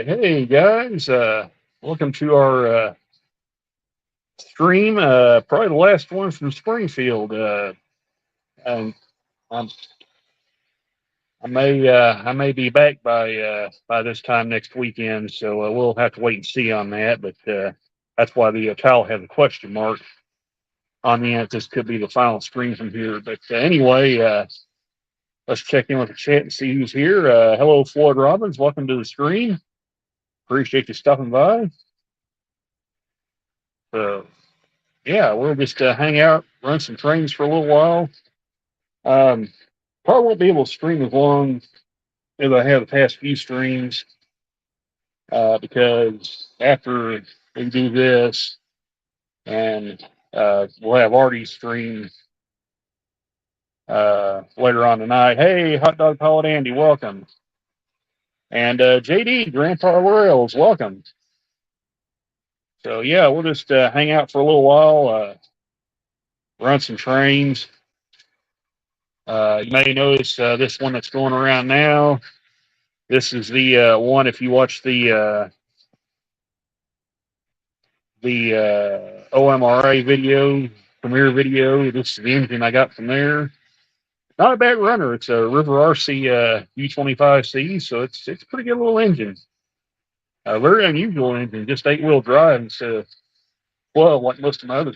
Hey guys, welcome to our stream. Probably the last one from Springfield. And I'm, I may be back by this time next weekend, so we'll have to wait and see on that. But that's why the title has a question mark on the end. This could be the final stream from here. But anyway, let's check in with the chat and see who's here. Hello, Floyd Robbins. Welcome to the stream. Appreciate you stopping by. So yeah, we'll just hang out, run some trains for a little while. Um, Probably won't be able to stream as long as I have the past few streams because after we do this, and we'll have already streamed later on tonight. Hey, Hot Dog Pilot Andy, welcome. And JD, Grandpa Royals, welcome. So yeah, we'll just hang out for a little while, run some trains. You may notice this one that's going around now. This is the one. If you watch the OMRA video, premiere video, this is the engine I got from there. Not a bad runner. It's a River RC U25C, so it's a pretty good little engine. A very unusual engine, just 8-wheel drive instead of 12 like most of my other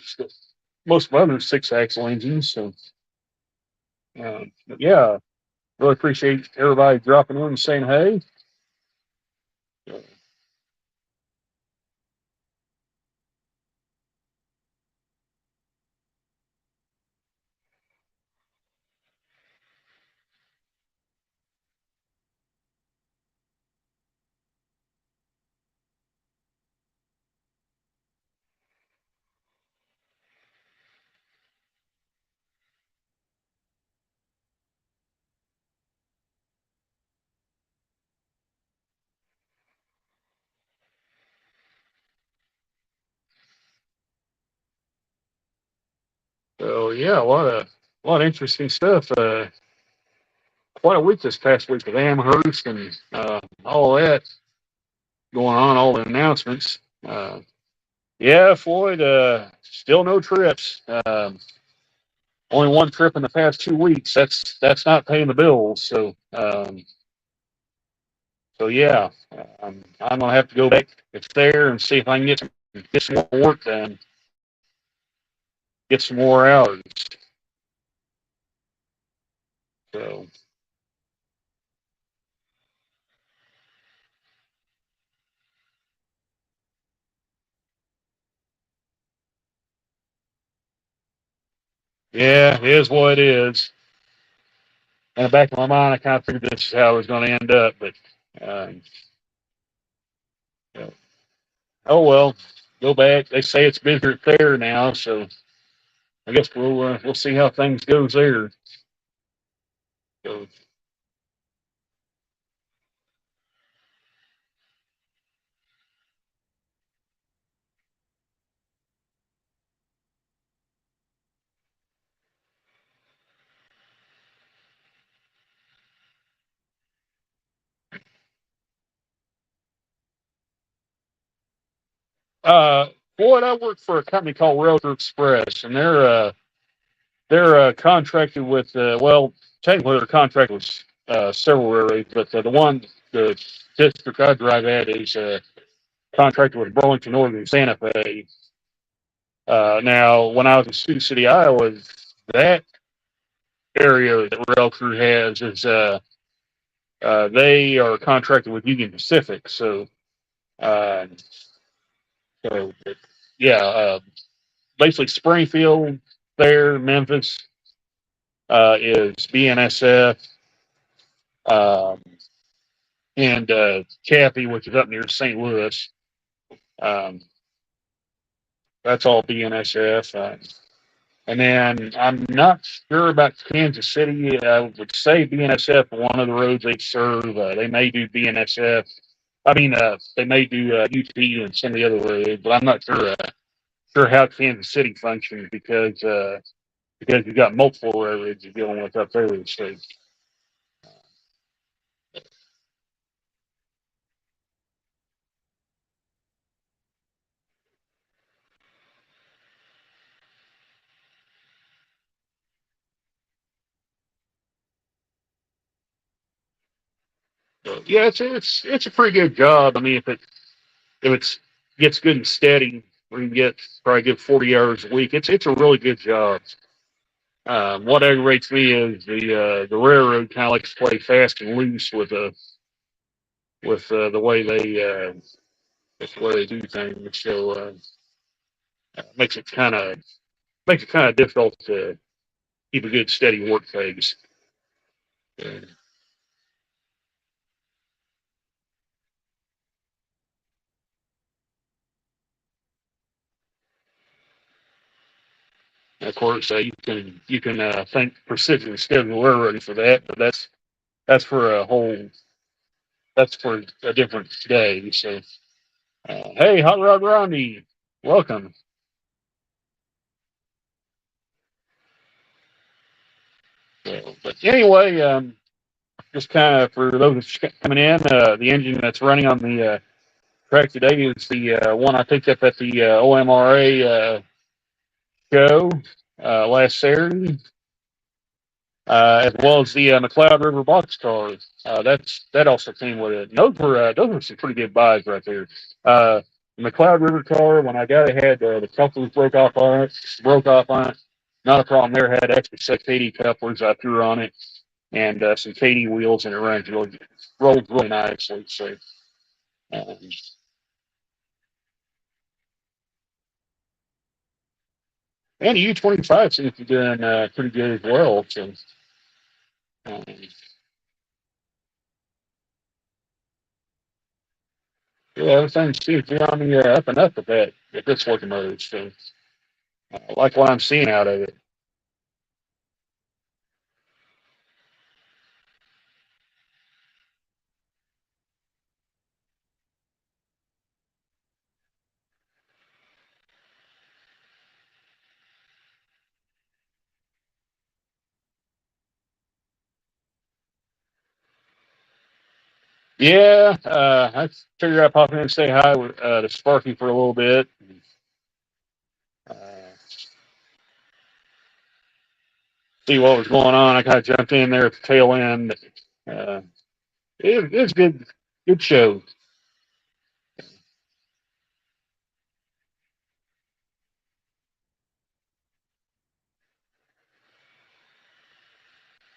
6-axle engines. So, but yeah, really appreciate everybody dropping in and saying hey. So yeah, a lot of interesting stuff. Quite a week this past week with Amherst and all that going on, all the announcements. Yeah, Floyd, still no trips. Only one trip in the past 2 weeks. That's not paying the bills. So yeah, I'm gonna have to go back it's there and see if I can get some more work done, get some more hours. So yeah, it is what it is. In the back of my mind, I kind of figured this is how it was going to end up, but um, yeah. Oh well, go back. They say it's busier there now, so I guess we'll see how things goes there. So, uh, Floyd, I work for a company called Railroad Express, and they're contracted with well, technically they're contracted with several railroads, but the district I drive at is contracted with Burlington Northern Santa Fe. Now, when I was in Sioux City, Iowa, that area that Rail Crew has is they are contracted with Union Pacific. Uh, so yeah, basically Springfield there, Memphis is BNSF, um, and Cappy, which is up near St. Louis. Um, that's all BNSF. And then I'm not sure about Kansas City. I would say BNSF, one of the roads they serve. They may do BNSF. I mean, they may do UT and some of the other roads, but I'm not sure how Kansas City functions because you've got multiple railroads you're dealing with up there in the state. So, yeah, it's a pretty good job. I mean, if it's gets good and steady, we can get probably good 40 hours a week. It's a really good job. What aggravates me is the railroad kind of likes to play fast and loose with the way they do things. So makes it kind of difficult to keep a good steady work pace. Uh, of course, you can thank precision schedule railroading for that, but that's for a whole that's for a different day. So, hey, Hot Rod Ronnie, welcome. So, but anyway, just kind of for those coming in, the engine that's running on the track today is the one I picked up at the OMRA show last Saturday, as well as the McLeod River boxcar. That also came with it. And those were some pretty good buys right there. The McLeod River car, when I got it, had the couplers broke off on it. Not a problem there. Had extra 680 couplers I threw on it, and some KD wheels, and it rolled really nicely. So, um, and the U-25 seems to be doing pretty good as well. So, um, yeah, everything seems to be on the up and up at this locomotive. So, I like what I'm seeing out of it. Yeah, I figured I'd pop in and say hi to Sparky for a little bit. Uh, See what was going on. I kind of jumped in there at the tail end. Uh, it was good show.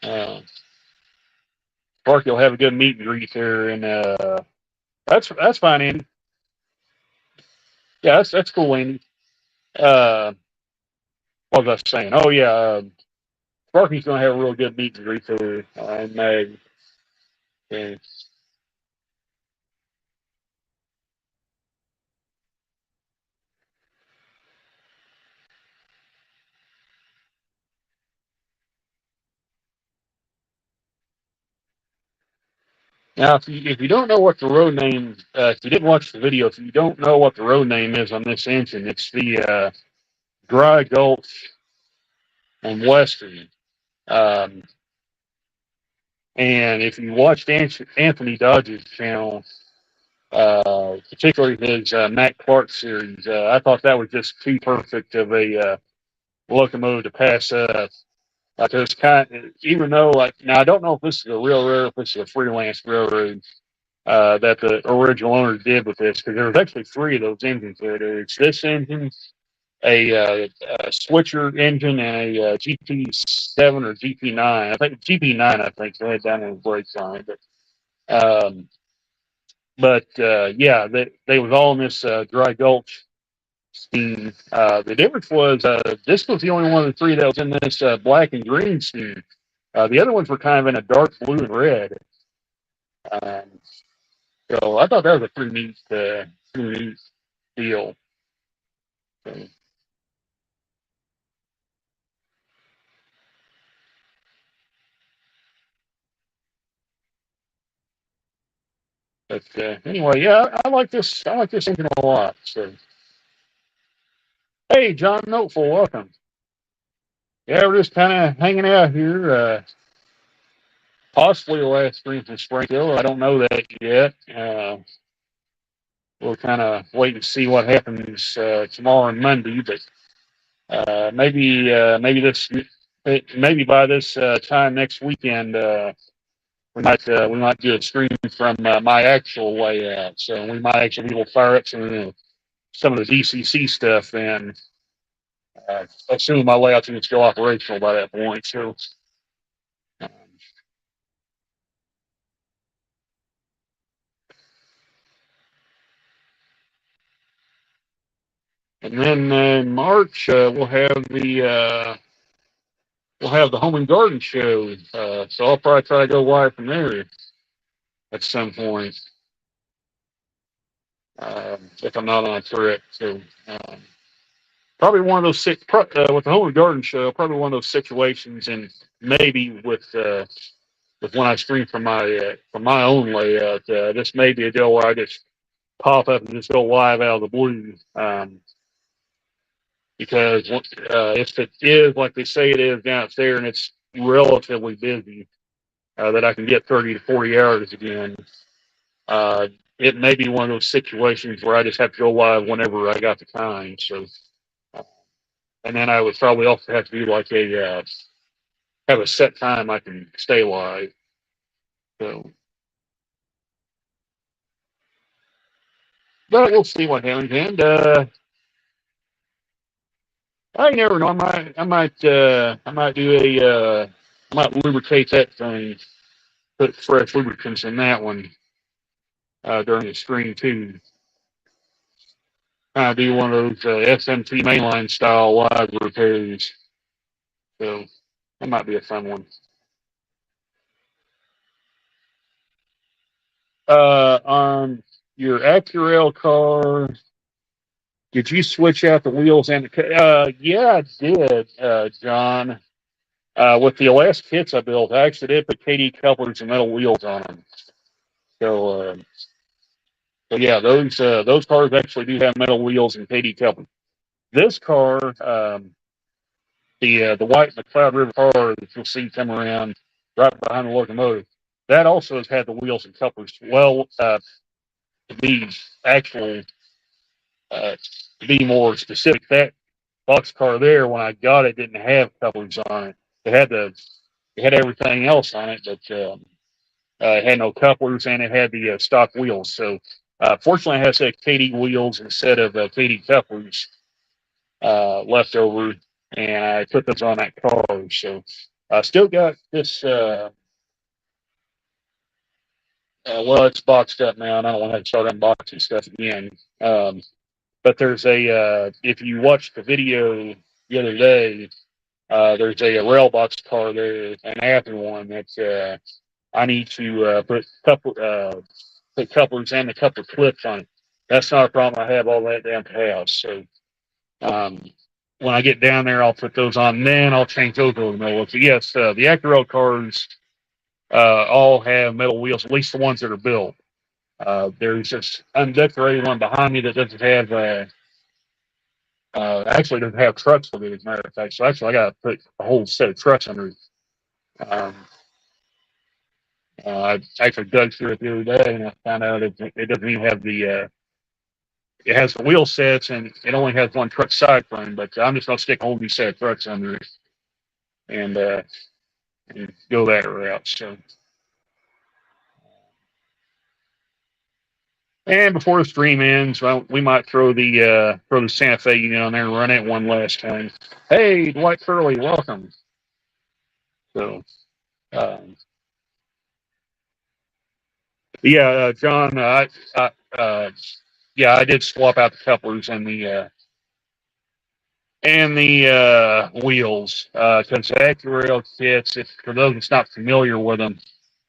Uh, Sparky will have a good meet and greet there, and that's fine, Andy. Yeah, that's cool, Andy. Uh, what was I saying? Oh yeah, Sparky's gonna have a real good meet and greet there, and Meg. And now, if you don't know what the road name, if you didn't watch the video, if you don't know what the road name is on this engine, it's the Dry Gulch and Western. Um, and if you watched Anthony Dodge's channel, particularly his Matt Clark series, I thought that was just too perfect of a locomotive to pass up. Like there's even though like now I don't know if this is a real railroad, if this is a freelance railroad that the original owner did with this, because there was actually three of those engines there. There's this engine, a switcher engine, and a GP7 or GP9. I think GP9. I think they had down in the brakes on it, yeah, they was all in this dry gulch steam. The difference was this was the only one of the three that was in this black and green steam. The other ones were kind of in a dark blue and red. Um, so I thought that was a pretty neat deal. So, but anyway, yeah, I like this. I like this engine a lot. So, hey, John Noteful, welcome. Yeah, we're just kind of hanging out here. Possibly the last stream from Springfield. I don't know that yet. We'll kind of wait and see what happens tomorrow and Monday. But maybe by this time next weekend, we might do a stream from my actual layout. So we might actually be able to fire up some of the DCC stuff, and assuming my layout's going to still operational by that point. So. Um, and then in March we'll have the Home and Garden Show. So I'll probably try to go live from there at some point, if I'm not on a trip. So probably one of those with the Home and Garden Show. Probably one of those situations, and maybe with when I stream from my own layout. This may be a deal where I just pop up and just go live out of the blue. Because if it is like they say it is down there and it's relatively busy, that I can get 30 to 40 hours again, it may be one of those situations where I just have to go live whenever I got the time. So, uh, and then I would probably also have to do like have a set time I can stay live. So, but we'll see what happens. And I never know. I might do I might lubricate that thing, put fresh lubricants in that one during the stream too. Do one of those SMT mainline style live repairs. So that might be a fun one. On your Acura car, did you switch out the wheels and yeah, I did, John. With the last kits I built, I actually did put KD couplers and metal wheels on them. So, yeah, those cars actually do have metal wheels and KD couplers. This car, the white McLeod River car that you'll see come around right behind the locomotive, that also has had the wheels and couplers. Well, to be actual, to be more specific, that box car there, when I got it, didn't have couplers on it. It had everything else on it, but it had no couplers and it had the stock wheels. So, fortunately, it has KD wheels instead of KD couplers left over, and I put those on that car. So I still got this. Well, it's boxed up now, and I don't want to start unboxing stuff again. But there's if you watched the video the other day, there's a rail box car there, an after one that I need to put couplers and a couple of clips on it. That's not a problem. I have all that down at the house. So um, when I get down there, I'll put those on. And then I'll change those over to metal. So yes, the Acura cars all have metal wheels, at least the ones that are built. There's this undecorated one behind me that doesn't have actually doesn't have trucks with it, as a matter of fact. So actually, I got to put a whole set of trucks under it. Um, I actually dug through it the other day, and I found out it doesn't even have it has the wheel sets, and it only has one truck side frame. But I'm just gonna stick a whole new set of trucks under it and go that route. So, and before the stream ends, well, we might throw the Santa Fe unit on there and run it one last time. Hey, Dwight Curley, welcome. So, um, yeah, John, yeah, I did swap out the couplers and the wheels because Acura kits. If for those that's not familiar with them,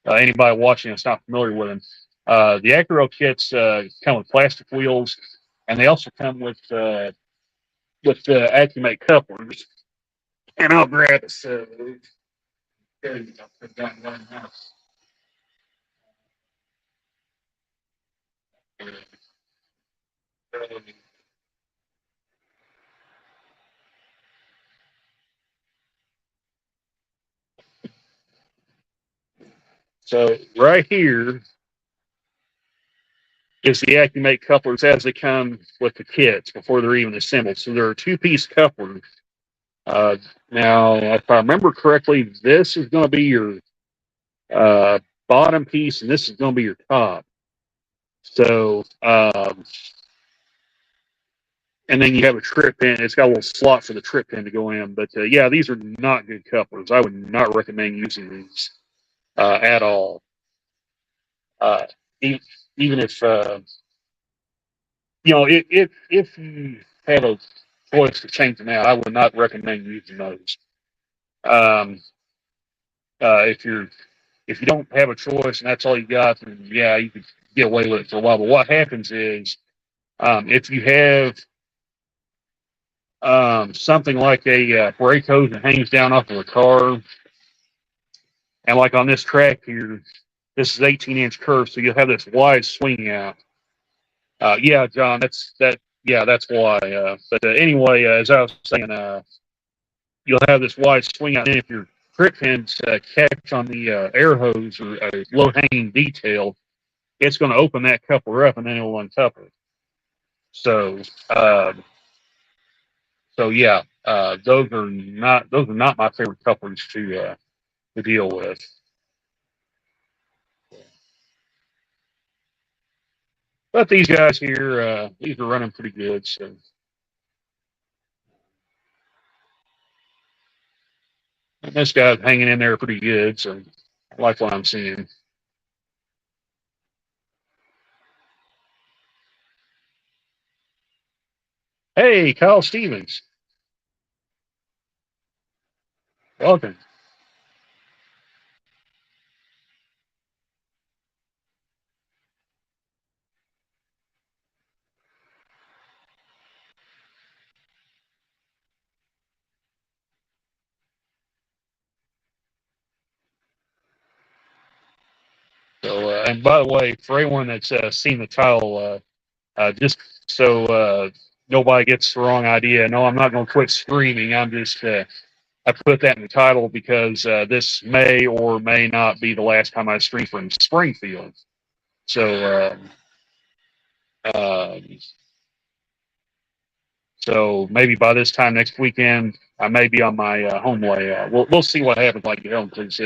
anybody watching that's not familiar with them, the Acura kits come with plastic wheels, and they also come with Accumate couplers. And I'll grab it. So there you go. Put that in one house. So right here is the Accumate couplers as they come with the kits before they're even assembled. So there are two-piece couplers. Now, if I remember correctly, this is going to be your bottom piece, and this is going to be your top. So, and then you have a trip pin. It's got a little slot for the trip pin to go in. But yeah, these are not good couplers. I would not recommend using these at all. Uh, e- Even if if you have a choice to change them out, I would not recommend using those. Um, if you don't have a choice and that's all you got, then yeah, you could get away with it for a while. But what happens is, if you have something like a brake hose that hangs down off of a car, and like on this track here, this is 18-inch curve, so you'll have this wide swing out. Yeah, John, that's that. Yeah, that's why. But anyway, as I was saying, you'll have this wide swing out, and if your grip pins catch on the air hose or a low-hanging detail, it's going to open that coupler up, and then it will uncouple. So, yeah, those are not my favorite couplers to deal with. But these guys here, these are running pretty good. So, and this guy's hanging in there pretty good. So, I like what I'm seeing. Hey, Kyle Stevens, welcome. So, and by the way, for anyone that's seen the title, just so nobody gets the wrong idea, no, I'm not going to quit streaming. I'm just I put that in the title because this may or may not be the last time I stream from Springfield. So, uh, so maybe by this time next weekend, I may be on my home layout. We'll see what happens. Like you know, because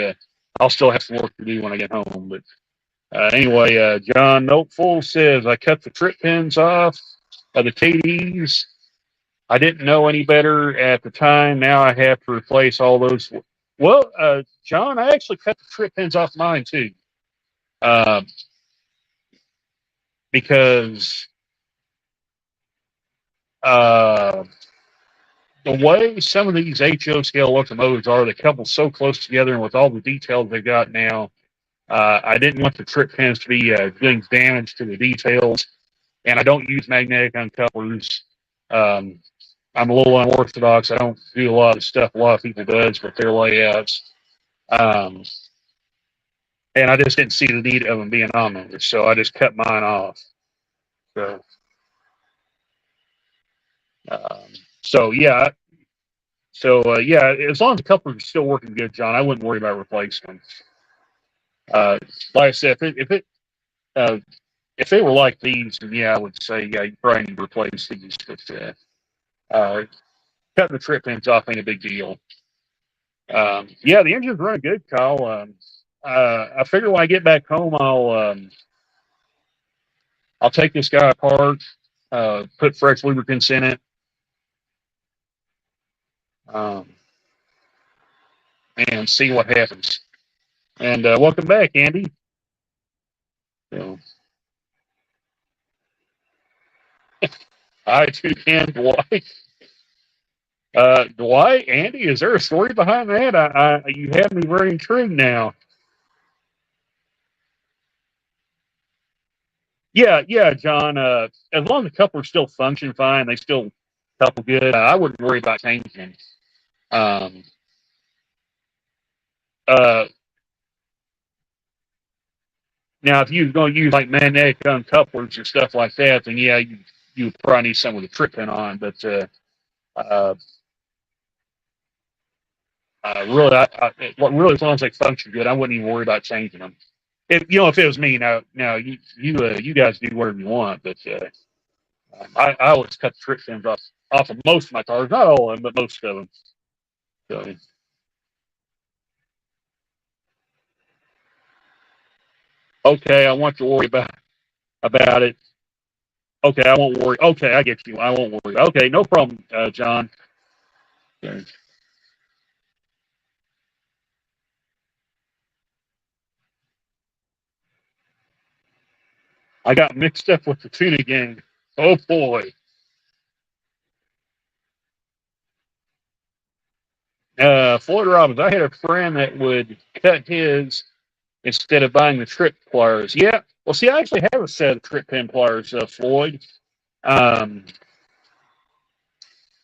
I'll still have some work to do when I get home. But anyway, John Noteful says I cut the trip pins off of the KDs. I didn't know any better at the time. Now I have to replace all those. Well, John, I actually cut the trip pins off mine too, uh, because uh, the way some of these HO scale locomotives are, they couple so close together, and with all the details they've got now, I didn't want the trip pins to be doing damage to the details. And I don't use magnetic uncouplers. Um, I'm a little unorthodox. I don't do a lot of stuff a lot of people does with their layouts. Um, and I just didn't see the need of them being on there, so I just cut mine off. So, um, so yeah, yeah, as long as the couplers are still working good, John, I wouldn't worry about replacing them. Like I said, uh, if they were like these, then yeah, I would say yeah, you probably need to replace these. But cutting the trip pins off ain't a big deal. Yeah, the engine's running good, Kyle. I figure when I get back home, I'll take this guy apart, put fresh lubricants in it, um, and see what happens. And welcome back, Andy. So, I too can, Dwight. Dwight, Andy, is there a story behind that? You have me very intrigued now. Yeah, John. As long as the couplers still function fine, they still couple good. I wouldn't worry about changing. Um, uh, Now, if you're going to use like magnetic uncouplers or stuff like that, then yeah, you probably need some with a trip pin on. But uh, really, really, as long as they function good, I wouldn't even worry about changing them. If it was me, now you guys do whatever you want, but I always cut the trip pins off of most of my cars, not all of them, but most of them. So, Okay, I want to worry about it. Okay, I won't worry. Okay, I get you. I won't worry. Okay, no problem, John. Okay. I got mixed up with the tuna gang. Oh boy. Floyd Robbins. I had a friend that would cut his instead of buying the trip pliers. Yeah. Well, see, I actually have a set of trip pin pliers, Floyd. Um,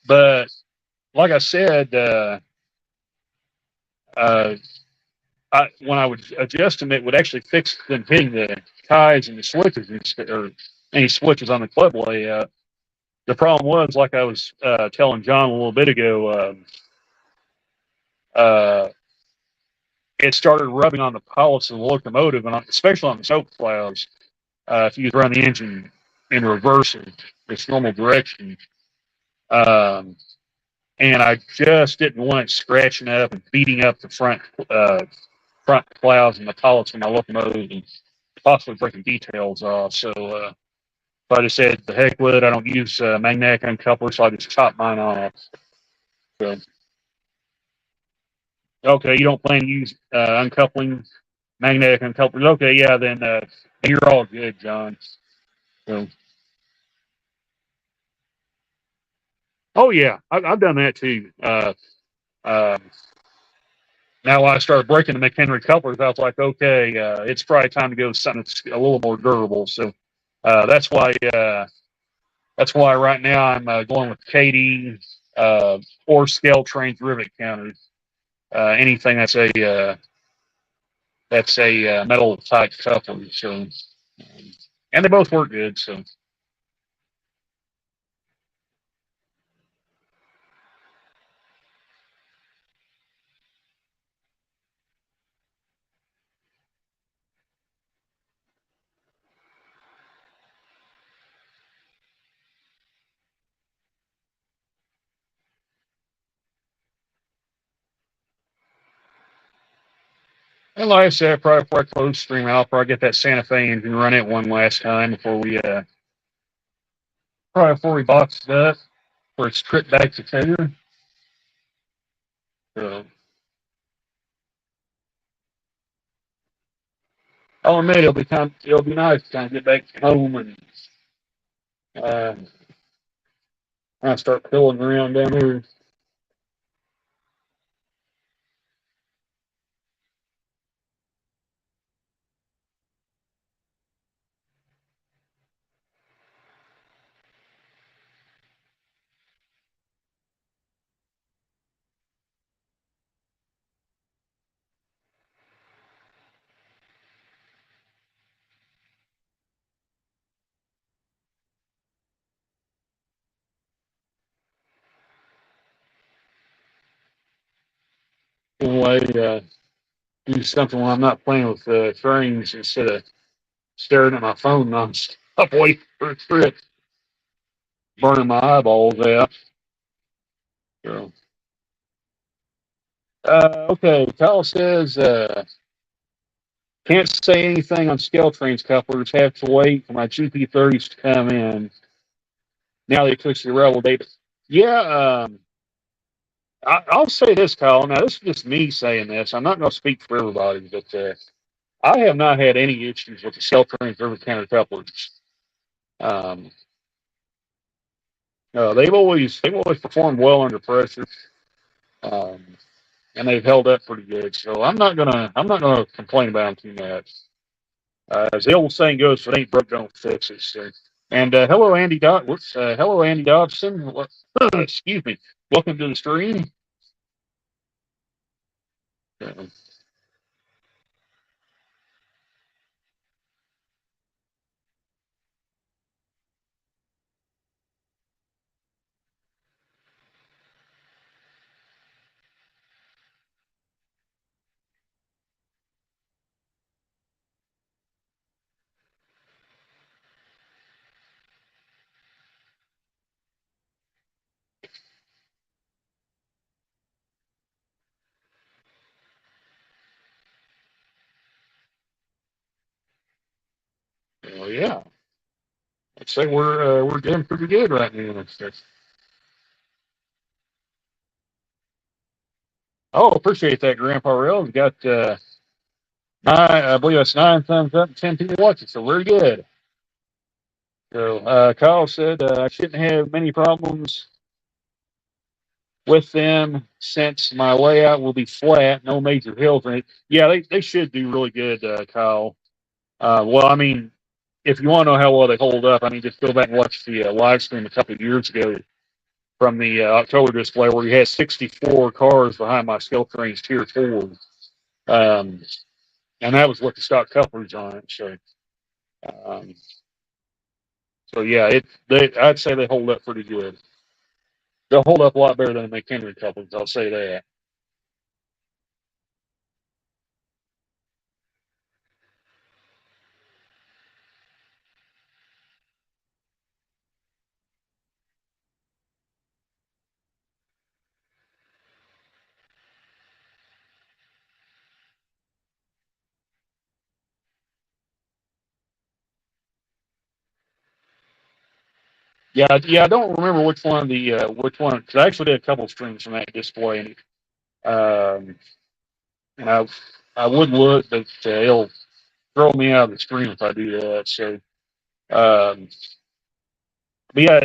but like I said, uh, when I would adjust them, it would actually fix them hitting the ties and the switches or any switches on the club layout. The problem was, like I was telling John a little bit ago, uh, it started rubbing on the pilots of the locomotive, and especially on the soap clouds. If you run the engine in reverse of its normal direction, um, and I just didn't want it scratching up and beating up the front clouds and the pilots of my locomotive and possibly breaking details off. So I just said, the heck with it. I don't use magnetic uncouplers, so I just chop mine off. So, okay, you don't plan to use uncoupling, magnetic uncouplers. Okay, yeah, then you're all good, John. So, oh yeah, I've done that too. Um, Now, when I started breaking the McHenry couplers, I was like, okay, it's probably time to go to something that's a little more durable. So uh, that's why uh, that's why right now I'm going with Katie or scale trains rivet counters. Anything that's a metal type coupler. So and they both work good. So and like I said, probably before I close stream, I'll probably get that Santa Fe engine run it one last time before we probably before we box it up for its trip back to Taylor. So I'll admit it'll be nice to kind of get back home and uh, kind of start pilling around down here. Anyway, do something when I'm not playing with trains instead of staring at my phone nonstop, waiting for a trip, burning my eyeballs out. So, okay, Kyle says can't say anything on scale trains couplers. Have to wait for my GP30s to come in. Now they push the rebel data. Yeah, I'll say this, Kyle. Now this is just me saying this. I'm not going to speak for everybody, but I have not had any issues with the scale trains over counter couplers. Um, they've always performed well under pressure, um, and they've held up pretty good. So I'm not gonna complain about them too much. As the old saying goes, if it ain't broke, don't fix it. So, and hello, hello, Andy Dobson. Excuse me. Welcome to the stream. Uh, Well, yeah, I'd say we're doing pretty good right now. Oh, appreciate that, Grandpa Rail. We got I believe that's 9 thumbs up and 10 people watching, so we're good. So Kyle said I shouldn't have many problems with them since my layout will be flat, no major hills in it. Yeah, they should do really good, Kyle. Well, I mean, if you want to know how well they hold up, I mean, just go back and watch the live stream a couple of years ago from the October display where you had 64 cars behind my Skeleton Range Tier 4. Um, and that was with the stock couplers on it. Um, so yeah, I'd say they hold up pretty good. They'll hold up a lot better than the McHenry couplers. I'll say that. Yeah. I don't remember which one because I actually did a couple streams from that display, um, and I would look, but it'll throw me out of the stream if I do that. So, um, but yeah,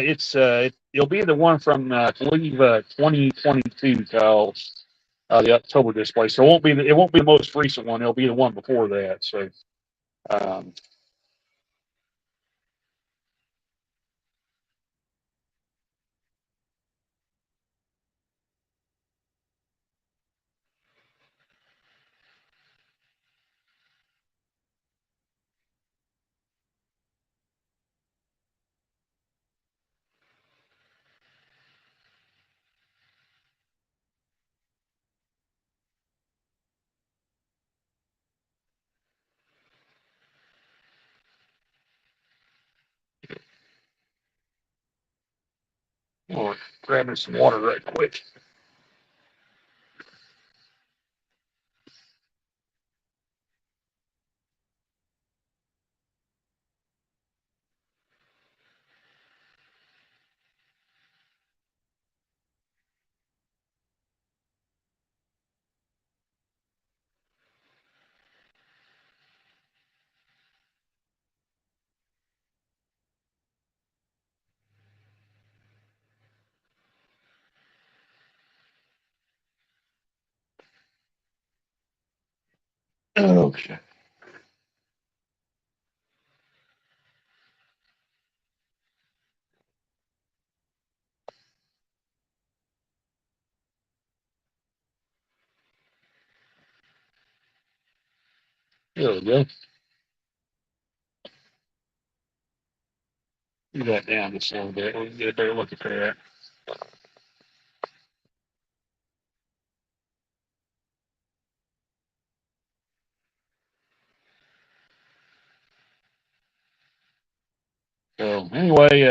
it'll be the one from I believe 2022, Kyle, the October display. So it won't be the most recent one. It'll be the one before that. So, um, I'll grab me some water right quick. Okay. There we go. Move that down just a little bit. We can get a better look at that. So anyway,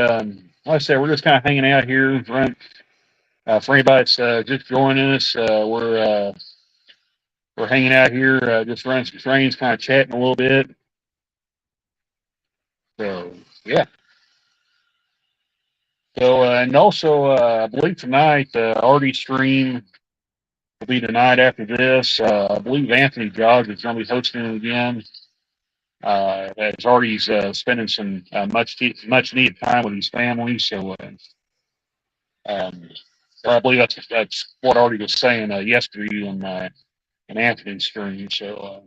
like I said, we're just kind of hanging out here. For anybody that's just joining us, we're hanging out here, just running some trains, kind of chatting a little bit. So yeah. So and also, I believe tonight, Artie stream will be tonight after this. I believe Anthony Joggs is going to be hosting it again. As Artie's spending some much needed time with his family. So um, I believe that's what Artie was saying yesterday in Anthony's stream. So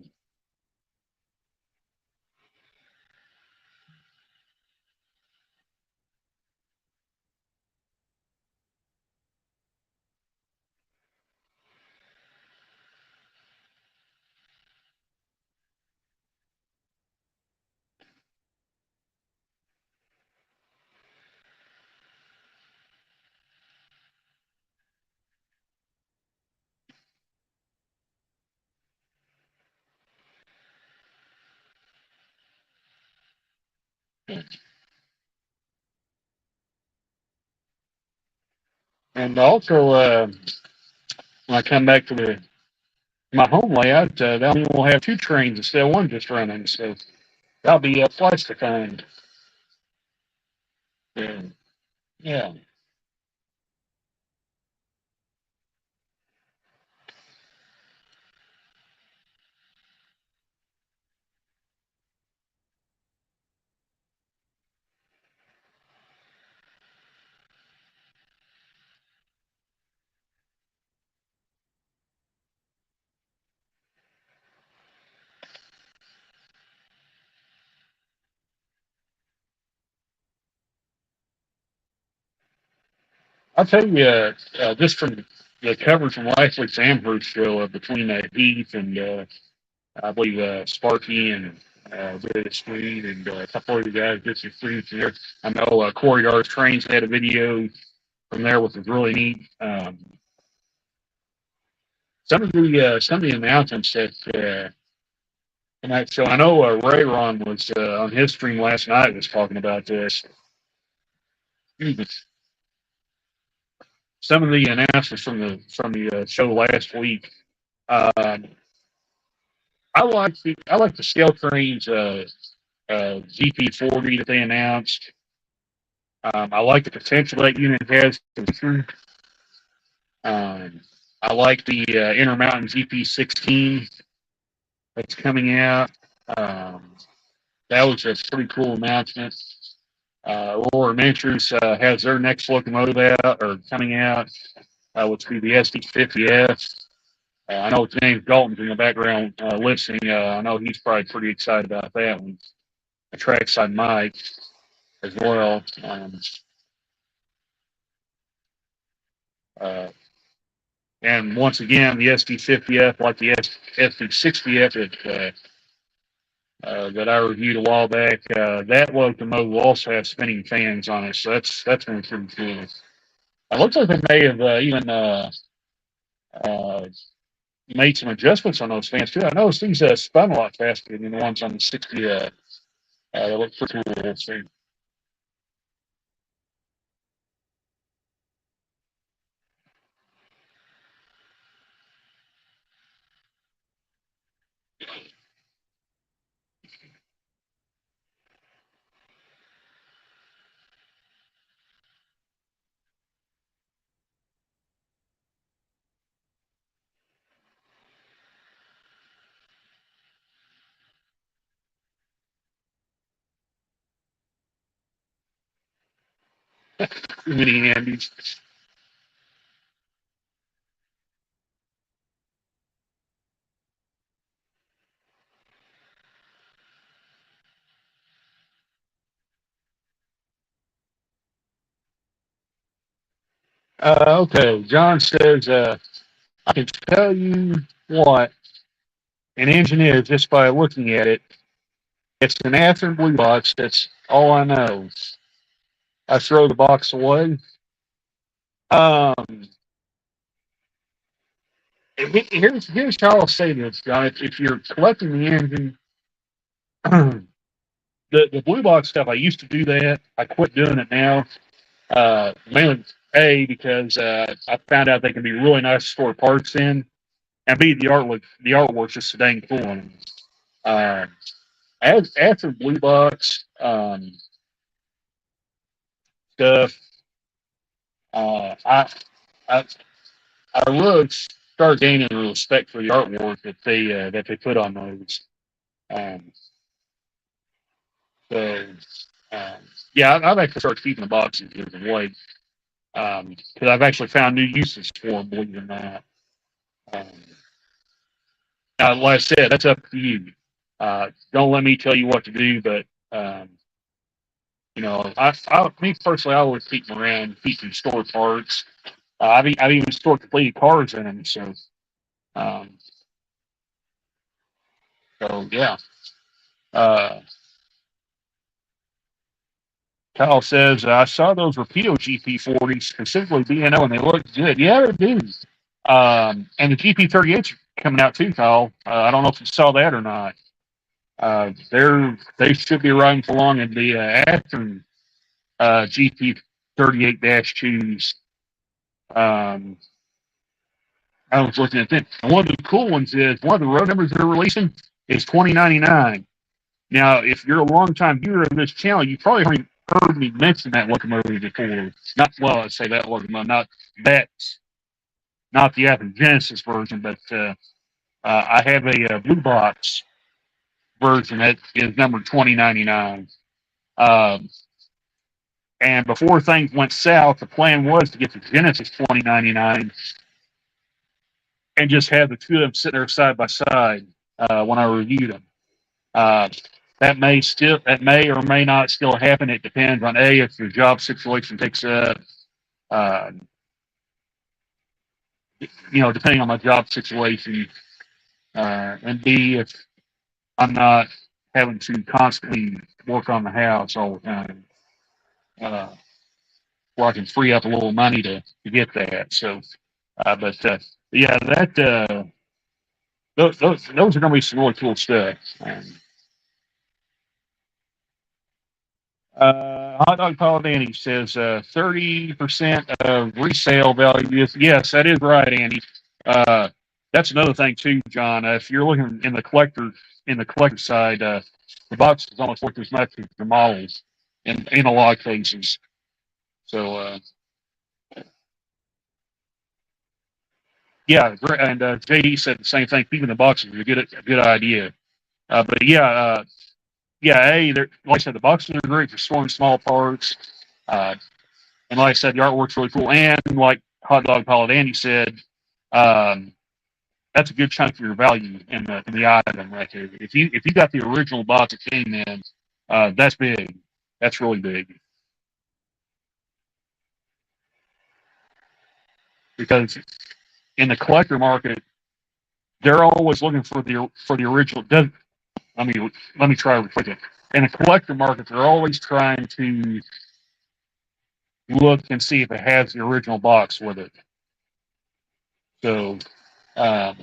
and also when I come back to my home layout, that means we'll have two trains instead of one just running. So That'll be twice the kind. Yeah. Yeah. I'll tell you, just from the coverage from last week's Amherst show between Heath and I believe Sparky and Red Street and a couple of the guys did some streets there. I know Corey R's Trains had a video from there, which was really neat. Some of the announcements that and so I know Ray Ron was on his stream last night was talking about this. Some of the announcements from the show last week. Um, I like the scale trains GP40 that they announced. I like the potential that unit has. I like the Intermountain GP16 that's coming out. Um, that was a pretty cool announcement. Aurora Ventures has their next locomotive out or coming out, which will be the SD50F. I know James Dalton's in the background listening. I know he's probably pretty excited about that one. A trackside Mike as well. Uh, and once again, the SD50F, like the SD60F that I reviewed a while back, that locomotive will also have spinning fans on it. So that's going to be pretty cool. It looks like they may have even uh, made some adjustments on those fans too. I noticed these spun a lot faster than the ones on the 60. They look pretty cool. Let's see. Too many handies. Okay, John says, I can tell you what an engine is just by looking at it. It's an Atherton Blue Box. That's all I know. I throw the box away. Um, here's how I'll say this, John. If you're collecting the engine, the Blue Box stuff, I used to do that. I quit doing it now. Mainly because I found out they can be really nice to store parts in, and B, the artwork's just so dang cool on them. Uh, as after Blue Box stuff, I I I really started gaining respect for the artwork that they put on those. Um, so um, yeah, I've actually started keeping the boxes as of late because I've actually found new uses for them. Believe it or not. Um, Now, like I said, that's up to you. Don't let me tell you what to do, but um, me personally, I always keep them around, keep them stored parts. I've even stored completed cars in them. Um, so yeah. Uh, Kyle says I saw those Rapido GP40s, specifically BNO, and they look good. Yeah, they do. And the GP38s are coming out too, Kyle. I don't know if you saw that or not. They should be riding along in the Aston GP 38-2s. Um, I was looking at them. And one of the cool ones is one of the road numbers they're releasing is 2099. Now, if you're a longtime viewer of this channel, you probably heard me mention that locomotive before. Not well, I say that locomotive, that, not the Athens Genesis version, but I have a blue box version that is number 2099. Um, and before things went south, the plan was to get the Genesis 2099 and just have the two of them sitting there side by side when I reviewed them. Uh, that may or may not still happen. It depends on A, if the job situation takes uh, depending on my job situation, and B, if I'm not having to constantly work on the house all the time, uh, where I can free up a little money to get that. So, but yeah, that those are going to be some really cool stuff. Hot Dog Paul Danny says 30% of resale value. Yes, that is right, Andy. Uh, that's another thing too, John. If you're looking in the collector side, the box is almost worth as much as the models in a lot of cases. So yeah, and JD said the same thing. Keeping the boxes is a good idea. But yeah, like I said, the boxes are great for storing small parts. Uh, And like I said, the artwork's really cool. And like Hot Dog Pilot Andy said, um, that's a good chunk of your value in the item right there. If you got the original box it came in, that's big. That's really big because in the collector market, they're always looking for the original. Let me let me try to rephrase it. In the collector market, they're always trying to look and see if it has the original box with it. So um,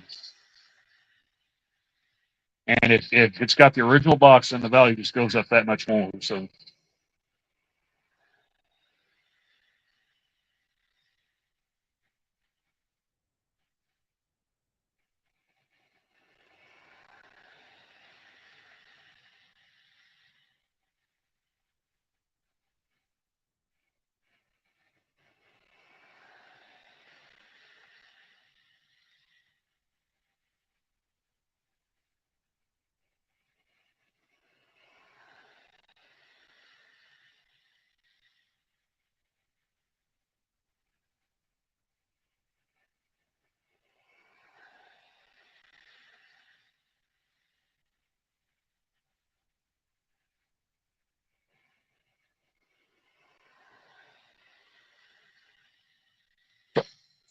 and if it's got the original box, then the value just goes up that much more. So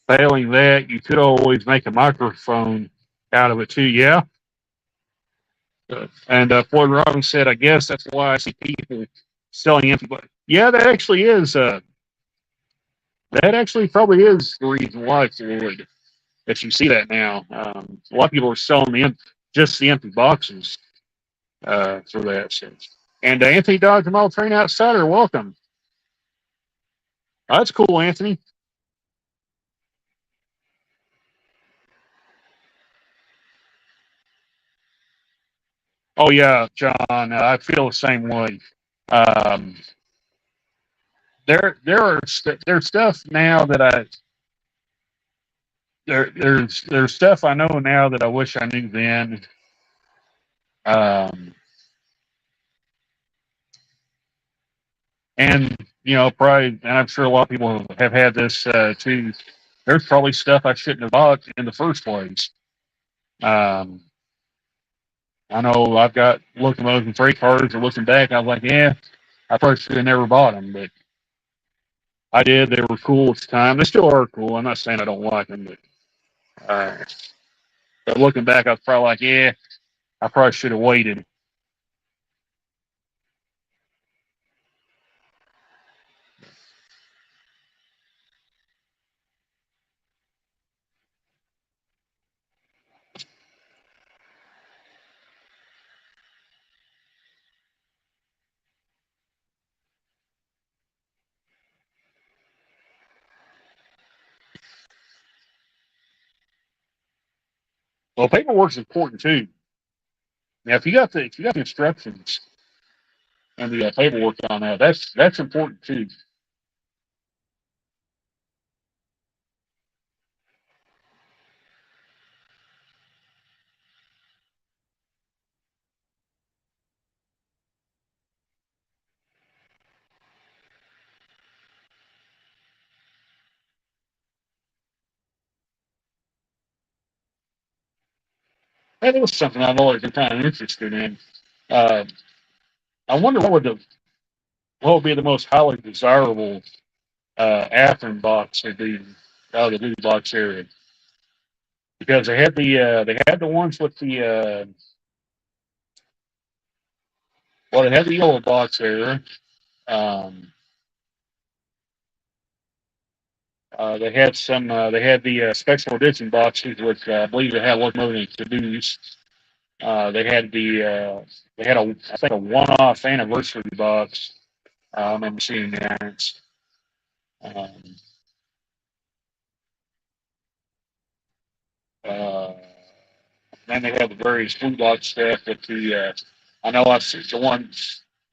failing that, you could always make a microphone out of it too. Yeah. And Floyd Robbins said, I guess that's why I see people selling empty. But yeah, that actually probably is the reason why, Floyd, that you see that now. A lot of people are selling just the empty boxes for that. So. And Anthony Dodge Mall Train Outsider, welcome. Oh, that's cool, Anthony. Oh yeah, John, I feel the same way. Um, there's stuff now that there's stuff I know now that I wish I knew then. Um, and probably, and I'm sure a lot of people have had this too. There's probably stuff I shouldn't have bought in the first place. Um, I know I've got locomotives and freight cars, and looking back, I was like, yeah, I probably should have never bought them, but I did. They were cool at the time. They still are cool. I'm not saying I don't like them, uh, but looking back, I was probably like, yeah, I probably should have waited. Well, paperwork's important too. Now, if you got the instructions and the paperwork on that, that's important too. That was something I've always been kind of interested in. Uh, I wonder what would be the most highly desirable Athearn box to be out of the blue box area, because they had the ones with the well, they had the yellow box there. Um, they had some. They had the special edition boxes, which I believe they had locomotive to-dos. They had a I think a one-off anniversary box. I remember seeing that. Um, uh, then they have the various blue box stuff. But I know I see one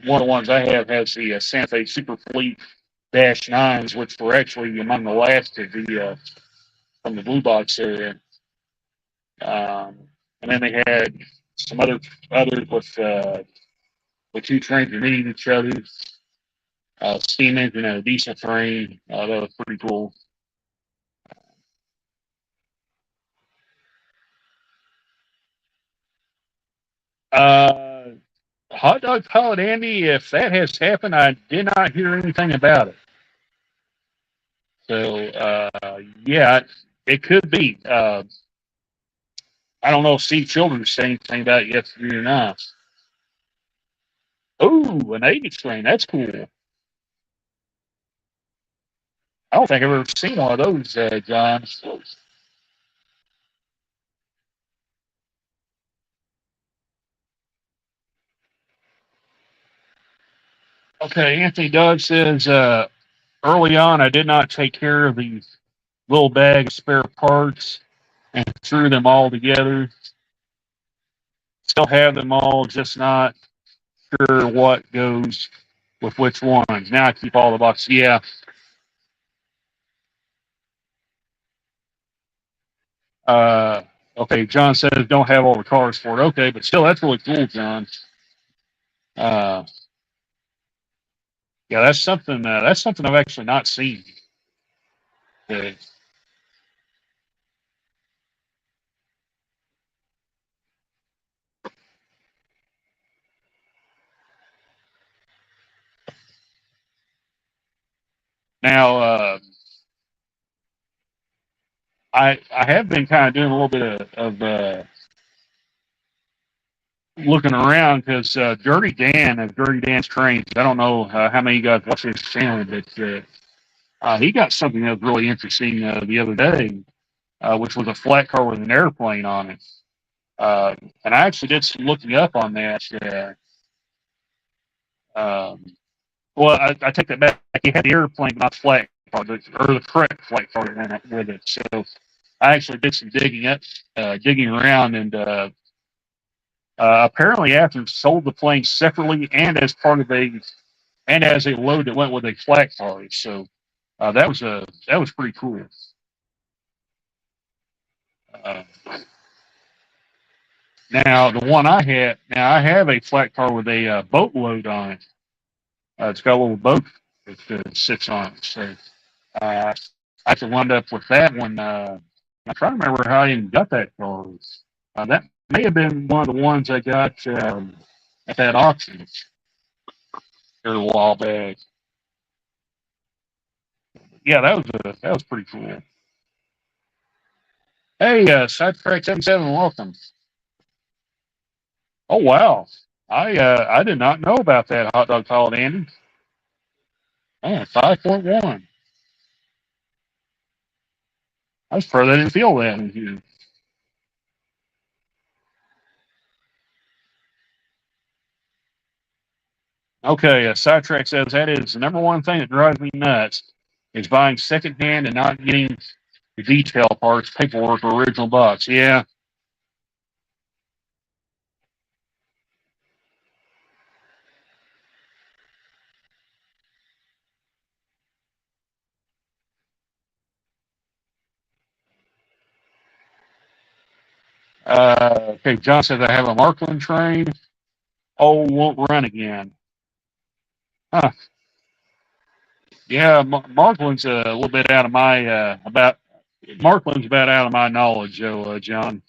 of the ones I have has the Santa Fe Super Fleet Dash Nines, which were actually among the last of the from the blue box area. Um, and then they had some others with two trains meeting each other, steam engine and a diesel train. That was pretty cool. Uh, Hot Dog Pilot Andy, if that has happened, I did not hear anything about it. So yeah, it could be. I don't know if Steve Childers said anything about it yesterday or not. Oh, an 80 train. That's cool. I don't think I've ever seen one of those, John. Okay, Anthony Doug says, early on, I did not take care of these little bag of spare parts and threw them all together. Still have them all, just not sure what goes with which ones. Now I keep all the boxes. Yeah. Uh, okay, John says don't have all the cars for it. Okay, but still, that's really cool, John. Uh, yeah, that's something. That's something I've actually not seen. Uh, now, I have been kind of doing a little bit of looking around because Dirty Dan of Dirty Dan's Trains. I don't know how many of you guys watch his channel, but he got something that was really interesting the other day, which was a flat car with an airplane on it. And I actually did some looking up on that. Um, well, I take that back. He had the airplane, not the flat car, or the correct flat car with it. So I actually did some digging around, and apparently, after sold the plane separately and as part of and as a load that went with a flat car. So that was pretty cool. Uh, now the one now I have a flat car with a boat load on it. It's got a little boat that sits on it. So uh, I could wind up with that one. I'm trying to remember how I even got that car. That may have been one of the ones I got at that auction here a while back. Yeah, that was pretty cool. Hey, Sidetrack 77, welcome. Oh wow, I did not know about that hot dog pilot, Andy. Man, 5.1. I was surprised I didn't feel that in here. Okay, Sidetrack says that is the number one thing that drives me nuts is buying secondhand and not getting the detail parts, paperwork, or original box. Yeah, Okay, John says I have a Markland train. Oh, won't run again. Huh. Yeah, Markland's a little bit out of my about. Markland's about out of my knowledge, though, John.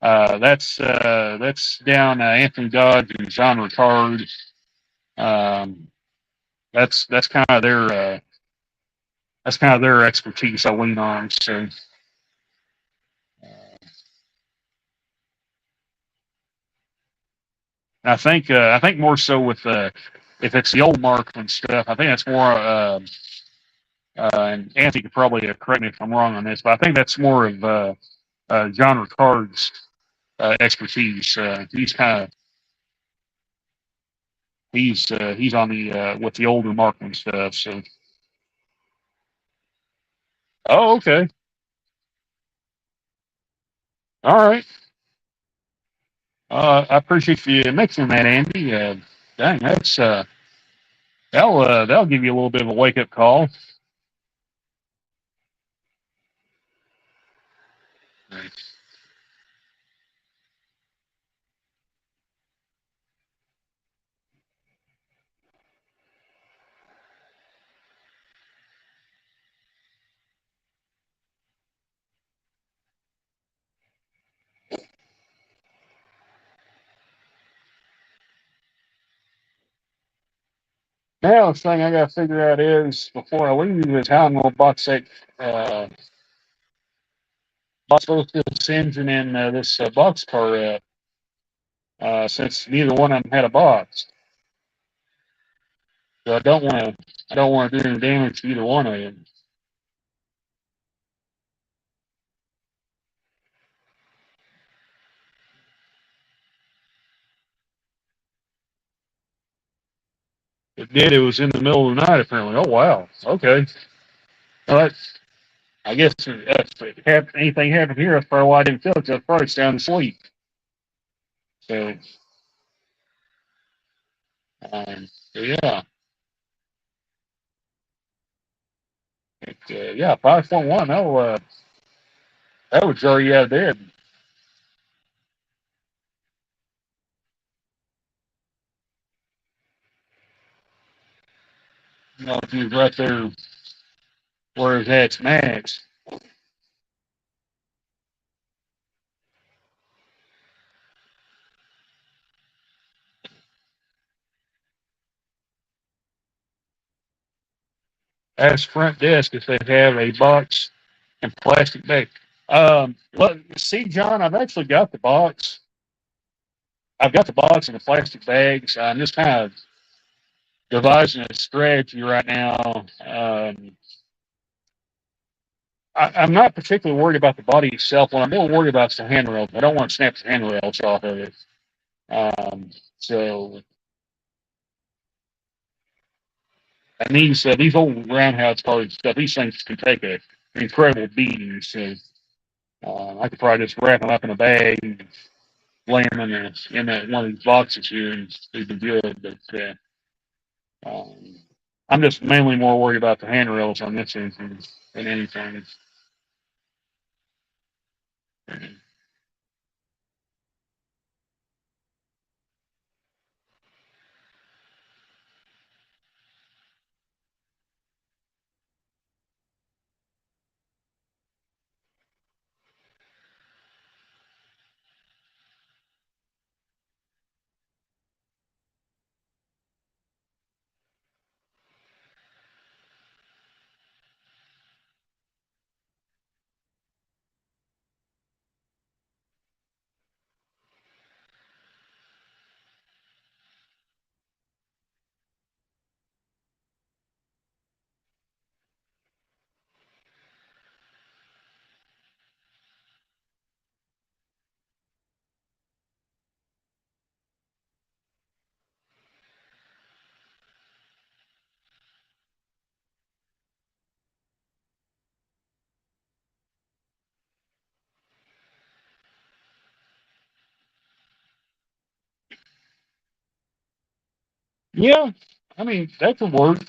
That's down Anthony Dodge and John Ricard. Um, that's kind of their expertise I lean on. So I think more so with if it's the old Markland stuff, I think that's more. And Anthony could probably correct me if I'm wrong on this, but I think that's more of John Ricard's expertise. He's kind of he's on the with the older Markman stuff. So, oh, okay, all right. I appreciate you mentioning that, Andy. Dang, that'll give you a little bit of a wake up call. Now, the thing I got to figure out is before I leave is how I'm going to uh, box both this engine and this box car up, since neither one of them had a box. So I don't want to do any damage to either one of them. It did. It was in the middle of the night, apparently. Oh wow. Okay. Well, I guess if anything happened here, that's probably why I didn't feel it. 'Cause I was probably sound asleep. So, so yeah, yeah, 5.1. That would jar you out of bed. You know, if you was right there where it's at its max. Ask front desk if they have a box and plastic bag. See, John, I've actually got the box. I've got the box and the plastic bags. I'm just kind of devising a strategy right now. I'm not particularly worried about the body itself. What I'm more worried about is the handrails. I don't want to snap the handrails off of it. Um, so, and these old roundhouse cars stuff, these things can take an incredible beating. So, I could probably just wrap them up in a bag and lay them one of these boxes here, and it'd be good. But I'm just mainly more worried about the handrails on this engine than anything. Yeah, I mean that could work.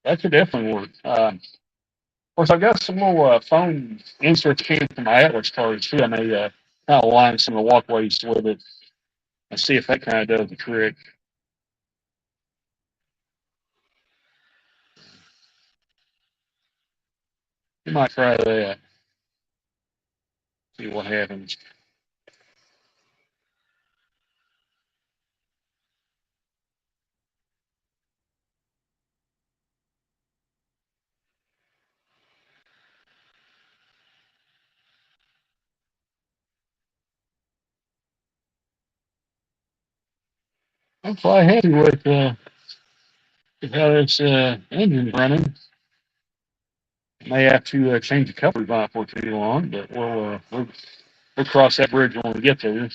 That could definitely work. course, I've got some little foam inserts came from my Atlas cars too. I may kind of line some of the walkways with it and see if that kind of does the trick. You might try that. See what happens. I'm quite happy with how this engine's running. May have to change the couplers on for too long, but we'll cross that bridge when we get there.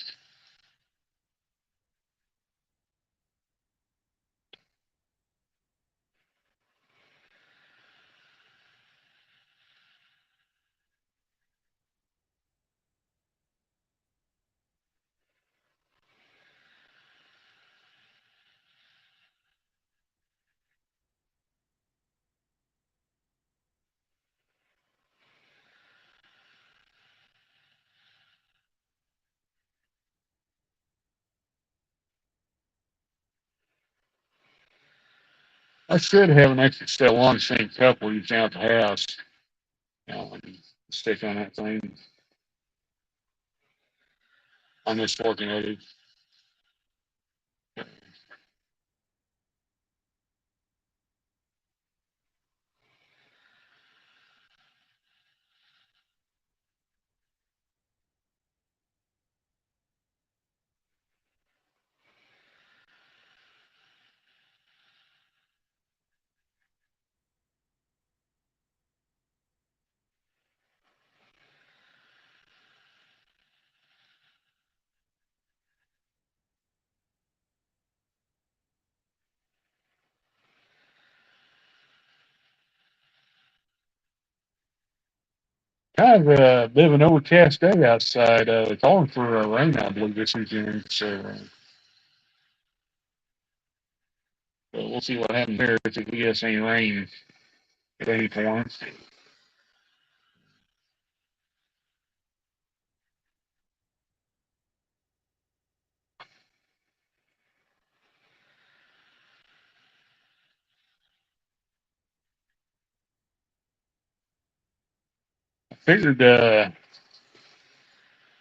I should have an extra set of long shank couplers down at the house. Stick on that thing on this forking edge. Kind of a bit of an overcast day outside. Calling for rain, I believe, this weekend. So we'll see what happens there if we get any rain at any point. Figured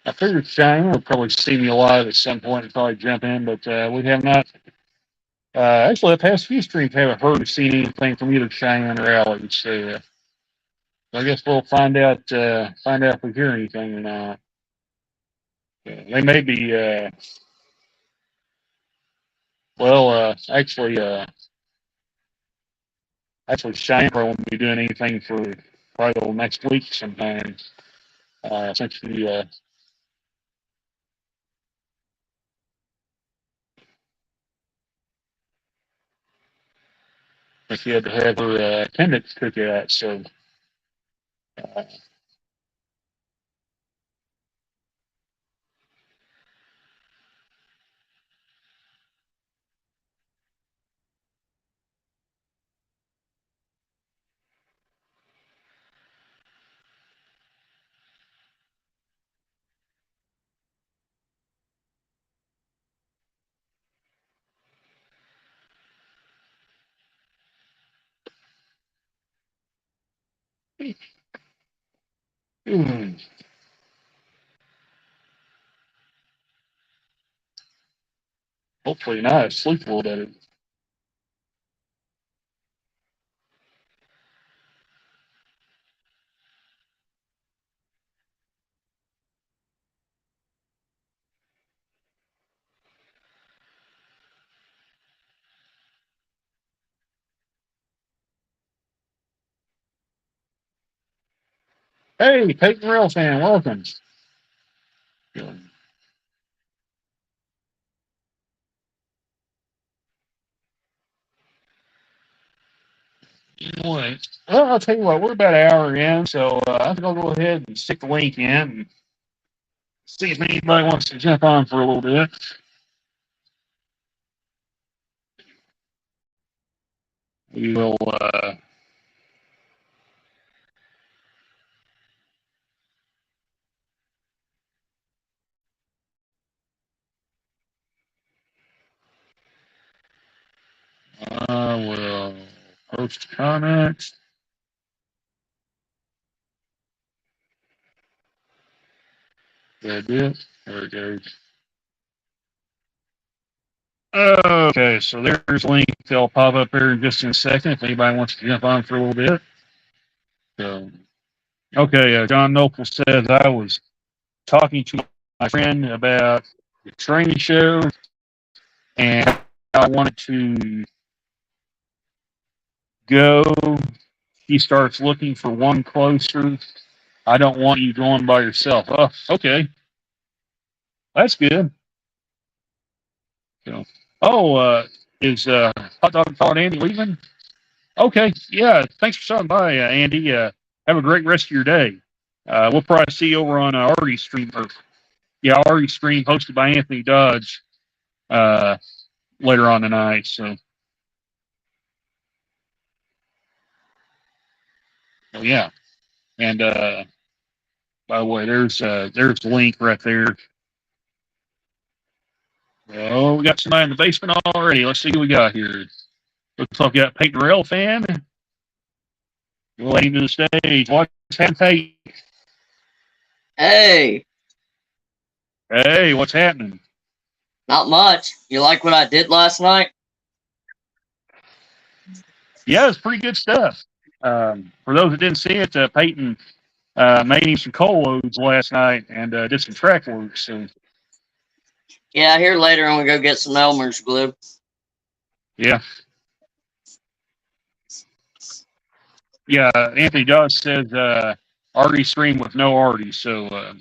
I figured Cheyenne would probably see me alive at some point and probably jump in, but we have not. Actually, the past few streams haven't heard or seen anything from either Cheyenne or Alex. So I guess we'll find out. Find out if we hear anything or not. They may be. Well, actually, Cheyenne probably won't be doing anything for probably till next week sometime. Since she had to have her attendance took out, so. Uh, hmm, hopefully not. Sleep a little better. Hey, Peyton Rail fan, welcome. Anyway, well, I'll tell you what, we're about an hour in, so I think I'll go ahead and stick the link in and see if anybody wants to jump on for a little bit. We will post comments. That it? There it goes. Okay, so there's a link. They'll pop up there in just in a second if anybody wants to jump on for a little bit. So, okay, John Noble says I was talking to my friend about the training show, and I wanted to go. He starts looking for one closer. I don't want you going by yourself. Oh, okay, that's good. So, oh, is Hot Dog Todd Andy leaving? Okay, yeah. Thanks for stopping by, Andy. Have a great rest of your day. We'll probably see you over on Artie's stream, or yeah, Artie's stream hosted by Anthony Dodge uh, later on tonight. So, oh, yeah. And by the way, there's the link right there. Oh, we got somebody in the basement already. Let's see who we got here. Looks like we got Peyton Rail fan. We'll let him to the stage. What's happening, Peyton? Hey. Hey, what's happening? Not much. You like what I did last night? Yeah, it's pretty good stuff. For those that didn't see it, Peyton made him some coal loads last night and did some track work. So Yeah, here later I'm gonna go get some Elmer's glue. yeah, yeah. Anthony Dodge says Artie stream with no Artie. So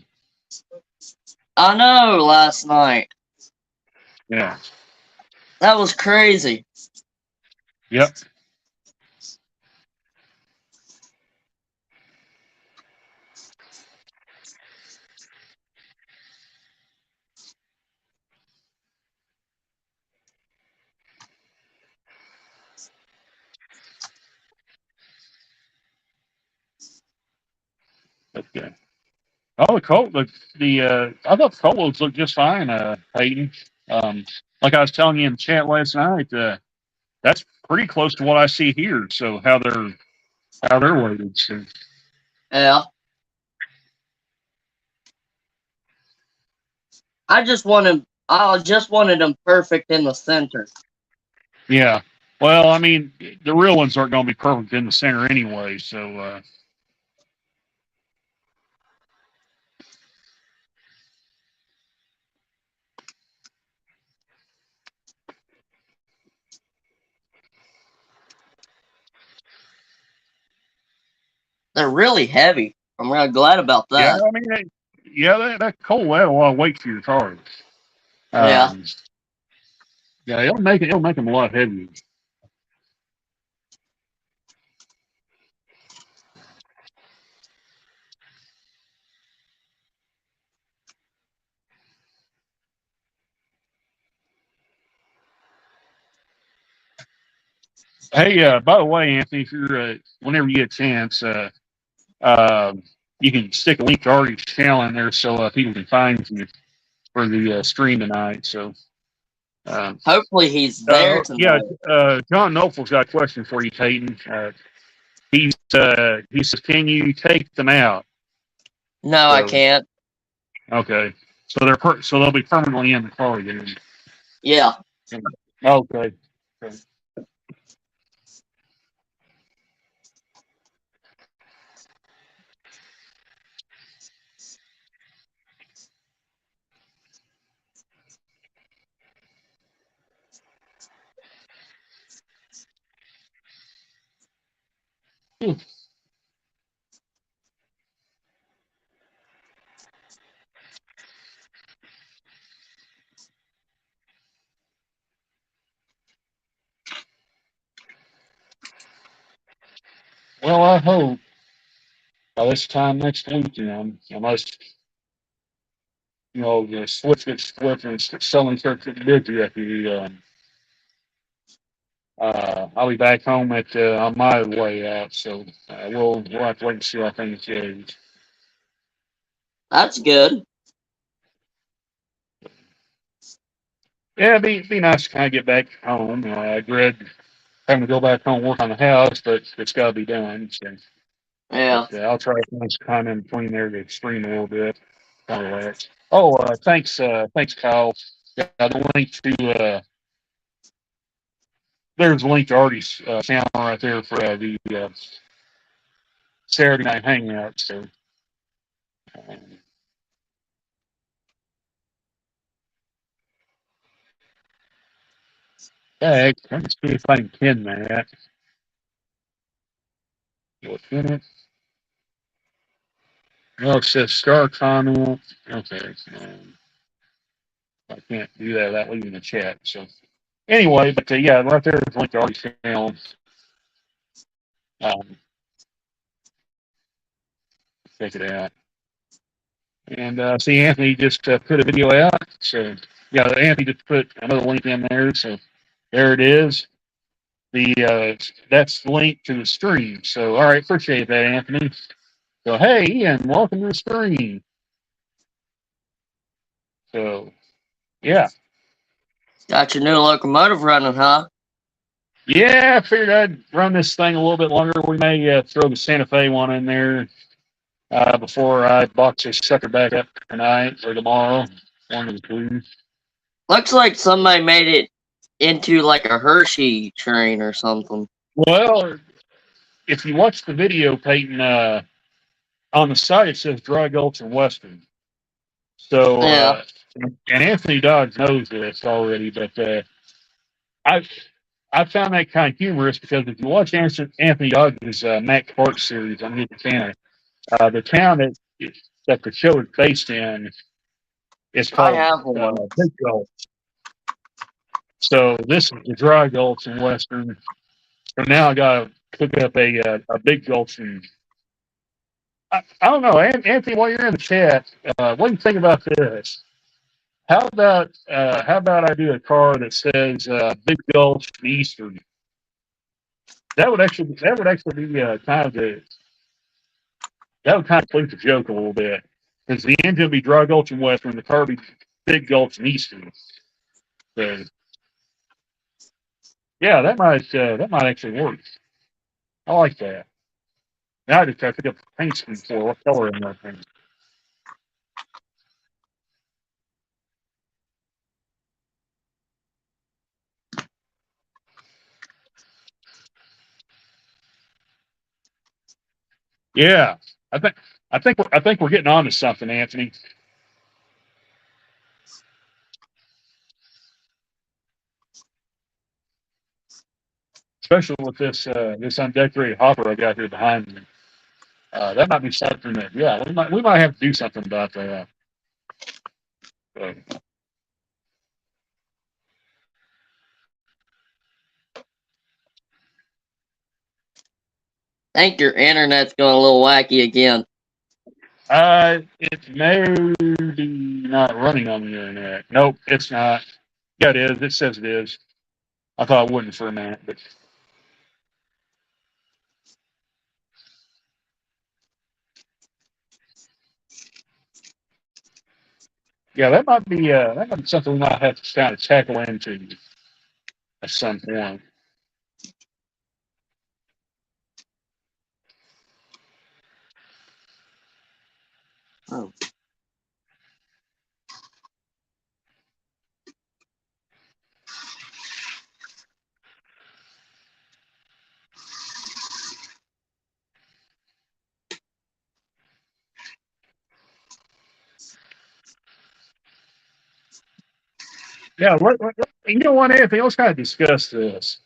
I know, last night. yeah, That was crazy. yep. Okay. Oh, I thought the coal loads looked just fine, Peyton. Like I was telling you in the chat last night, that's pretty close to what I see here. So how they're loaded. So Yeah. I just wanted them perfect in the center. yeah. Well, I mean, the real ones aren't going to be perfect in the center anyway. So They're really heavy. I'm really glad about yeah, that. I mean, that coal will add a lot of weight to your cars. Yeah. Um, yeah, it'll make them a lot heavier. Hey, by the way, Anthony, if you're whenever you get a chance, you can stick a link to Artie's channel in there so people can find you for the stream tonight. So, Hopefully he's there yeah, tonight. John Nopel's got a question for you, Peyton. He says, can you take them out? No, I So, can't. okay, so so they'll be permanently in the car then. Yeah. Okay. Well, I hope by this time next weekend, unless the switch gets flipped and selling starts getting busy at I'll be back home on my way out. So we'll have to wait and see how things goes. That's good. Yeah, it'd be nice to kind of get back home. I'd read having to go back home and work on the house, but it's got to be done. So, Yeah. but I'll try to find some time in between there to stream a little bit. Kind of relax. Oh, thanks, Kyle. Yeah, the link to there's a link to Artie's channel right there for the Saturday night hangout. So, um, yeah, let's see if I can pin that. You'll pin it. Well, it says star comment. Okay. I can't do that without leaving the chat. So anyway, but yeah, right there is a link to Artie's channel. Um, check it out. And see, Anthony just put a video out. So yeah, Anthony just put another link in there. So there it is. That's the link to the stream. So all right, appreciate that, Anthony. So hey, Ian, welcome to the stream. So yeah, Got your new locomotive running, huh? yeah, I figured I'd run this thing a little bit longer. We may throw the Santa Fe one in there before I box this sucker back up tonight or tomorrow. One of the two. Looks like somebody made it into like a Hershey train or something. Well, if you watch the video, Peyton, on the side it says Dry Gulch and Western. So, Yeah. and Anthony Dodge knows this already, but I I found that kind of humorous because if you watch Anthony Dodge's Mac Park series on his channel, the town that the show is based in is I called have one. Big Gulch. So this is the Dry Gulch in Western. So now I got to cook up a Big Gulch and I don't know, Anthony. While you're in the chat, what do you think about this? How about I do a car that says Big Gulch Eastern? That would actually be that would kind of complete the joke a little bit because the engine would be Dry Gulch and Western, the car would be Big Gulch and Eastern. So yeah, that might actually work. I like that. Now I just got to pick up the paint scheme for what color in that thing. Yeah, I think I think we're getting on to something, Anthony. Especially with this undecorated hopper I got here behind me. That might be something that yeah we might have to do something about that. Uh, I think your internet's going a little wacky again. it may be not running on the internet. Nope, it's not. Yeah, it is. It says it is. I thought it wouldn't for a minute, but yeah, that might be something we might have to kind of tackle into at some point. Oh. Yeah, you know what, Anthony? Let's kind of discuss this.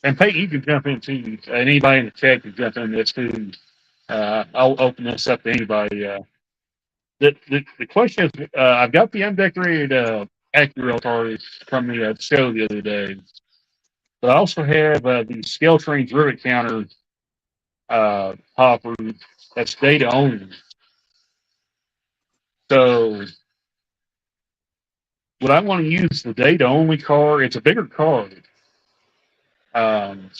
And Peyton, you can jump in too. Anybody in the chat can jump in this too. I'll open this up to anybody. The question is, I've got the undecorated Acura cars from the show the other day, but I also have the Scale Trains rivet counter hopper that's data only. So would I want to use the data only car? It's a bigger car. Um,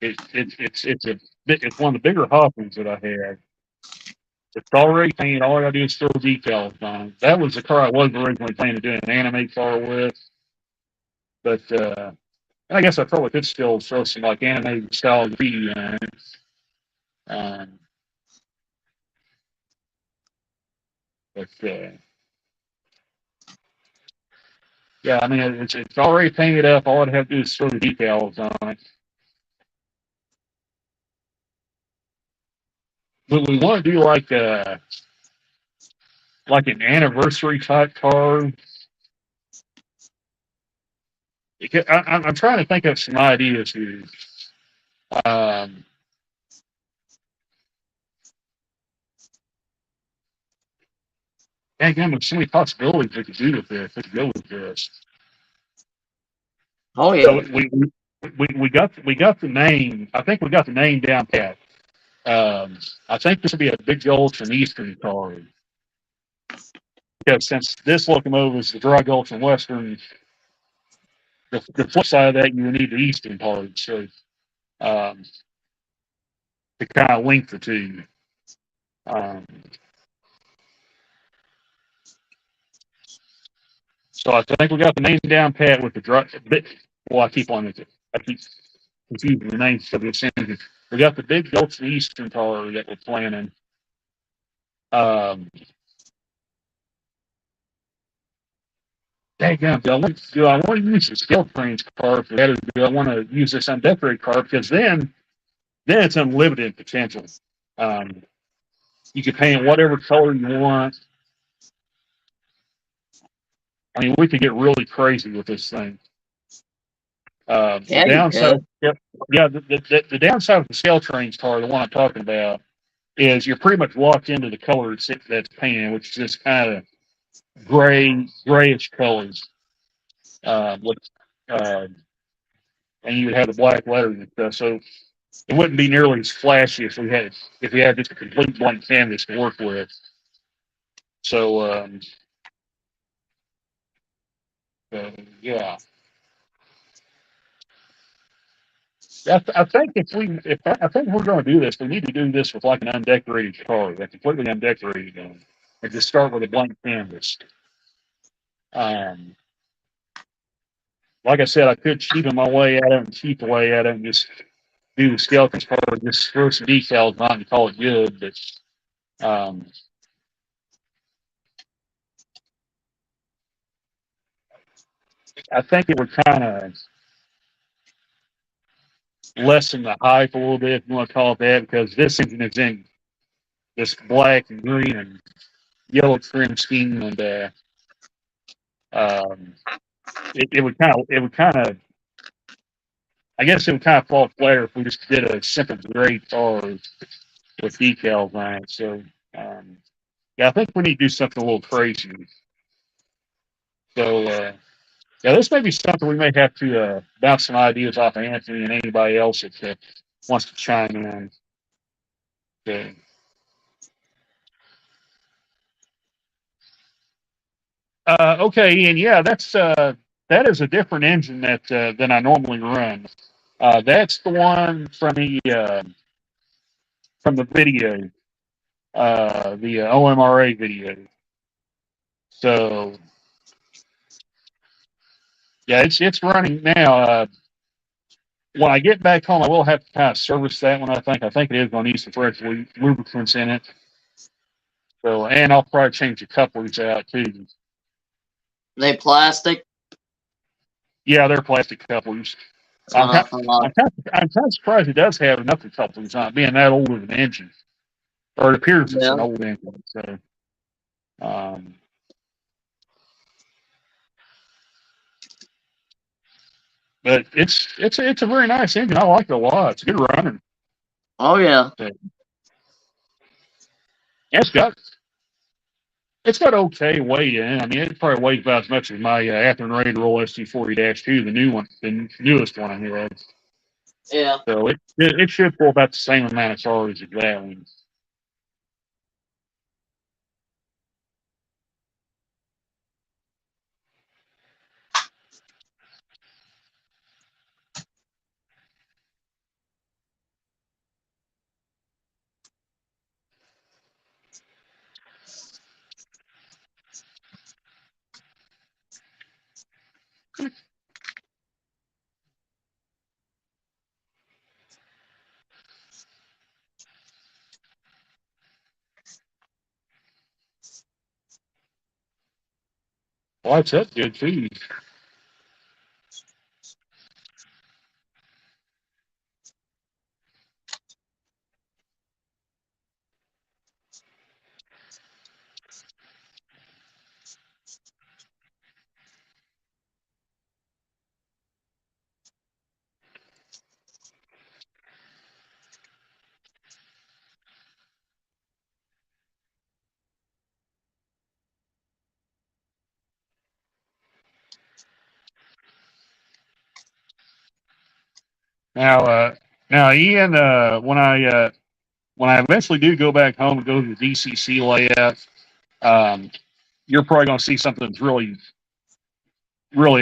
it's one of the bigger hoppers that I have. It's already painted. All I gotta do is throw decals on it. That was the car I was originally planning to do an anime car with. But and I guess I probably could still throw some like animated style graffiti in it. Um, but yeah, I mean it's already painted up. All I'd have to do is throw the decals on it. But we want to do like an anniversary type card. I'm trying to think of some ideas here. Um, again, there's so many possibilities we could do with this. We could go with this. Oh So yeah. we got the name. I think we got the name down pat. Um, I think this will be a big Gulch and Eastern card because since this locomotive is the Dry Gulch and Western, the flip side of that you need the Eastern card. So um, to kind of link the two. Um, so I think we got the name down pat with the dry. Well, I keep on it. I keep confusing the names for this engine. We got the big Gulch and Eastern card that we're planning. Um, Daggum, do I want to use the scale trains card for that, or do I want to use this undecorated card? Because then it's unlimited potential. Um, you can paint whatever color you want. I mean, we could get really crazy with this thing. The Yeah, you downside, could. yep, yeah, the downside of the scale trains card, the one I'm talking about, is you're pretty much locked into the color that's painted, which is just kind of grayish colors. With, uh, and you would have the black letters and stuff. So it wouldn't be nearly as flashy if we had just a complete blank canvas to work with. So yeah, I think if I think we're going to do this, we need to do this with like an undecorated card, a completely undecorated one, and just start with a blank canvas. Um, like I said, I could cheapen my way at it and cheat the way at it and just do the skeleton card, and just throw some decals on it and call it good. But I think it would kind of lessen the hype a little bit, if you want to call it that, because this engine is in this black and green and yellow trim scheme, and um, it would kind of, I guess it would kind of fall flatter if we just did a simple gray car with decals on it. So yeah, I think we need to do something a little crazy. So yeah, this may be something we may have to bounce some ideas off of Anthony and anybody else that wants to chime in. So, okay, and yeah, that is a different engine than I normally run. That's the one from the video, the OMRA video. So yeah, it's running now. When I get back home, I will have to kind of service that one. I think it is going to need some fresh lubricants in it. So, and I'll probably change the couplers out too. They plastic. Yeah, they're plastic couplers. That's what I thought. I'm kind of surprised it does have enough couplers on it, being that old of an engine, or it appears it's Yeah. an old engine. So, um, but it's a very nice engine. I like it a lot. It's good running. Oh yeah. So, it's got okay weight in it. I mean, it probably weighs about as much as my Athearn Raider ST40-2, the newest one I had. Yeah. So it should pull about the same amount of cars as that one. Why it's that good too? Now, now, Ian, when I eventually do go back home and go to the DCC layout, um, you're probably going to see something that's really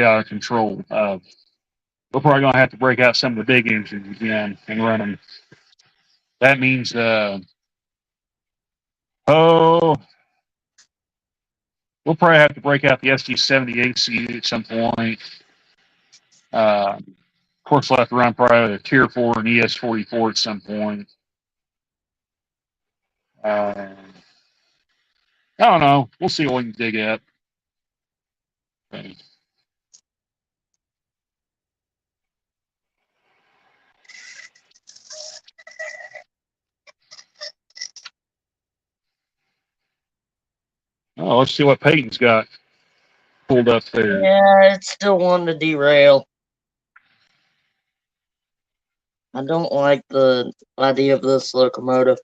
out of control. We're probably going to have to break out some of the big engines again and run them. That means, oh, we'll probably have to break out the SD70AC at some point. Of course, we'll have to run probably a Tier 4 and ES44 at some point. I don't know. We'll see what we can dig up. Okay. Oh, let's see what Peyton's got pulled up there. Yeah, it's still wanting to derail. I don't like the idea of this locomotive.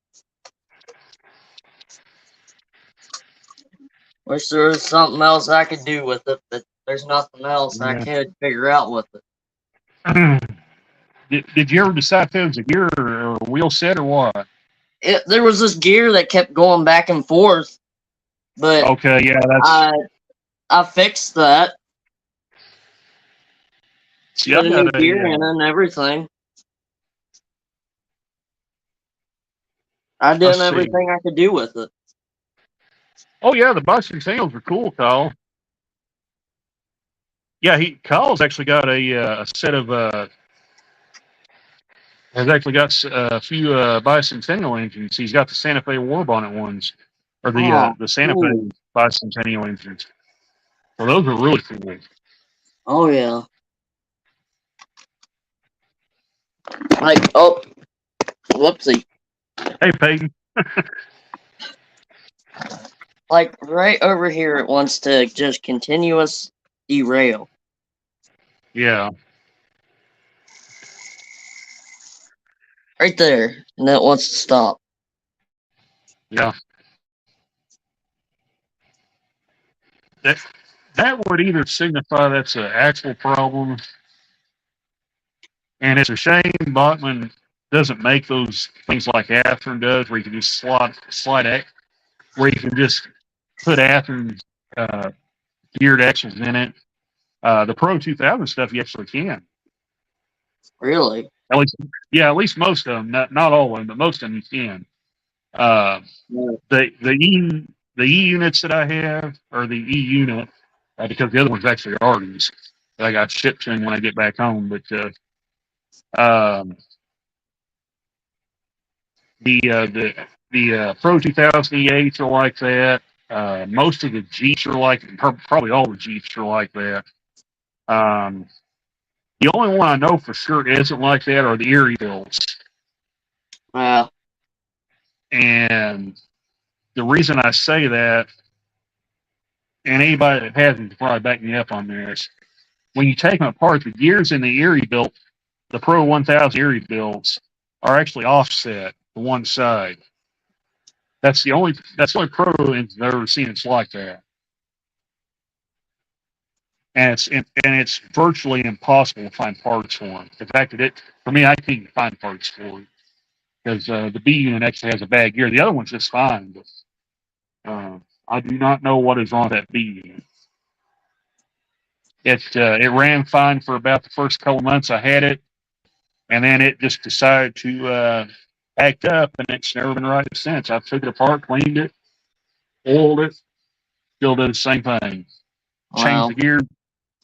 Wish there was something else I could do with it, but there's nothing else I Yeah. could figure out with it. Did you ever decide if it was a gear or a wheel set or what? There was this gear that kept going back and forth, but Okay, yeah, that's. I fixed that. See, Put I've a new got gear a. in and everything. I did Let's see. everything I could do with it. Oh yeah, the Boston singles are cool, Kyle. Yeah, Kyle's actually got a set of has actually got a few bicentennial engines. He's got the Santa Fe War Bonnet ones, or Oh, the Santa cool. Fe bicentennial engines. So those are really cool. Oh yeah. Like, oh, whoopsie. Hey Peyton. Like right over here, it wants to just continuous derail. Yeah, Right there, and that wants to stop. yeah. That that would either signify that's an actual problem, and it's a shame Bachman doesn't make those things like Athearn does, where you can just slide it, where you can just put Athearn uh, geared axles in it. The Pro 2000 stuff you actually can. Really? At least, yeah, at least most of them. Not all of them, but most of them you can. Uh, Yeah. the E units that I have, or the E unit, because the other one's actually Arden's that I got shipped to when I get back home. But um, the Pro 2000 E8s are like that. Most of the Jeeps are like, probably all the Jeeps are like that. Um, the only one I know for sure isn't like that are the Erie builds. Wow. And the reason I say that, and anybody that hasn't can probably back me up on this, when you take them apart, the gears in the Erie built, the Pro 1000 Erie builds, are actually offset to one side. That's the only Pro engine I've ever seen that's like that. And it's virtually impossible to find parts for them. In fact, for me, I can't even find parts for it because the B unit actually has a bad gear. The other one's just fine, but I do not know what is wrong with that B unit. It ran fine for about the first couple months I had it, and then it just decided to act up, and it's never been right since. I took it apart, cleaned it, oiled it, still did the same thing. Changed Wow. the gear,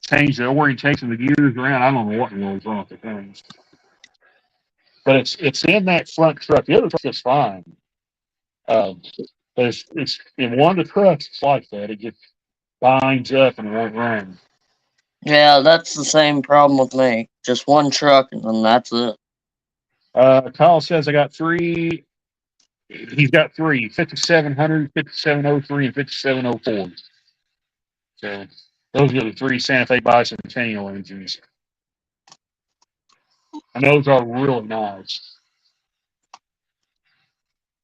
changed the orientation of the gears around. I don't know what in the world was wrong with the things. But it's in that front truck. The other truck is fine. But it's in one of the trucks. It's like that. binds up and won't run. Yeah, that's the same problem with me. Just one truck and then that's it. Kyle says I got three. He's got three: 5700, 5703, and 5704. So those are the three Santa Fe bicentennial engines, and those are really nice.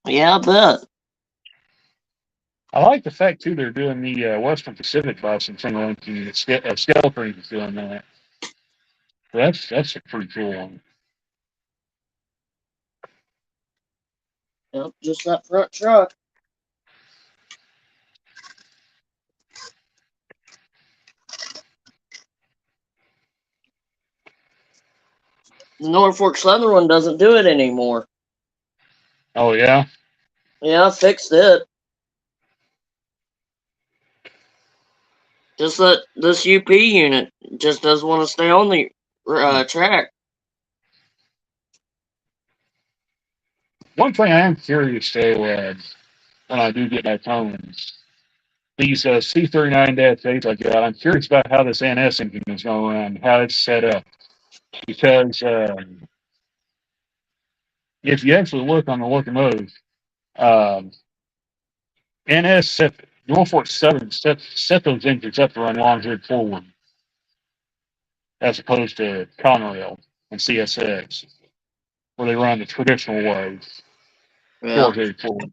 Yeah, I bet. I like the fact too they're doing the Western Pacific bicentennial engine. Skeleton is doing that. So that's a pretty cool one. Yep, just that front truck. The Norfolk Southern one doesn't do it anymore. Oh yeah. Yeah, I fixed it. Just that this UP unit just doesn't want to stay on the track. One thing I am curious though, when I do get my phones, these C39-8s I got, I'm curious about how this NS engine is going to run, how it's set up. Because if you actually look on the locomotive, um, NS set Norfolk Southern set those engines up to run long hood forward, as opposed to Conrail and CSX, where they run the traditional way, Yeah, short hood forward.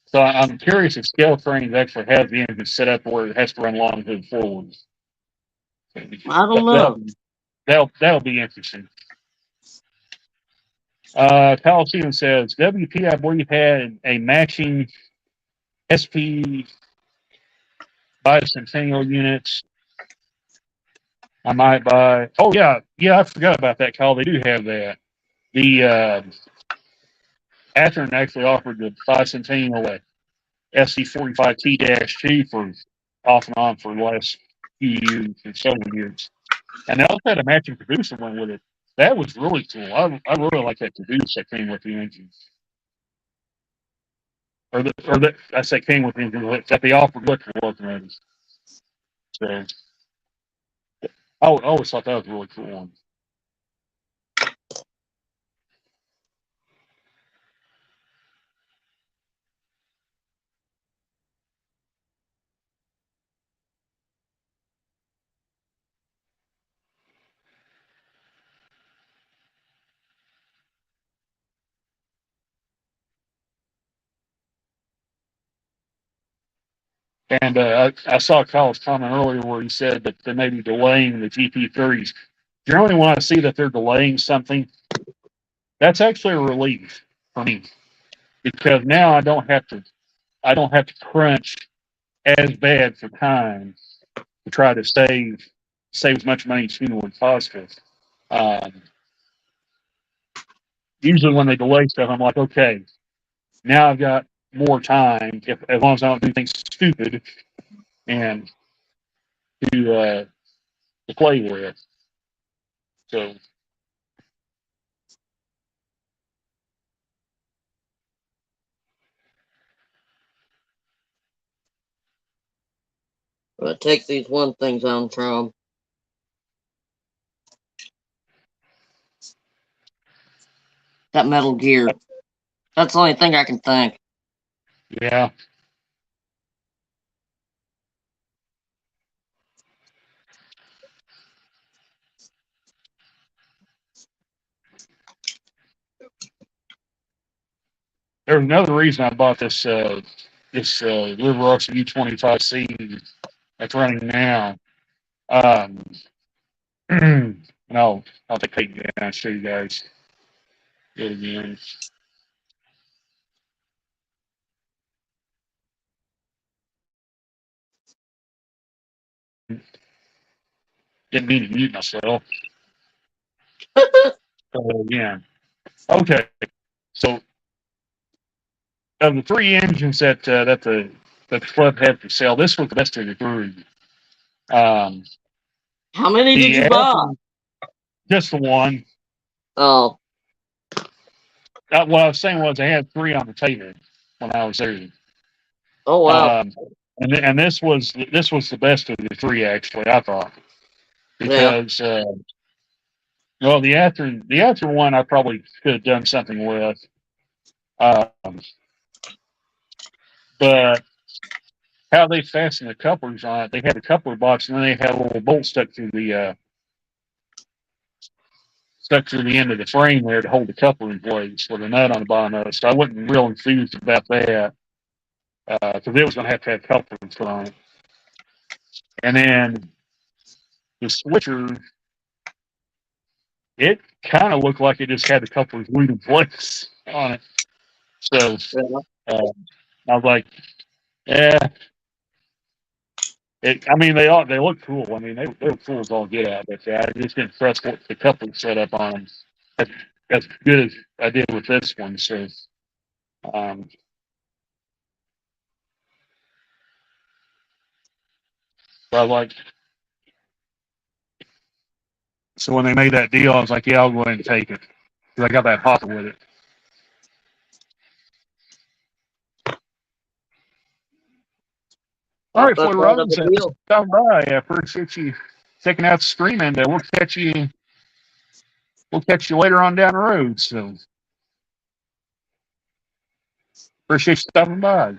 So I'm curious if scale trains actually have the engine set up where it has to run long hood forward. I don't That, know. that'll be interesting. Kyle Stevens says WP, I believe, had a matching SP bicentennial units. I might buy. Oh yeah, I forgot about that, Kyle. They do have that. The Athearn actually offered the bicentennial SC45T-2 for off and on for the last few years, for several years, and they also had a matching producer one with it. That was really cool. I really like that producer that came with the engine, or I say came with the engine that they offered electric locomotives. So I always thought that was a really cool one. And I saw Kyle's comment earlier where he said that they may be delaying the GP30s. Generally, when I see that they're delaying something, that's actually a relief for me because now I don't have to crunch as bad for time to try to save as much money as humanly possible. Um, Usually, when they delay stuff, I'm like, okay, now I've got more time if as long as I don't do things stupid and to play with. So But take these one things on from that metal gear. That's the only thing I can think. yeah. There's another reason I bought this River Rush U25C that's running now. Um, and I'll take it down and show you guys it again. Didn't mean to mute myself. Again, okay. So of the three engines that the club had for sale, this was the best of the three. Um, How many did the you buy? just the one. Oh, What I was saying was I had three on the table when I was there. oh wow. Um, And this was the best of the three actually I thought Yeah. because well the after one I probably could have done something with um, but how they fastened the couplers on it, they had the coupler box and then they had a little bolt stuck through the end of the frame there to hold the coupling place with a nut on the bottom of it. So I wasn't real enthused about that because it was going to have couplings on it. And then the switcher, it kind of looked like it just had the couplers glued in place on it. So Yeah. uh, I was like, yeah. I mean, they look cool. I mean, they look cool as all get out. But I just didn't trust what the coupling set up on them as, as good as I did with this one. So um, I was like, so when they made that deal, I was like, yeah, I'll go ahead and take it because I got that hopper with it. All Not right, that Floyd bad of Robbins, a deal. stop by. I appreciate you checking out the stream, and we'll catch you later on down the road. So appreciate you stopping by.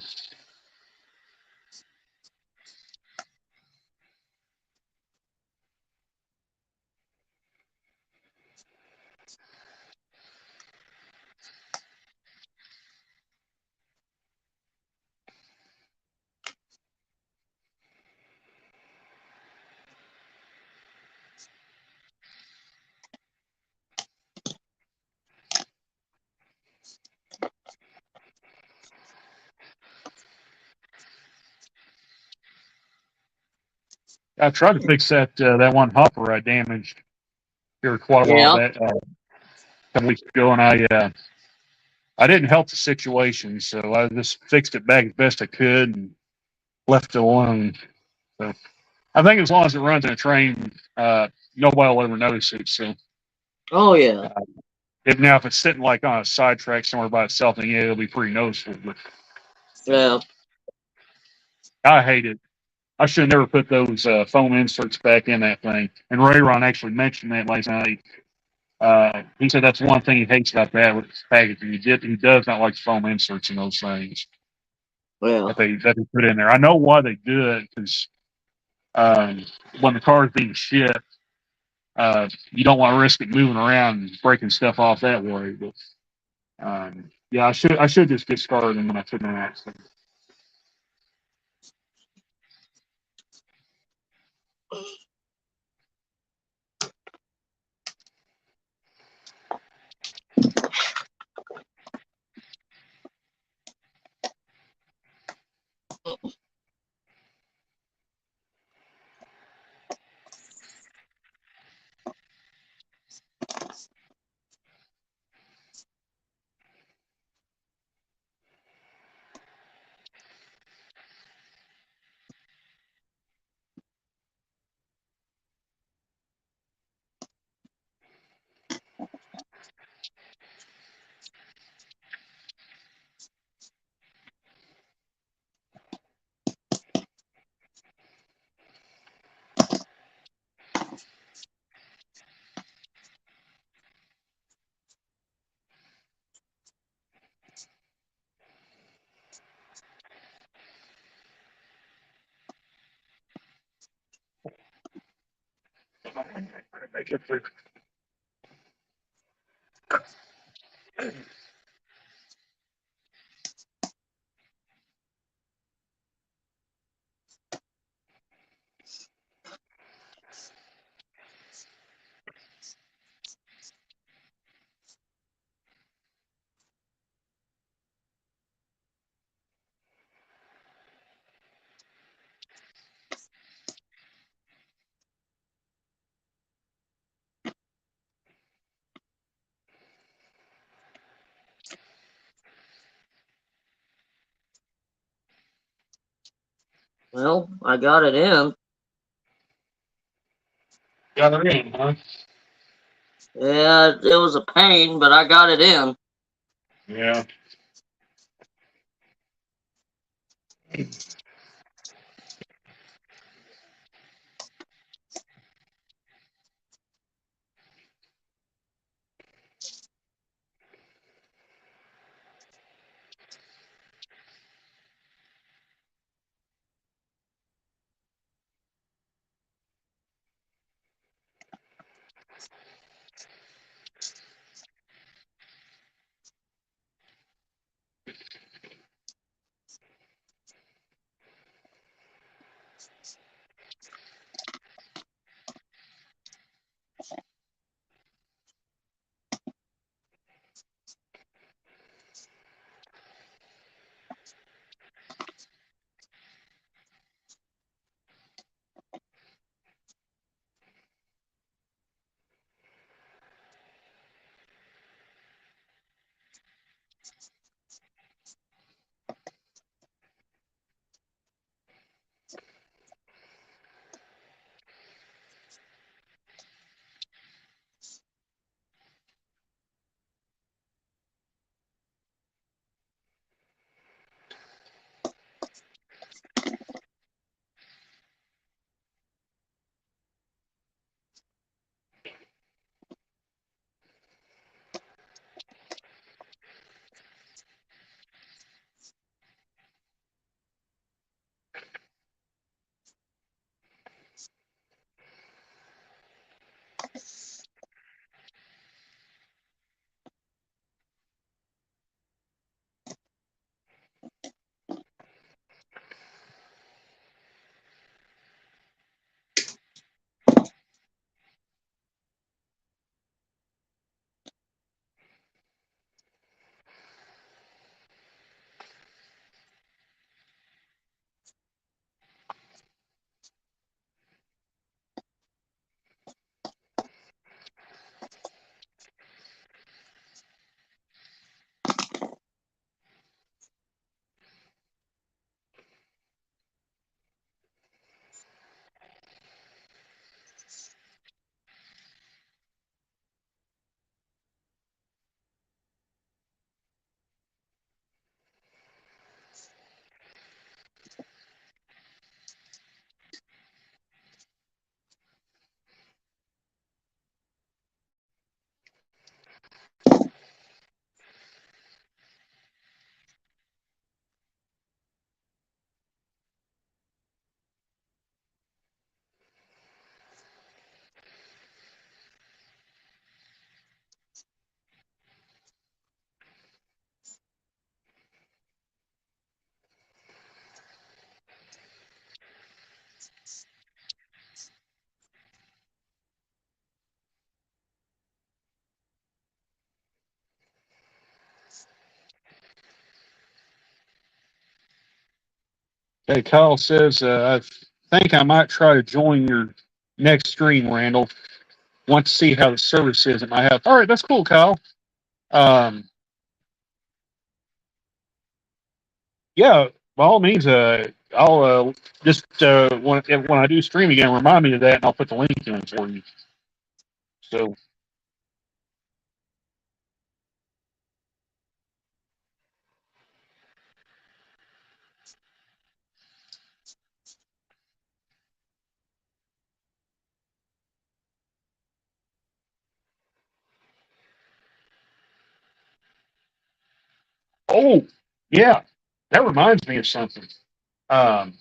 I tried to fix that one hopper I damaged here quite a while Yeah. back, a couple weeks ago, and I didn't help the situation, so I just fixed it back as best I could and left it alone. So I think as long as it runs in a train, nobody will ever notice it. So Oh yeah. uh, if it's sitting like on a side track somewhere by itself, then yeah, it'll be pretty noticeable. But Yeah. I hate it. I should have never put those foam inserts back in that thing. And Rayron actually mentioned that last night. He said that's one thing he hates about that with packaging. He does not like foam inserts in those things Yeah. that they put in there. I know why they do it because um, when the car is being shipped, you don't want to risk it moving around and breaking stuff off that way. But yeah, I should just get started when I took an accident. Make it through. Well, I got it in. Got her in, huh? Yeah, it was a pain, but I got it in. Yeah. Hey, Kyle says, I think I might try to join your next stream, Randall. Want to see how the service is at my house. All right, that's cool, Kyle. Um, yeah, by all means, I'll just when I do stream again, remind me of that, and I'll put the link in for you. So, oh yeah, that reminds me of something. Um,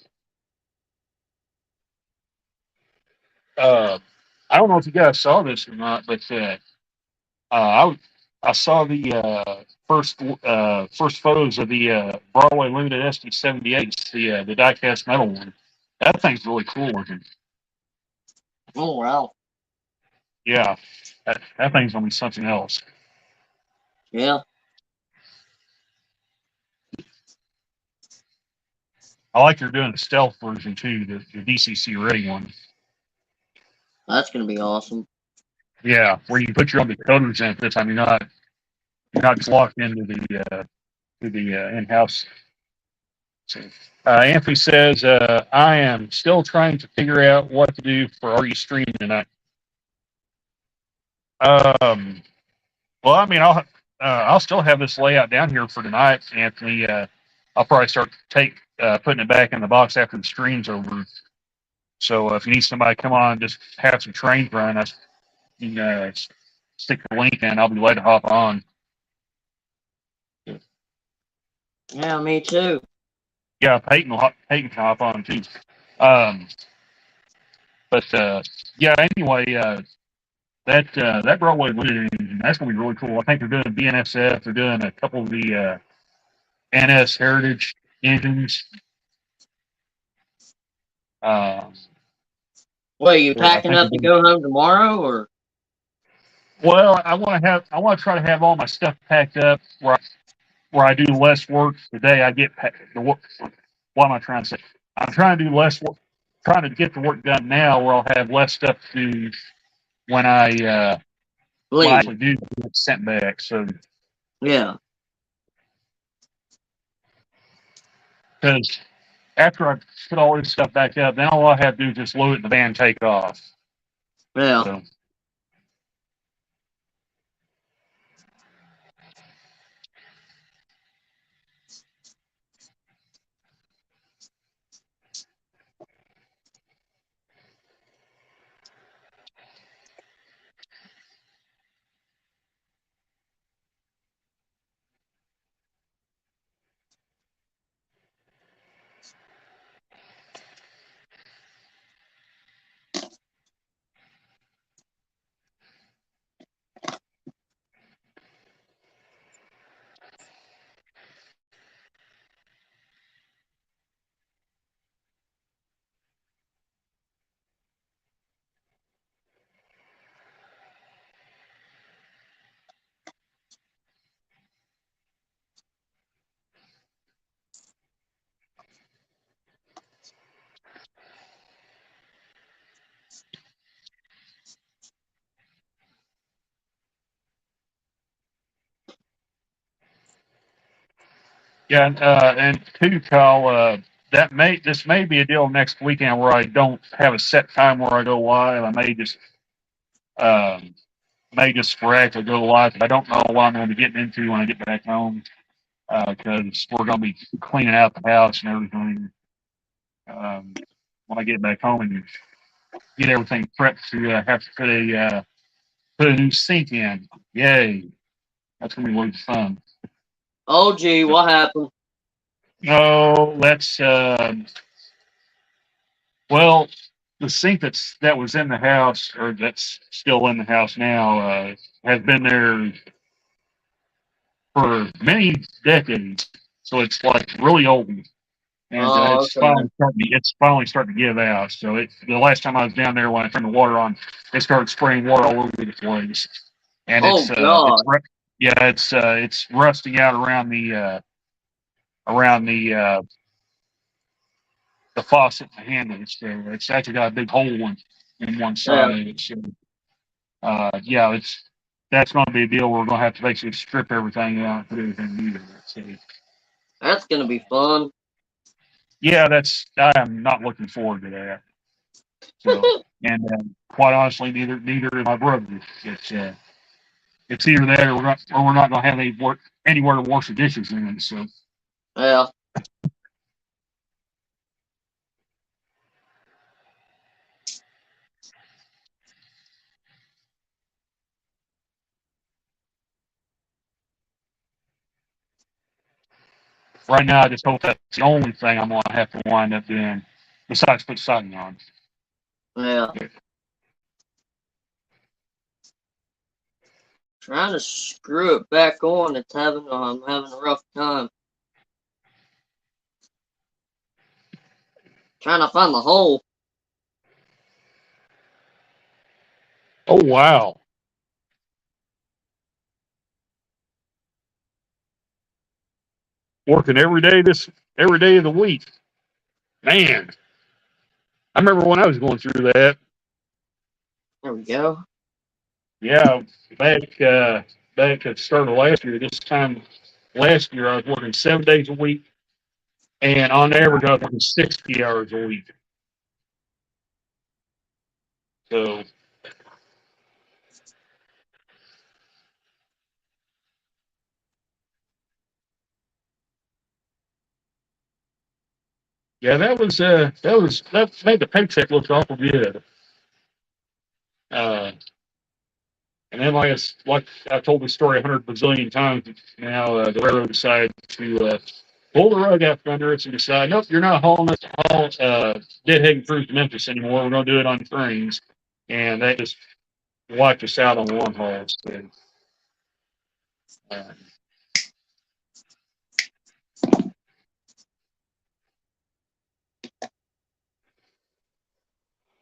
uh, I don't know if you guys saw this or not, but I saw the first photos of the Broadway Limited SD78, the diecast metal one. That thing's really cool looking. Oh wow. Yeah, that thing's gonna be something else. Yeah, I like you're doing the stealth version too, the DCC ready one. that's gonna be awesome. Yeah, where you put your own decoders in this time. You're not just locked into the in-house. So, Anthony says, I am still trying to figure out what to do for Are You Stream tonight. Um, well, I mean, I'll still have this layout down here for tonight, Anthony. I'll probably start putting it back in the box after the stream's over. So if you need somebody to come on, just have some trains run, I can stick the link in. I'll be glad to hop on. Yeah, me too. Yeah, Peyton can hop on too. Um, but yeah, anyway, that Broadway Limited engine, that's gonna be really cool. I think they're doing BNSF. They're doing a couple of the NS Heritage engines. Um, What, are you I packing think up to go home tomorrow, or? well, I want to try to have all my stuff packed up where I do less work the day I get the work. What am I trying to say? I'm trying to do less work, trying to get the work done now where I'll have less stuff to do when I Leave. actually do get sent back. So Yeah. because after I put all this stuff back up, then all I have to do is just load it in the van and take off. Yeah. So yeah, and two, Kyle, this may be a deal next weekend where I don't have a set time where I go live. I um, may just sporadically go live. I don't know what I'm going to be getting into when I get back home because we're going to be cleaning out the house and everything when I get back home and get everything prepped to have to put a new sink in. Yay! That's going to be loads of fun. Oh, gee, So, what happened? no, well, the sink that was in the house, or that's still in the house now, has been there for many decades. So it's like really old, and Oh, okay. it's finally starting to give out. So the last time I was down there when I turned the water on, it started spraying water all over the place, and Oh, God. it's rusting out around the the faucet and the handle. So it's actually got a big hole in one Yeah, side of it. So yeah, that's going to be a deal. We're going to have to basically strip everything out and put everything new. So that's gonna be fun. yeah, I am not looking forward to that. So and quite honestly, neither is my brother. It's either that or we're not going to have anywhere to wash the dishes in. So Yeah, right now, I just hope that's the only thing I'm going to have to wind up doing besides put siding on. yeah. Trying to screw it back on. I'm having a rough time. Trying to find the hole. Oh wow, working every day of the week, man. I remember when I was going through that. There we go. Yeah, back at the start of last year. This time last year, I was working 7 days a week, and on average, I was working 60 hours a week. So yeah, that made the paycheck look awful good. Uh, and then like I told this story 100 bazillion times now, the railroad decided to pull the rug out from under us and decide, nope, you're not hauling us haul deadhead cruise to Memphis anymore. We're going to do it on trains, and that just wiped us out on the long hauls. Uh,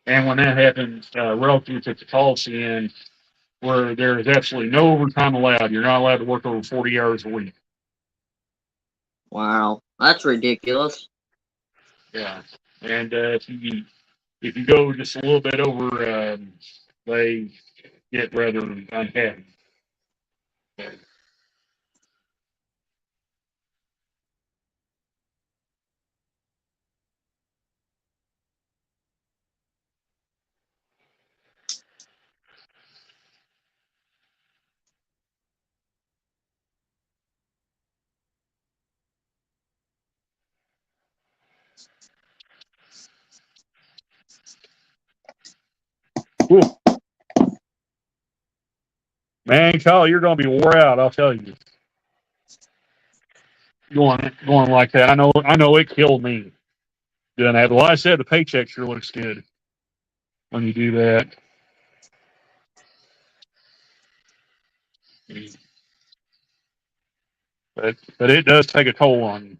and when that happened, relative took the policy in where there is absolutely no overtime allowed. You're not allowed to work over 40 hours a week. Wow, that's ridiculous. Yeah, and if you go just a little bit over, they get rather unhappy. Whew. Man, Kyle, you're going to be wore out. I'll tell you. Going like that. I know it killed me doing that. But like I said, the paycheck sure looks good when you do that. But it does take a toll on you.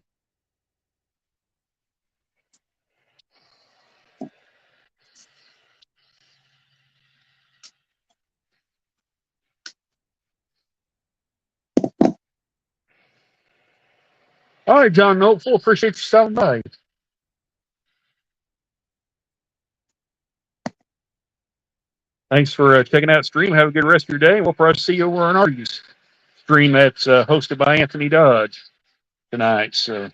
All right, John Noteful, appreciate you stopping by. Thanks for checking out stream. Have a good rest of your day. We'll probably see you over on our stream that's hosted by Anthony Dodge tonight. So,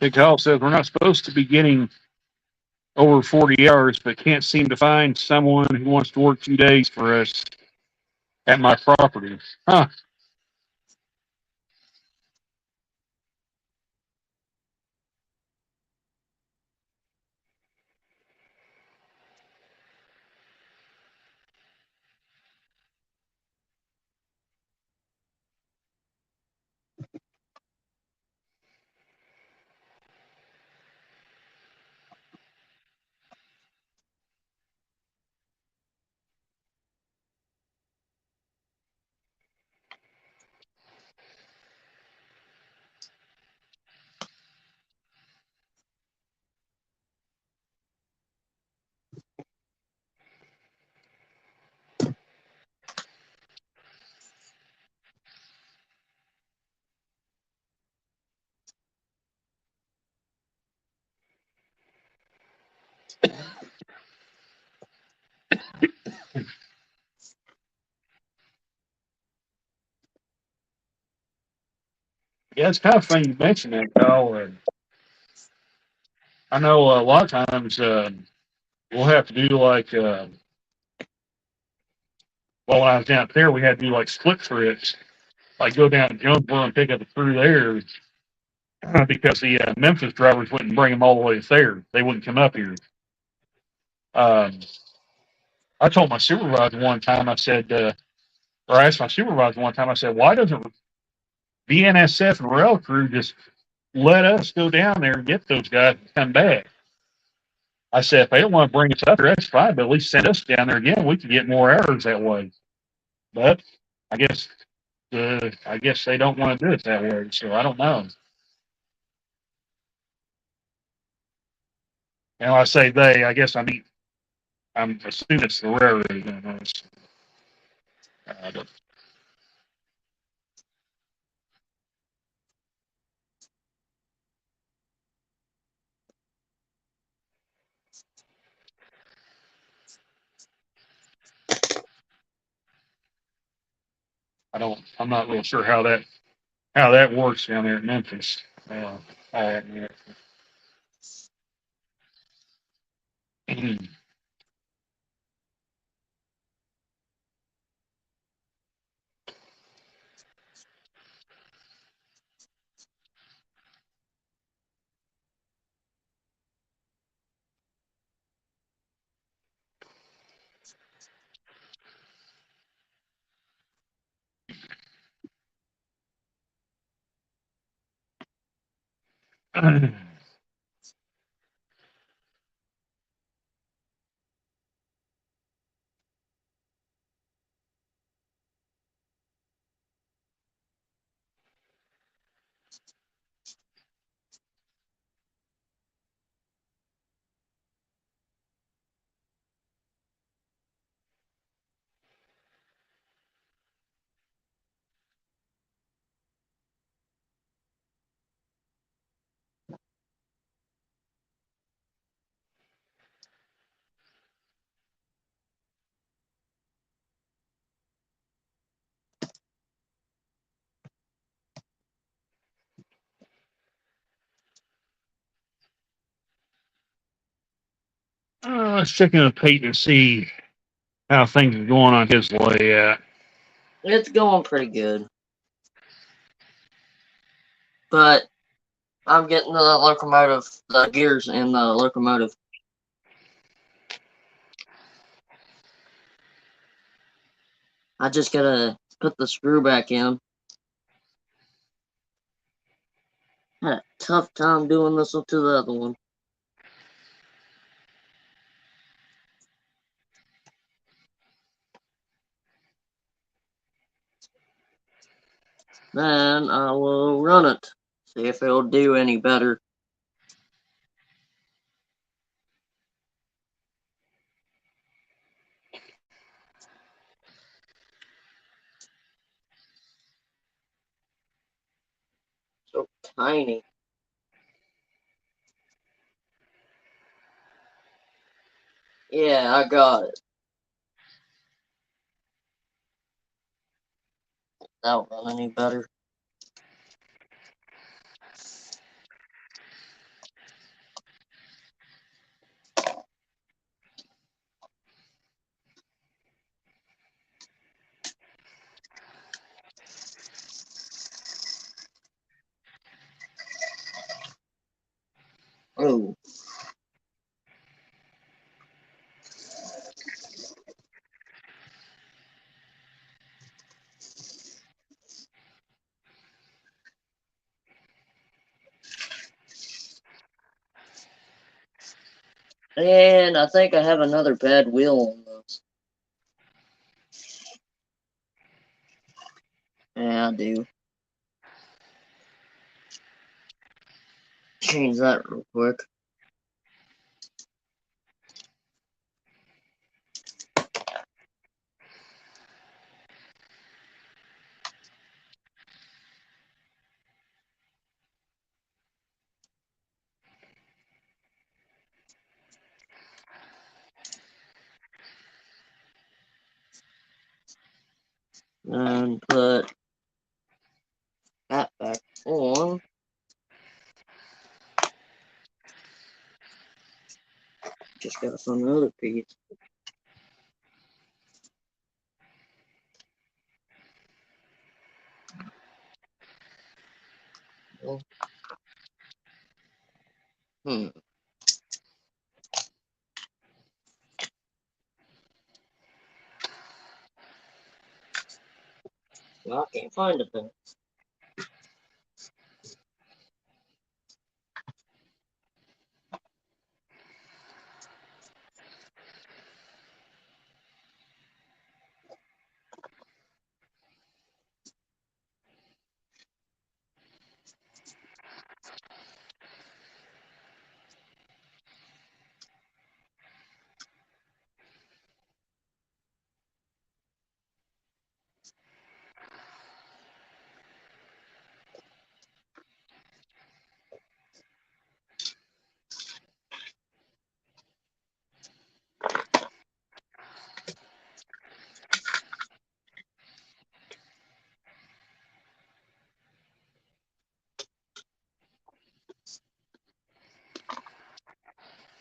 Big Hall says we're not supposed to be getting over 40 hours, but can't seem to find someone who wants to work 2 days for us at my property. Huh. Yeah, it's kind of funny you mentioned that, Kyle. I know a lot of times we'll have to do like, well, when I was down there, we had to do like split trips, like go down to Jonesboro and pick up the crew there because the Memphis drivers wouldn't bring them all the way there. They wouldn't come up here. Um, I told my supervisor one time, I said, or I asked my supervisor one time, I said, why doesn't BNSF and rail crew just let us go down there and get those guys and come back? I said, if they don't want to bring us up there, that's fine, but at least send us down there again. We could get more hours that way. But I guess I guess they don't want to do it that way. So I don't know. And when I say they, I guess I mean I'm assuming it's the railroad. But I don't. I'm not real sure how that works down there in Memphis. I, let's check in with Peyton and see how things are going on his layout. It's going pretty good. But I'm getting the locomotive, the gears in the locomotive. I just gotta put the screw back in. Had a tough time doing this one to the other one. Then I will run it. See if it'll do any better. So tiny. Yeah, I got it. That won't run any better. And I think I have another bad wheel on those. Yeah, I do. Change that real quick. And put that back on. Just gotta find another piece. Hmm. Well, I can't find it then.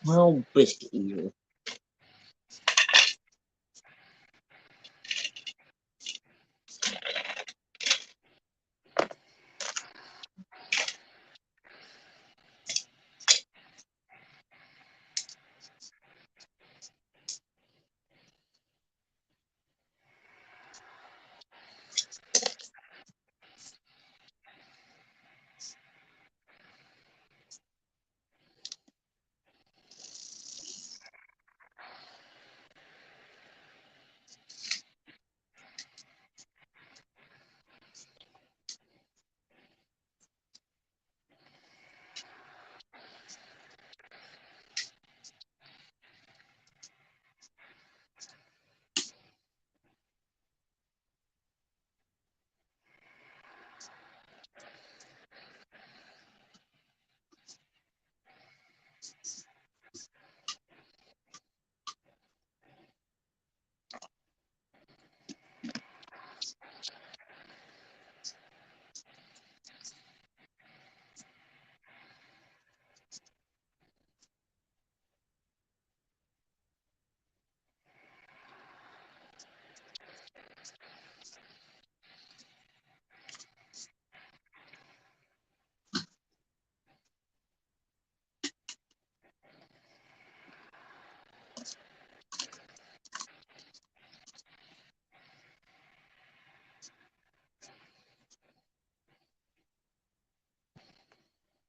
Well, biscuit eater.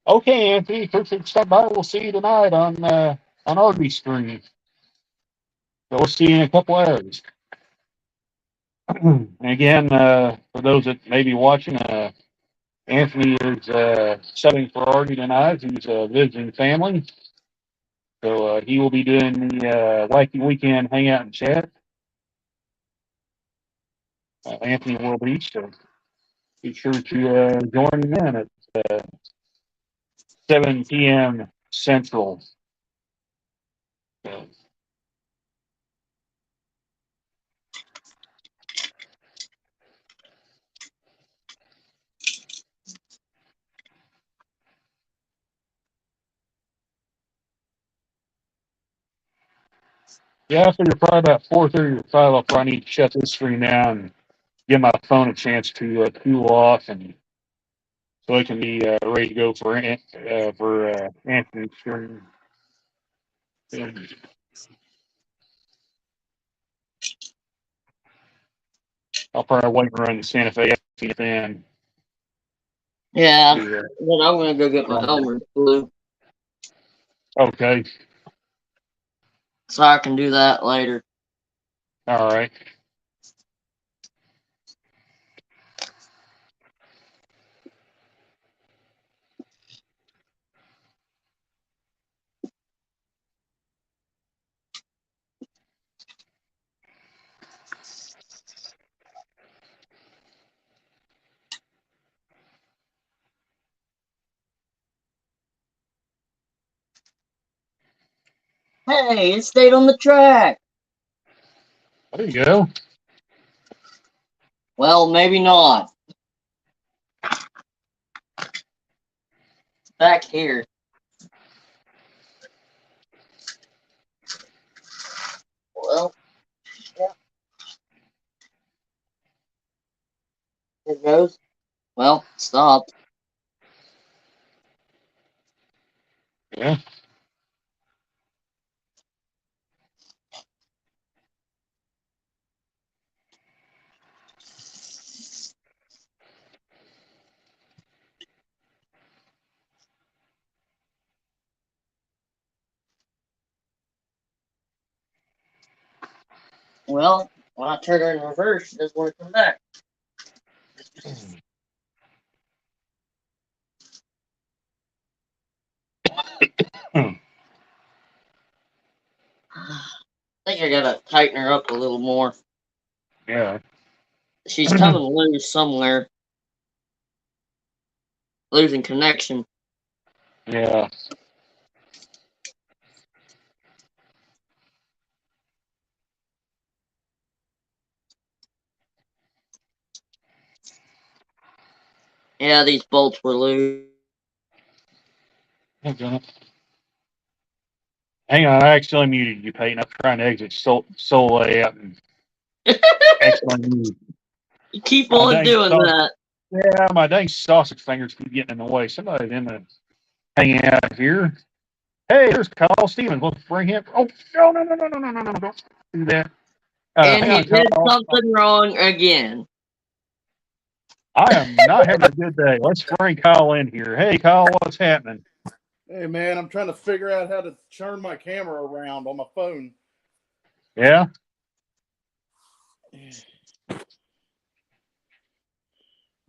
Okay, Anthony, appreciate you stopping by. We'll see you tonight on Arby's stream. So we'll see you in a couple hours. And again, for those that may be watching, Anthony is subbing for Artie tonight. He's visiting family. So he will be doing the Wacky Weekend Hangout and Chat. Anthony will be, so be sure to join him in at 7 p.m. Central. So, yeah, I figure probably about 4:30 or 5, I'll probably need to shut this screen down and give my phone a chance to cool off, and so it can be ready to go for Anthony's stream. I'll probably wait and run the Santa Fe then. Yeah, then I'm gonna go get my Elmer's glue. Okay. so I can do that later. All right. Hey, it stayed on the track. There you go. Well, maybe not. Back here. Well, yeah. There it goes. Well, stopped. Yeah. Well, when I turn her in reverse, she doesn't want to come back. I think I gotta tighten her up a little more. Yeah. She's coming loose somewhere. Losing connection. Yeah. Yeah, these bolts were loose. Okay. Hang on, I accidentally muted you, Peyton. I'm trying to exit soul layout and accidentally muted. You keep My on dang doing sausage, that. yeah, my dang sausage fingers keep getting in the way. Somebody's in the hanging out here. Hey, there's Kyle Stevens. Let's bring him. Oh, no. Don't do that. And Hang he on, did Kyle. something wrong again. I am not having a good day. Let's bring Kyle in here. Hey, Kyle, what's happening? Hey man, I'm trying to figure out how to turn my camera around on my phone. Yeah? I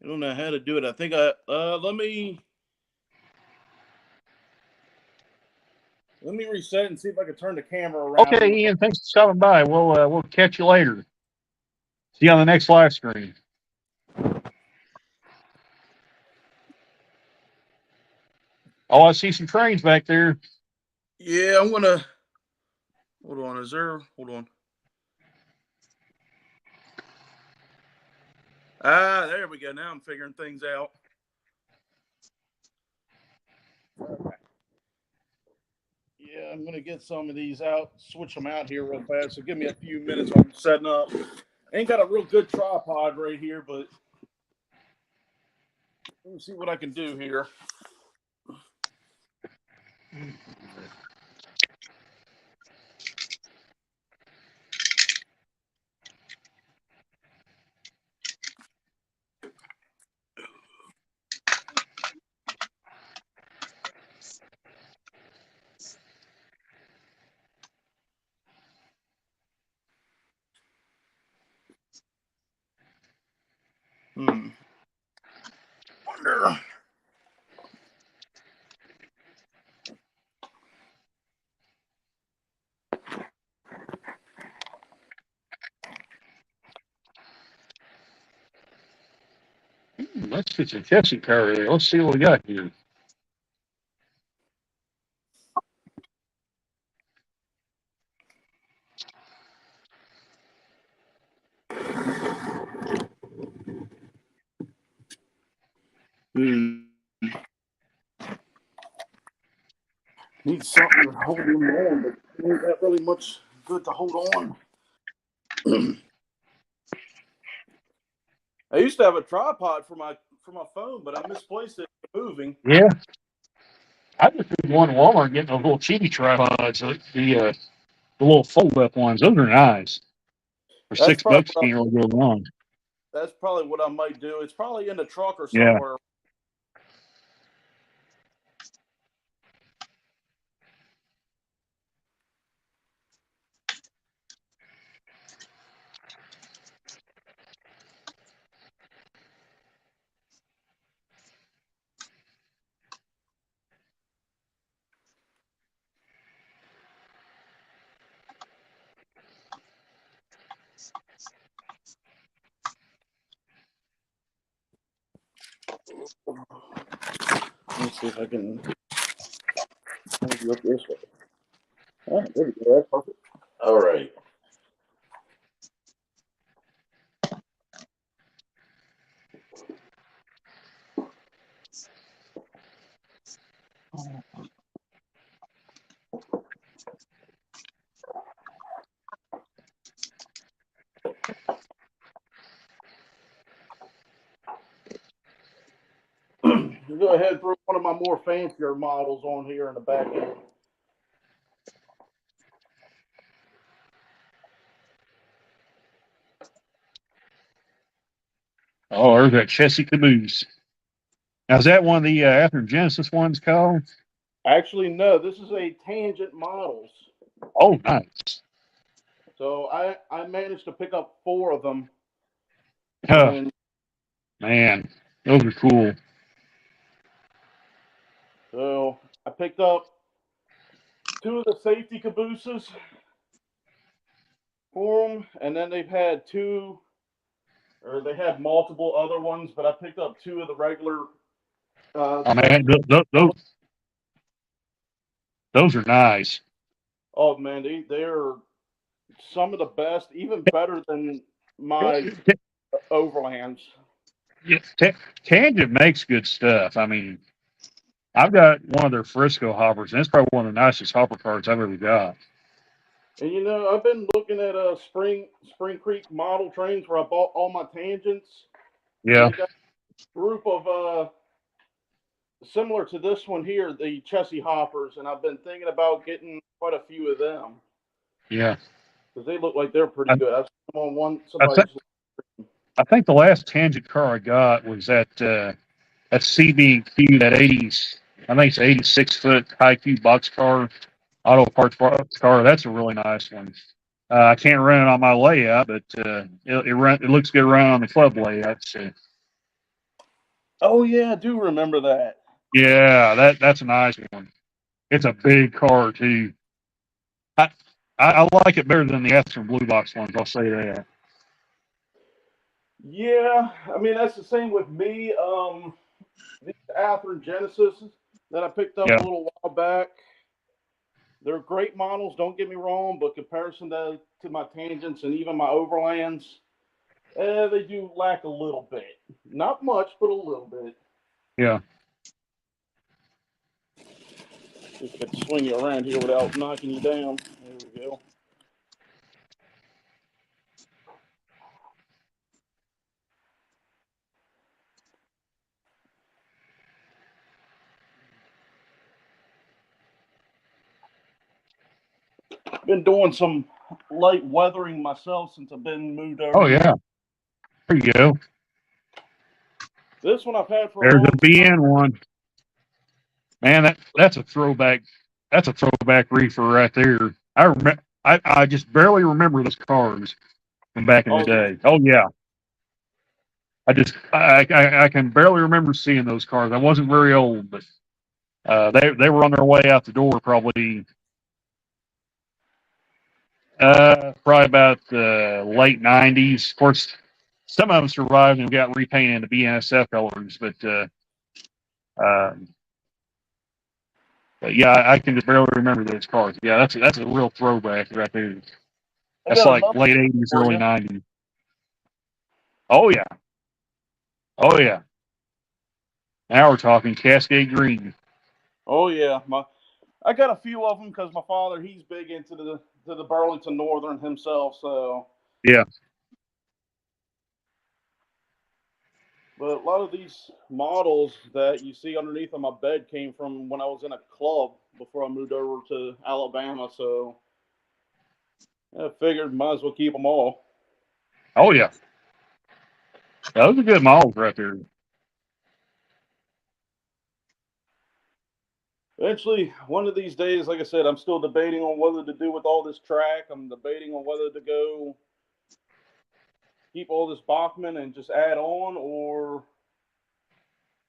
don't know how to do it. I think let me reset and see if I can turn the camera around. Okay, Ian, thanks for stopping by. We'll catch you later. See you on the next live stream. Oh, I see some trains back there. Yeah, I'm gonna hold on. Hold on. There we go. Now I'm figuring things out. Okay. Yeah, I'm gonna get some of these out, switch them out here real fast. So give me a few minutes while I'm setting up. Ain't got a real good tripod right here, but let me see what I can do here. Wonder. Let's get some Jesse power there. Let's see what we got here. Need something to hold him on, but ain't got really much good to hold on. I used to have a tripod for my phone, but I misplaced it moving. Yeah. I just did one at Walmart getting those little chibi tripods, the little fold up ones. Those are nice. For That's $6, probably you can't really go wrong. that's probably what I might do. It's probably in the truck or Yeah. somewhere. Let's see if I can move you up this way. Oh, there we go. That's perfect. All right. Go ahead and throw one of my more fancier models on here in the back end. Oh, there's that Chessie Caboose. Now, is that one of the after Genesis ones called? Actually, no. This is a Tangent Models. Oh, nice. So I managed to pick up 4 of them. Oh, And man, those are cool. so I picked up 2 of the safety cabooses for them, and then they've had 2, or they had multiple other ones, but I picked up 2 of the regular. Oh, man, those are nice. Oh man, they're some of the best, even better than my Overlands. Yeah, Tangent makes good stuff. I mean, I've got one of their Frisco hoppers, and it's probably one of the nicest hopper cards I've ever got. And you know, I've been looking at Spring Creek model trains where I bought all my Tangents. Yeah. They got a group of similar to this one here, the Chessie hoppers, and I've been thinking about getting quite a few of them. Yeah. Because they look like they're pretty good. I've seen them on one I think the last Tangent car I got was that CB&Q, that 80s, I think it's 86-foot high Q box car, auto parts car. That's a really nice one. I can't run it on my layout, but it looks good running on the club layout. So. Oh yeah, I do remember that. Yeah, that's a nice one. It's a big car too. I like it better than the Aston Blue Box ones. I'll say that. Yeah, I mean that's the same with me. These Athearn Genesis that I picked up a little while back. They're great models, don't get me wrong, but comparison to my Tangents and even my Overlands, they do lack a little bit. Not much, but a little bit. Yeah. Just got to swing you around here without knocking you down. There we go. Been doing some light weathering myself since I've been moved over. Oh yeah. There you go. This one I've had for There's a long a BN one. Man, that's a throwback. That's a throwback reefer right there. I just barely remember those cars from back in the day. Oh yeah. I can barely remember seeing those cars. I wasn't very old, but they were on their way out the door probably about the late '90s. Of course, some of them survived and got repainted into BNSF colors, but yeah, I can just barely remember those cars. Yeah, that's a real throwback right there. That's like late '80s, early '90s. Oh yeah, oh yeah. Now we're talking Cascade Green. Oh yeah, I got a few of them because my father, he's big into the Burlington Northern himself. So yeah. But a lot of these models that you see underneath of my bed came from when I was in a club before I moved over to Alabama. So I figured might as well keep them all. Oh yeah. Those are good models right there. Eventually, one of these days, like I said, I'm still debating on whether to do with all this track. I'm debating on whether to go keep all this Bachman and just add on, or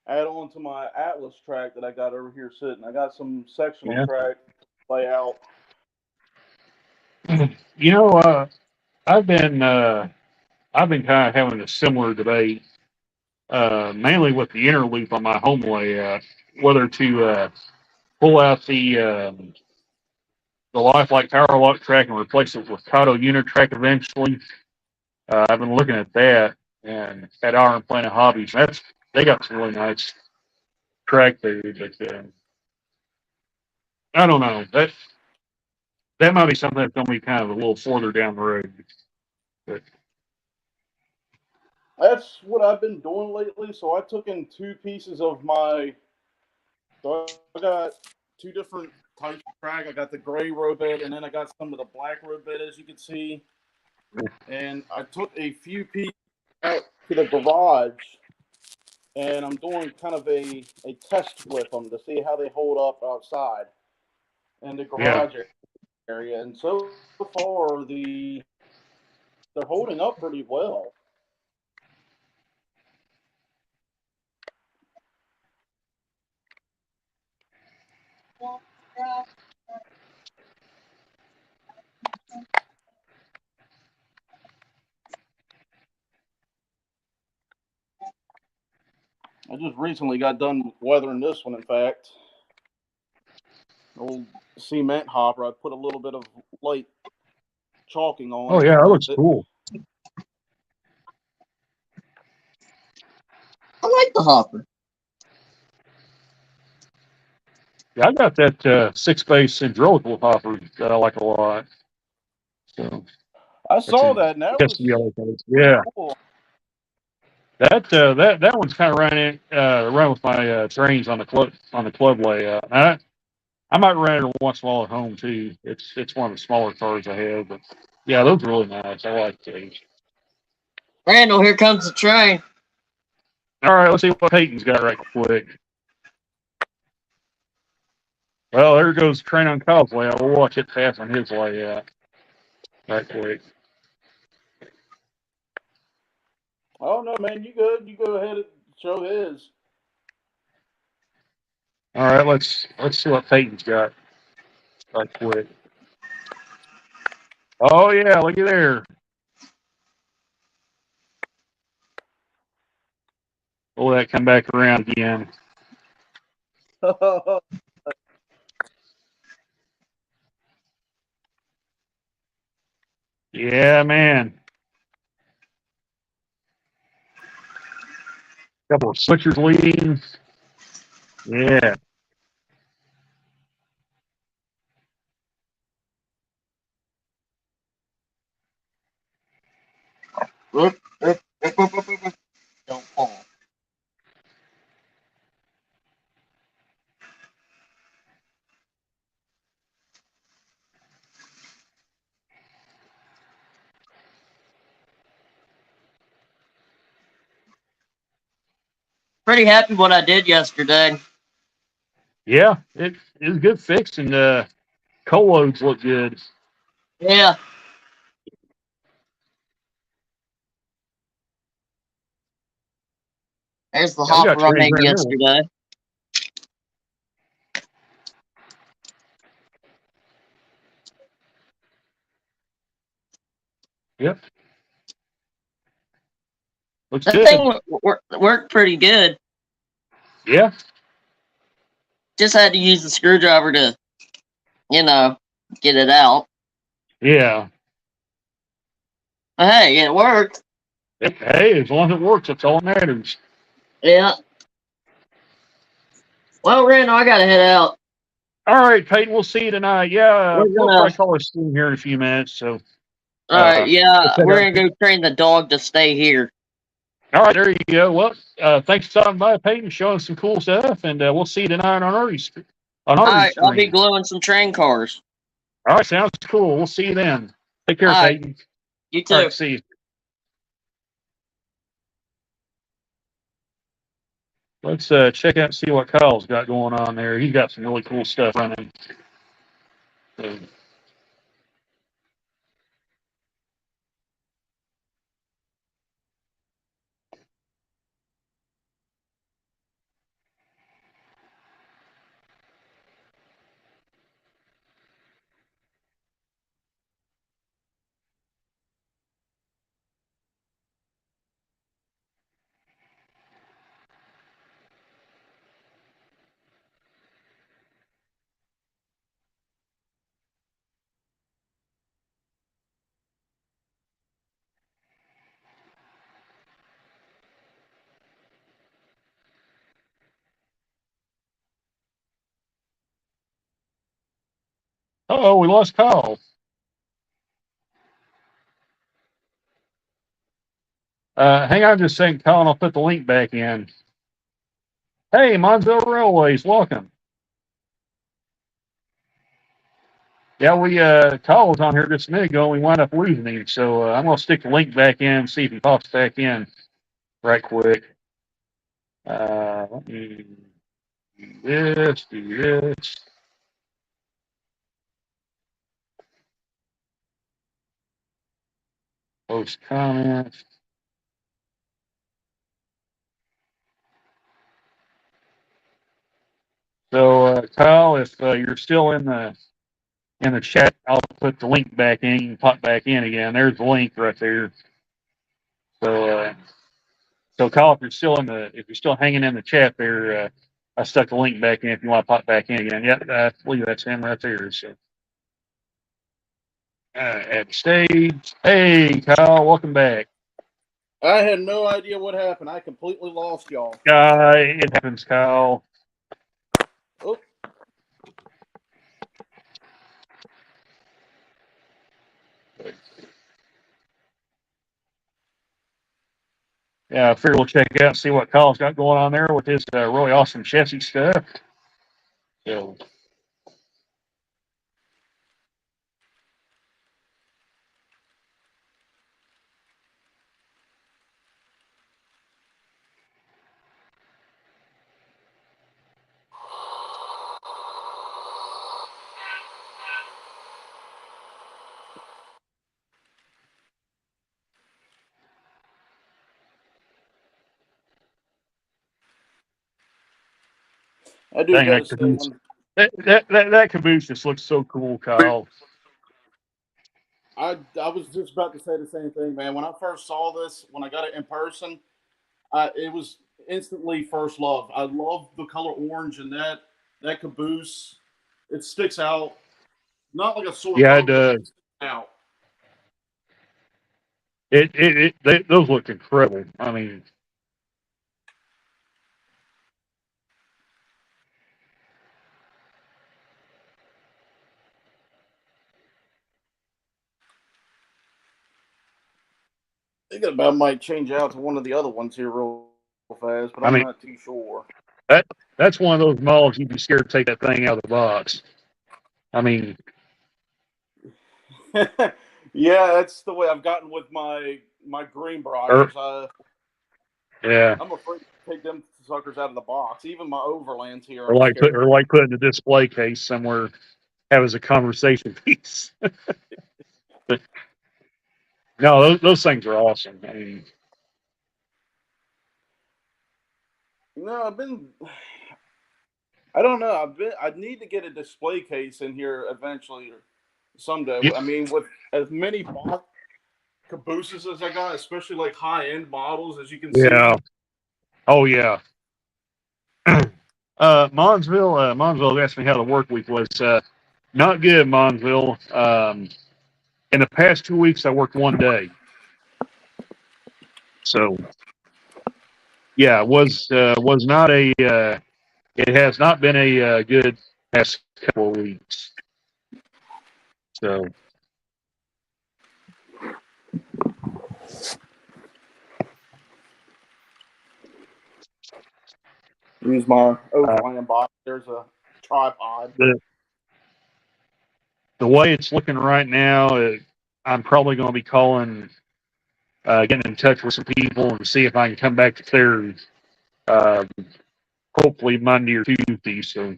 add on to my Atlas track that I got over here sitting. I got some sectional track layout. You know, I've been kind of having a similar debate. mainly with the inner loop on my home layout, whether to pull out the lifelike power lock track and replace it with Kato Unitrack eventually. I've been looking at that and at Iron Planet Hobbies. They got some really nice track there, but I don't know. That might be something that's going to be kind of a little further down the road. But That's what I've been doing lately. So I took in two pieces of my. So I got two different types of track. I got the gray road bed, and then I got some of the black road bed, as you can see. And I took a few pieces out to the garage, and I'm doing kind of a test with them to see how they hold up outside in the yeah, garage area. And so far, they're holding up pretty well. I just recently got done weathering this one, in fact. Old cement hopper. I put a little bit of light chalking on oh it yeah, to that keep looks it. cool. I like the hopper. Yeah, I got that 6-base hydraulical hopper that I like a lot. So I that's saw in that, and that was SBL. Yeah, cool. that one's kind of run with my trains on the club layout. I might run it once in a while at home too. It's one of the smaller cars I have, but yeah, those are really nice. I like those. Randall, here comes the train. All right, let's see what Peyton's got right quick. Well, there goes the train on Kyle's layout. We'll watch it pass on his layout right quick. Oh no, man, you good? You go ahead and show his. All right, let's see what Peyton's got right quick. Oh yeah, look at there. Oh, that come back around again. Yeah, man. Couple of switchers leading. Yeah. Whoop, whoop, whoop, whoop, whoop, whoop. Don't fall. Pretty happy what I did yesterday. Yeah, it was a good fix, and coal loads look good. Yeah. There's the Yeah, we got hopper I trains made right there. yesterday. Yep, looks That good. thing worked pretty good. Yeah, Just had to use the screwdriver to, you know, get it out. yeah. But hey, it worked. Hey, as long as it works, that's all that matters. Yeah. Well, Randall, I gotta head out. All right, Peyton, we'll see you tonight. Yeah, We're we'll gonna. probably call us soon here in a few minutes. So, All right. we'll Yeah, set we're up. gonna go train the dog to stay here. All right, there you go. Well, thanks for stopping by, Peyton, showing some cool stuff, and we'll see you tonight on All Artie's right. I'll be screen. gluing some train cars. All right, sounds cool. We'll see you then. Take All care, right. Peyton. You All too. right, see you. Let's check out and see what Kyle's got going on there. He's got some really cool stuff running. So, Oh, we lost Kyle. Hang on just a second, Kyle, and I'll put the link back in. Hey, Monzo Railways, welcome. Yeah, Kyle was on here just a minute ago, and we wound up losing him. So I'm gonna stick the link back in, see if he pops back in right quick. Let me do this. Post comments. So Kyle, if you're still in the chat, I'll put the link back in. You can pop back in again. There's the link right there. So Kyle, if you're still hanging in the chat there, I stuck the link back in if you want to pop back in again. Yep, I believe that's him right there. So at stage. Hey Kyle, welcome back. I had no idea what happened. I completely lost y'all. It happens, Kyle. Oh. Yeah, I figure we'll check out and see what Kyle's got going on there with his really awesome chassis stuff. So, I do dang, gotta say when that caboose just looks so cool, Kyle. I was just about to say the same thing, man. When I first saw this, when I got it in person, it was instantly first love. I love the color orange and that caboose. It sticks out, not like a sore Yeah, thumb, but it sticks out. those look incredible. I mean, Thinking about might change out to one of the other ones here real fast, but I I'm mean not too sure. that that's one of those models you'd be scared to take that thing out of the box. I mean, Yeah, that's the way I've gotten with my green or, Brockers. yeah, I'm afraid to take them suckers out of the box. Even my Overlands here, or I'm like scared. putting a display case somewhere, have as a conversation piece. But no, those things are awesome. I mean, No, I don't know. I need to get a display case in here eventually or someday. you, I mean, with as many box cabooses as I got, especially like high end models, as you can yeah, see. oh yeah. Monsville asked me how the work week was. Not good, Monsville. In the past 2 weeks, I worked one day. So yeah, was not a. It has not been a good past couple of weeks. So Use my uh, Overland box. There's a tripod. the the way it's looking right now, I'm probably going to be calling, getting in touch with some people and see if I can come back to clear. Uh, hopefully Monday or Tuesday. So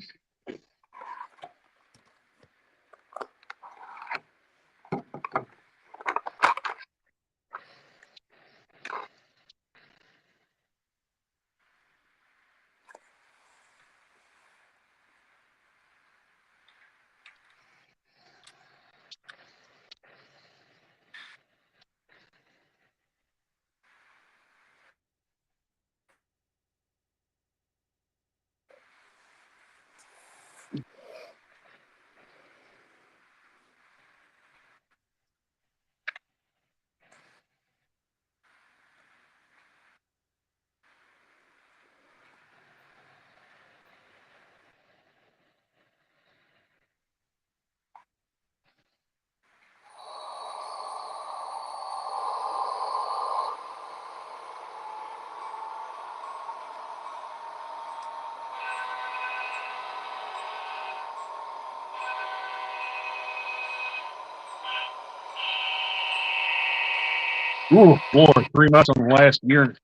Ooh, Lord, 3 months on the last year.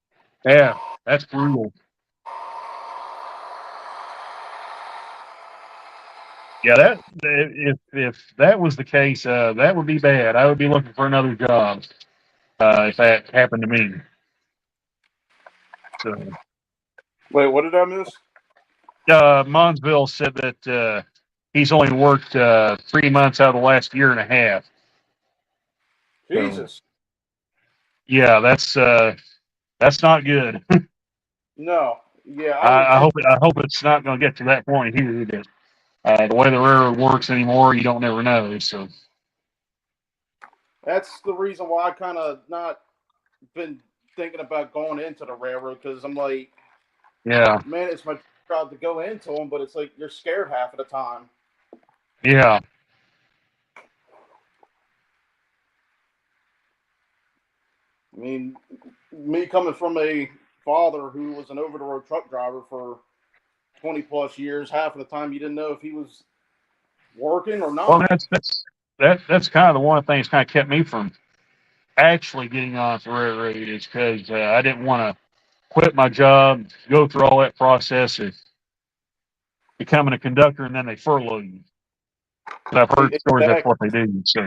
Yeah, that's brutal. Yeah, that if that was the case, that would be bad. I would be looking for another job if that happened to me. So, Wait, what did I miss? Monsville said that he's only worked 3 months out of the last year and a half. So, Jesus. yeah, that's not good. No. Yeah, I would I think hope it's not going to get to that point here. That the way the railroad works anymore, you don't never know. So, that's the reason why I kind of not been thinking about going into the railroad because I'm like, yeah, man, it's my job to go into them, but it's like you're scared half of the time. yeah. I mean, me coming from a father who was an over the road truck driver for 20 plus years, half of the time you didn't know if he was working or Well, not. that's kind of the one thing that's kind of kept me from actually getting on the railroad is because I didn't want to quit my job, go through all that process of becoming a conductor, and then they furlough you. But I've heard stories that's what Exactly. they do. So,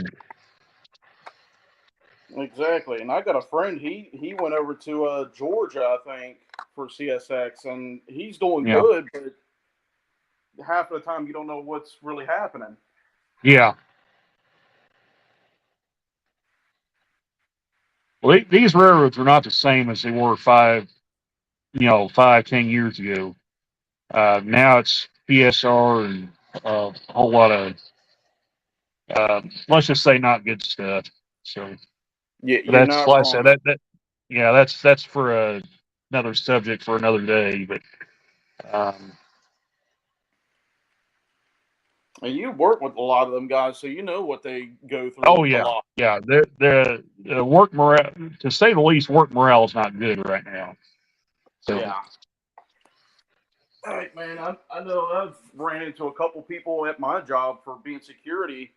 Exactly. And I got a friend, he went over to Georgia, I think, for CSX, and he's doing yeah, good, but half of the time you don't know what's really happening. yeah. Well, these railroads are not the same as they were 5, 10 years ago. Now it's PSR and a whole lot of let's just say not good stuff. So, Yeah, but you're that's not like I said, wrong. yeah, that's for another subject for another day. But um, And you work with a lot of them guys, so you know what they go oh through a yeah, lot. yeah, the work morale, to say the least, work morale is not good right now. So Yeah. All right, man. I know I've ran into a couple people at my job for being security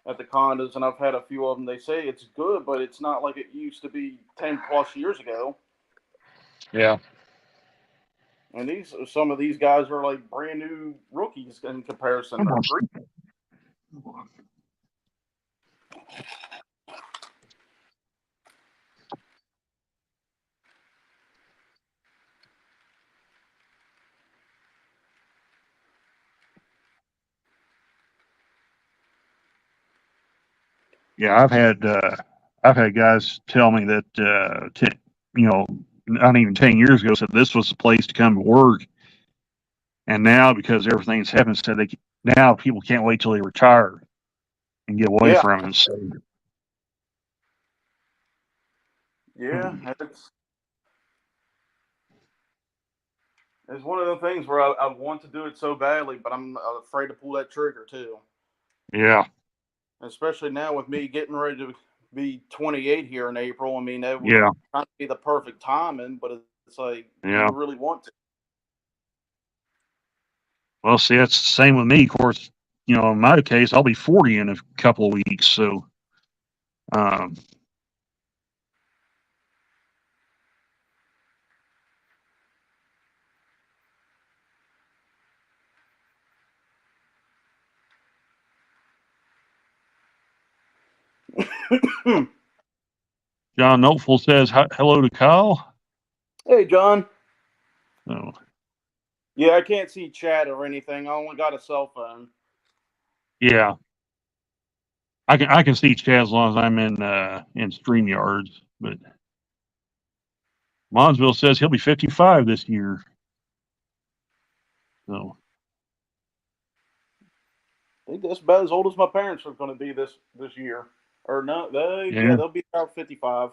at the condos, and I've had a few of them. They say it's good, but it's not like it used to be 10 plus years ago. yeah, And some of these guys are like brand new rookies in comparison. come They're on. great. Yeah, I've had guys tell me that not even 10 years ago said this was the place to come to work, and now because everything's happened, said now people can't wait till they retire and get away Yeah, from it. So yeah. It's one of the things where I want to do it so badly, but I'm afraid to pull that trigger too. yeah, Especially now with me getting ready to be 28 here in April. I mean, that would yeah, kind of be the perfect timing, but it's like, do yeah. you really want to? Well, see, that's the same with me. Of course, in my case, I'll be 40 in a couple of weeks. So, um, John Noteful says hello to Kyle. Hey, John. So, Yeah, I can't see chat or anything. I only got a cell phone. yeah, I can see Chad as long as I'm in StreamYards. But Monsville says he'll be 55 this year. So, I think that's about as old as my parents are going to be this year. Or no, yeah. they'll be about 55.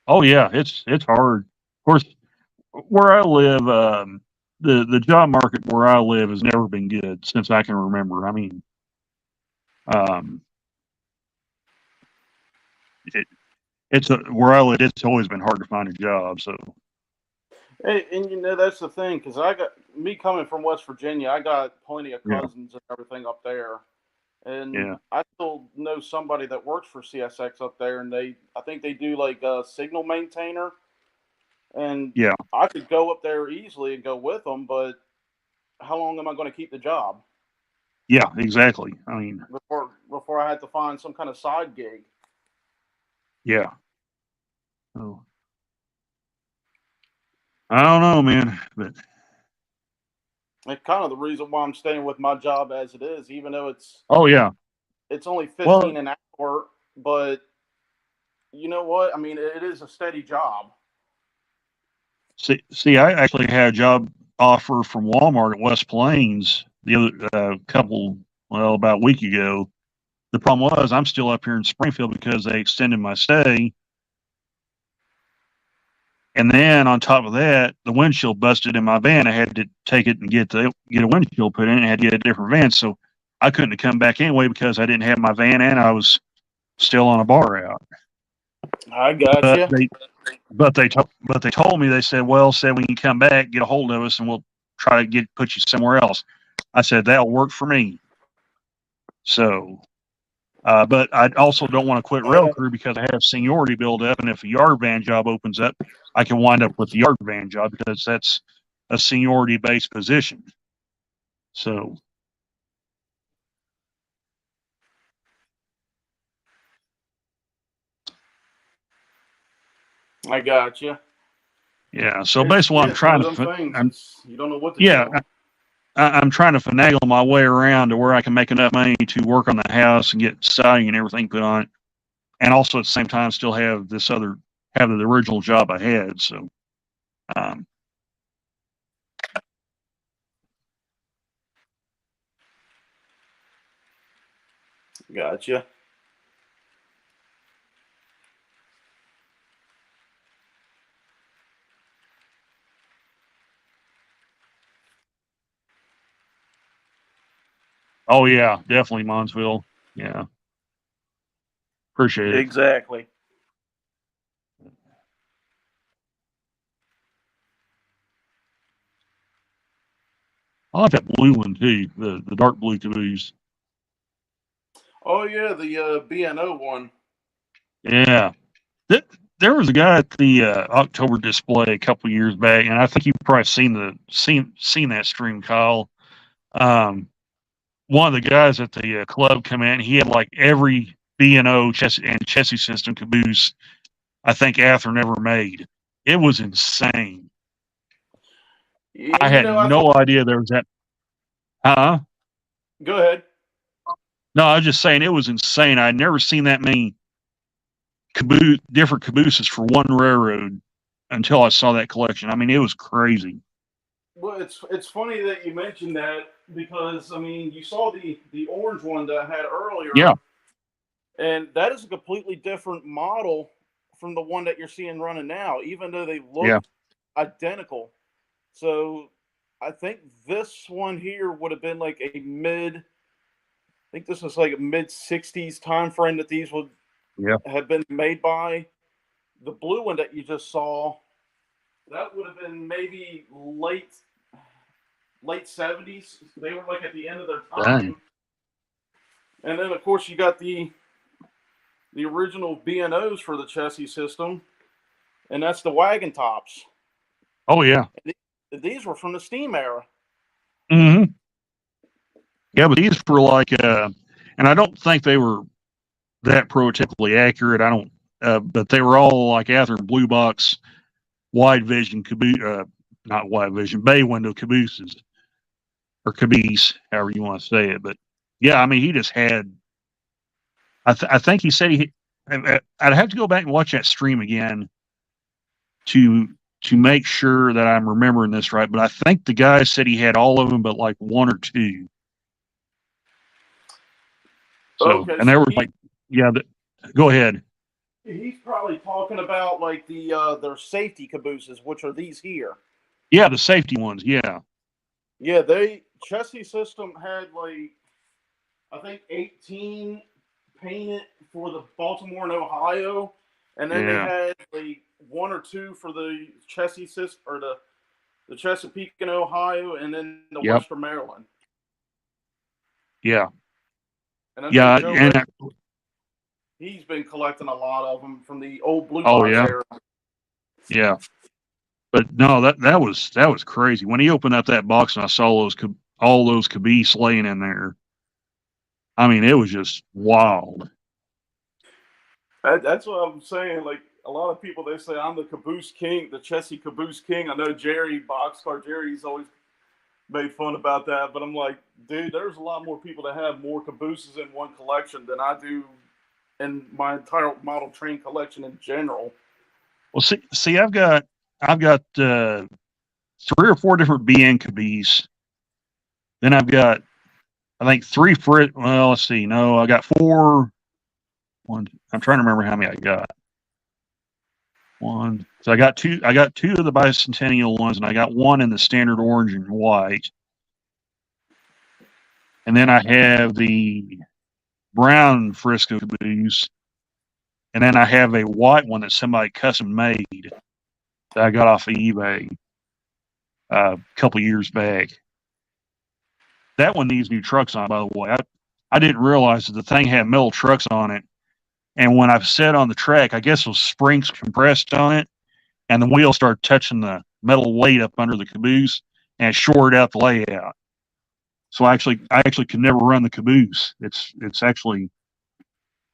Oh yeah, it's hard. Of course, where I live, the job market where I live has never been good since I can remember. I mean, um, it, where I live. It's always been hard to find a job. So And you know that's the thing because I got me coming from West Virginia. I got plenty of yeah, cousins and everything up there, And Yeah. I still know somebody that works for CSX up there, and I think they do like a signal maintainer. And Yeah. I could go up there easily and go with them, but how long am I going to keep the job Yeah, exactly. I mean, before I had to find some kind of side gig? yeah. Oh, I don't know, man, but It's kind of the reason why I'm staying with my job as it is, even though oh yeah. it's only Well, 15 an hour. But you know what? I mean, it is a steady job. see, I actually had a job offer from Walmart at West Plains the other about a week ago. The problem was I'm still up here in Springfield because they extended my stay. And then on top of that, the windshield busted in my van. I had to take it and get a windshield put in. I had to get a different van, so I couldn't have come back anyway because I didn't have my van and I was still on a bar route. I got But you. they told me, they said, well, said when you come back, get a hold of us and we'll try to put you somewhere else. I said that'll work for me. So, but I also don't want to quit rail crew because I have seniority build up, and if a yard van job opens up, I can wind up with the yard van job because that's a seniority based position. So I got you. yeah, so basically, It's one of them things. You don't know what to yeah, do. I'm trying to finagle my way around to where I can make enough money to work on the house and get siding and everything put on it, and also at the same time still have have the original job I had. So, um, Gotcha. oh yeah, definitely Monsville. Yeah, appreciate it. Exactly. I like that blue one too, the dark blue caboose. Oh yeah, the B&O one. Yeah, there was a guy at the October display a couple years back, and I think you've probably seen that stream, Kyle. Um, one of the guys at the club come in, he had like every B&O chassis system caboose I think Athearn ever made. It was insane. I You had know, I thought. no idea there was that. Huh? Go ahead. No, I was just saying it was insane. I'd never seen that many different cabooses for one railroad until I saw that collection. I mean, it was crazy. Well, it's funny that you mentioned that because I mean you saw the orange one that I had earlier, Yeah, and that is a completely different model from the one that you're seeing running now, even though they look yeah, identical. So I think this one here would have been like a mid. I think this was like a mid '60s time frame that these would yeah. have been made by. The blue one that you just saw, that would have been maybe late '70s. They were like at the end of their Dang. time. And then of course you got the original B&Os for the chassis system, and that's the wagon tops. Oh yeah. These were from the steam era. Hmm. Yeah, but these were like, and I don't think they were that prototypically accurate. I don't, but they were all like Athearn blue box, wide vision caboose, not wide vision, bay window cabooses or caboose, however you want to say it. But yeah, I mean, he just had. I think he said he. I'd have to go back and watch that stream again to make sure that I'm remembering this right. But I think the guy said he had all of them, but like one or two. So, Okay, and so there was like, yeah, go ahead. he's probably talking about like their safety cabooses, which are these here. Yeah, the safety ones. Yeah, Yeah, they chassis system had like I think 18 painted for the Baltimore and Ohio, and then they yeah, had like one or two for the chassis system or the Chesapeake and Ohio, and then the yep, Western Maryland. yeah. And I know Yeah, Joe and Ray, he's been collecting a lot of them from the old blue oh box yeah, era. yeah. But no, that was crazy. When he opened up that box and I saw all those caboose laying in there, I mean, it was just wild. That's what I'm saying. Like a lot of people, they say I'm the caboose king, the Chessie caboose king. I know Jerry, Boxcar Jerry's always made fun about that, but I'm like, dude, there's a lot more people that have more cabooses in one collection than I do in my entire model train collection in general. Well, see, I've got 3 or 4 different BN caboose. Then I've got, I think, three for. Well, let's see. No, I got four. One. I'm trying to remember how many I got. One. So I got two. I got two of the bicentennial ones, and I got one in the standard orange and white. And then I have the brown Frisco caboose, and then I have a white one that somebody custom made that I got off of eBay a couple years back. That one needs new trucks on, by the way. I didn't realize that the thing had metal trucks on it. And when I sat on the track, I guess those springs compressed on it, and the wheel started touching the metal weight up under the caboose, and it shorted out the layout. So I actually could never run the caboose.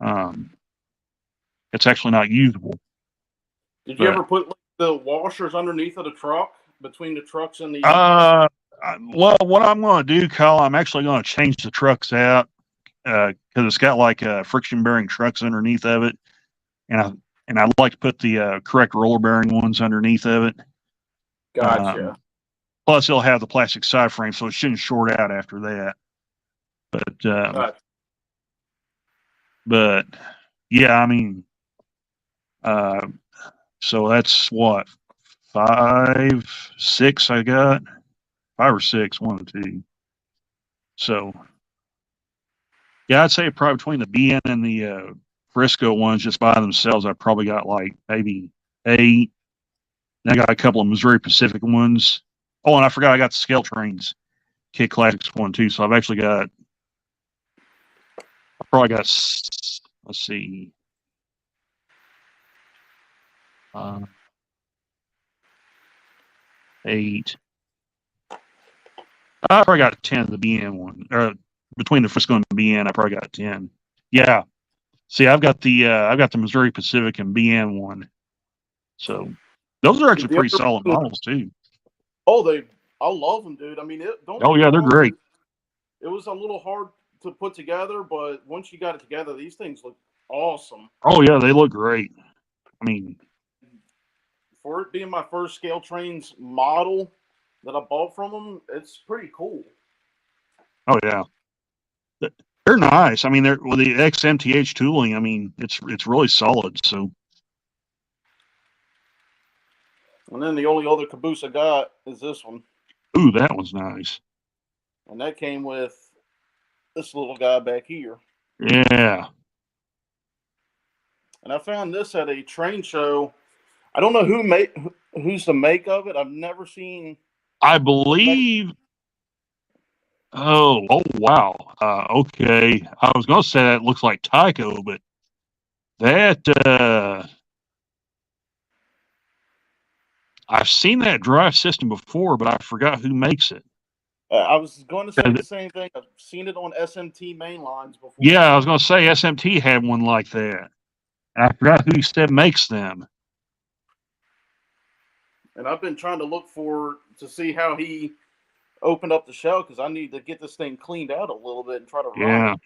Um, it's actually not usable. Did you But ever put like, the washers underneath of the truck between the trucks and the? well, what I'm going to do, Kyle, I'm actually going to change the trucks out because it's got like friction bearing trucks underneath of it, and I'd like to put the correct roller bearing ones underneath of it. Gotcha. Plus, it'll have the plastic side frame, so it shouldn't short out after that. But Gotcha. but yeah, I mean, uh, so that's what 5, 6 I got 5 or 6, one or two. So yeah, I'd say probably between the BN and the Frisco ones just by themselves, I probably got like maybe 8. And I got a couple of Missouri Pacific ones. Oh, and I forgot I got the Scale Trains Kid Classics one too. So I probably got, let's see, uh, 8. I probably got 10 of the BN one. Between the Frisco and the BN, I probably got 10. Yeah. See, I've got the Missouri Pacific and BN one. So those are actually The pretty other solid models too. Oh, I love them, dude. I mean, don't Oh get me yeah, they're wrong. great. It was a little hard to put together, but once you got it together, these things look awesome. Oh yeah, they look great. I mean, For it being my first Scale Trains model that I bought from them, it's pretty cool. oh yeah, they're nice. I mean, they're with the XMTH tooling. I mean, it's really solid. So, And then the only other caboose I got is this one, ooh, that one's nice. and that came with this little guy back here. Yeah, And I found this at a train show. I don't know who's the make of it. I've never seen I the make. believe. Oh wow. Okay, I was gonna say that looks like Tyco, but that I've seen that drive system before, but I forgot who makes it. I was going to say Uh, the same thing. I've seen it on SMT main lines before. Yeah, I was gonna say SMT had one like that. And I forgot who said makes them. And I've been trying to look to see how he opened up the shell because I need to get this thing cleaned out a little bit and try to run Yeah. it.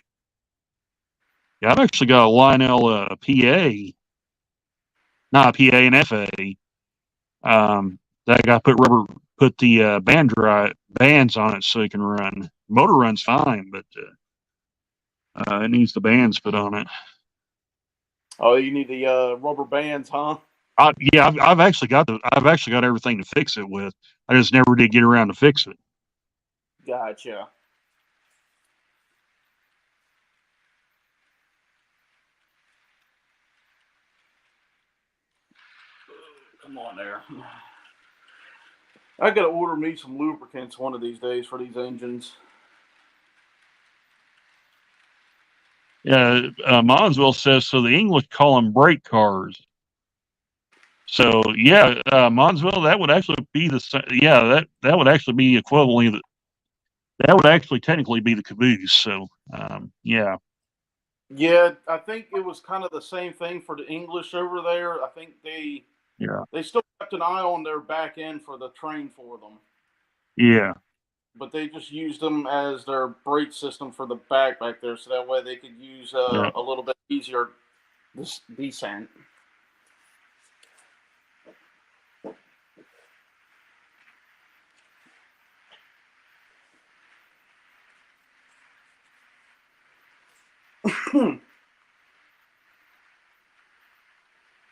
Yeah, I've actually got a Lionel PA, not a PA and FA. That guy put the bands on it so it can run. Motor runs fine, but it needs the bands put on it. Oh, you need the rubber bands, huh? Yeah, I've actually got everything to fix it with. I just never did get around to fix it. Gotcha. Come on there. I gotta order me some lubricants one of these days for these engines. Monsville says so. The English call them brake cars. So yeah, Monsville, that would actually be that would actually be equivalently that would actually technically be the caboose. So yeah. Yeah, I think it was kind of the same thing for the English over there. I think they still kept an eye on their back end for the train for them. Yeah. But they just used them as their brake system for the back there, so that way they could use a little bit easier this descent.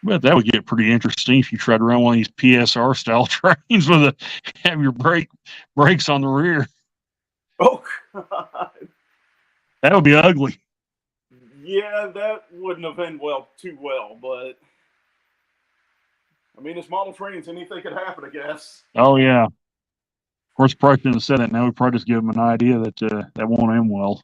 But that would get pretty interesting if you tried to run one of these PSR style trains with have your brakes on the rear. Oh God. That would be ugly. Yeah, that wouldn't have been too well, but I mean, it's model trains, anything could happen, I guess. Oh yeah. Of course, probably shouldn't have said that. Now we probably just give them an idea that that won't end well.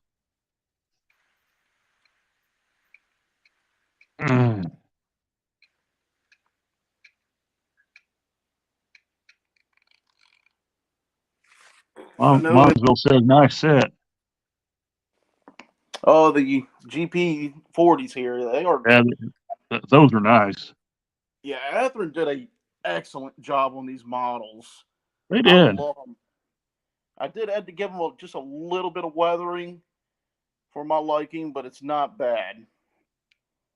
Monsville says nice set. Oh, the GP 40s here, they are. Yeah, those are nice. Yeah, Athearn did an excellent job on these models. They did. I love them. I did have to give them just a little bit of weathering for my liking, but it's not bad.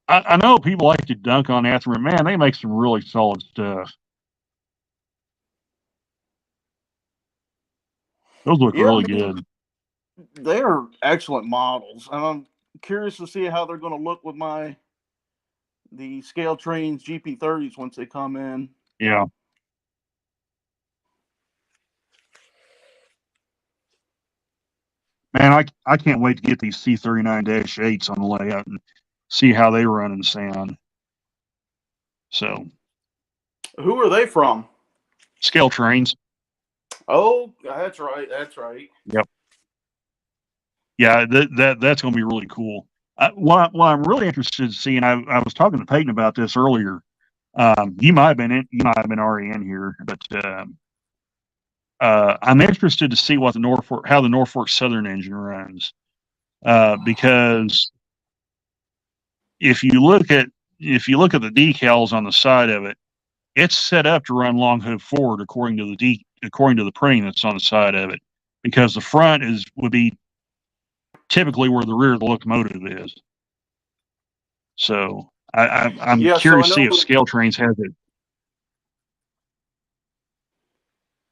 I know people like to dunk on Athearn. Man, they make some really solid stuff. Those look really good. They're excellent models, and I'm curious to see how they're going to look with the Scale Trains GP30s once they come in. Yeah. Man, I can't wait to get these C39-8s on the layout and see how they run and sound. So, who are they from? Scale Trains. Oh, that's right. That's right. Yep. Yeah, that's going to be really cool. What I'm really interested in seeing, I was talking to Peyton about this earlier. You might have been already in here, but I'm interested to see what how the Norfolk Southern engine runs, because if you look at the decals on the side of it, it's set up to run long hood forward according to the printing that's on the side of it, because the front would be typically where the rear of the locomotive is. So I'm curious to see if Scale Trains has it.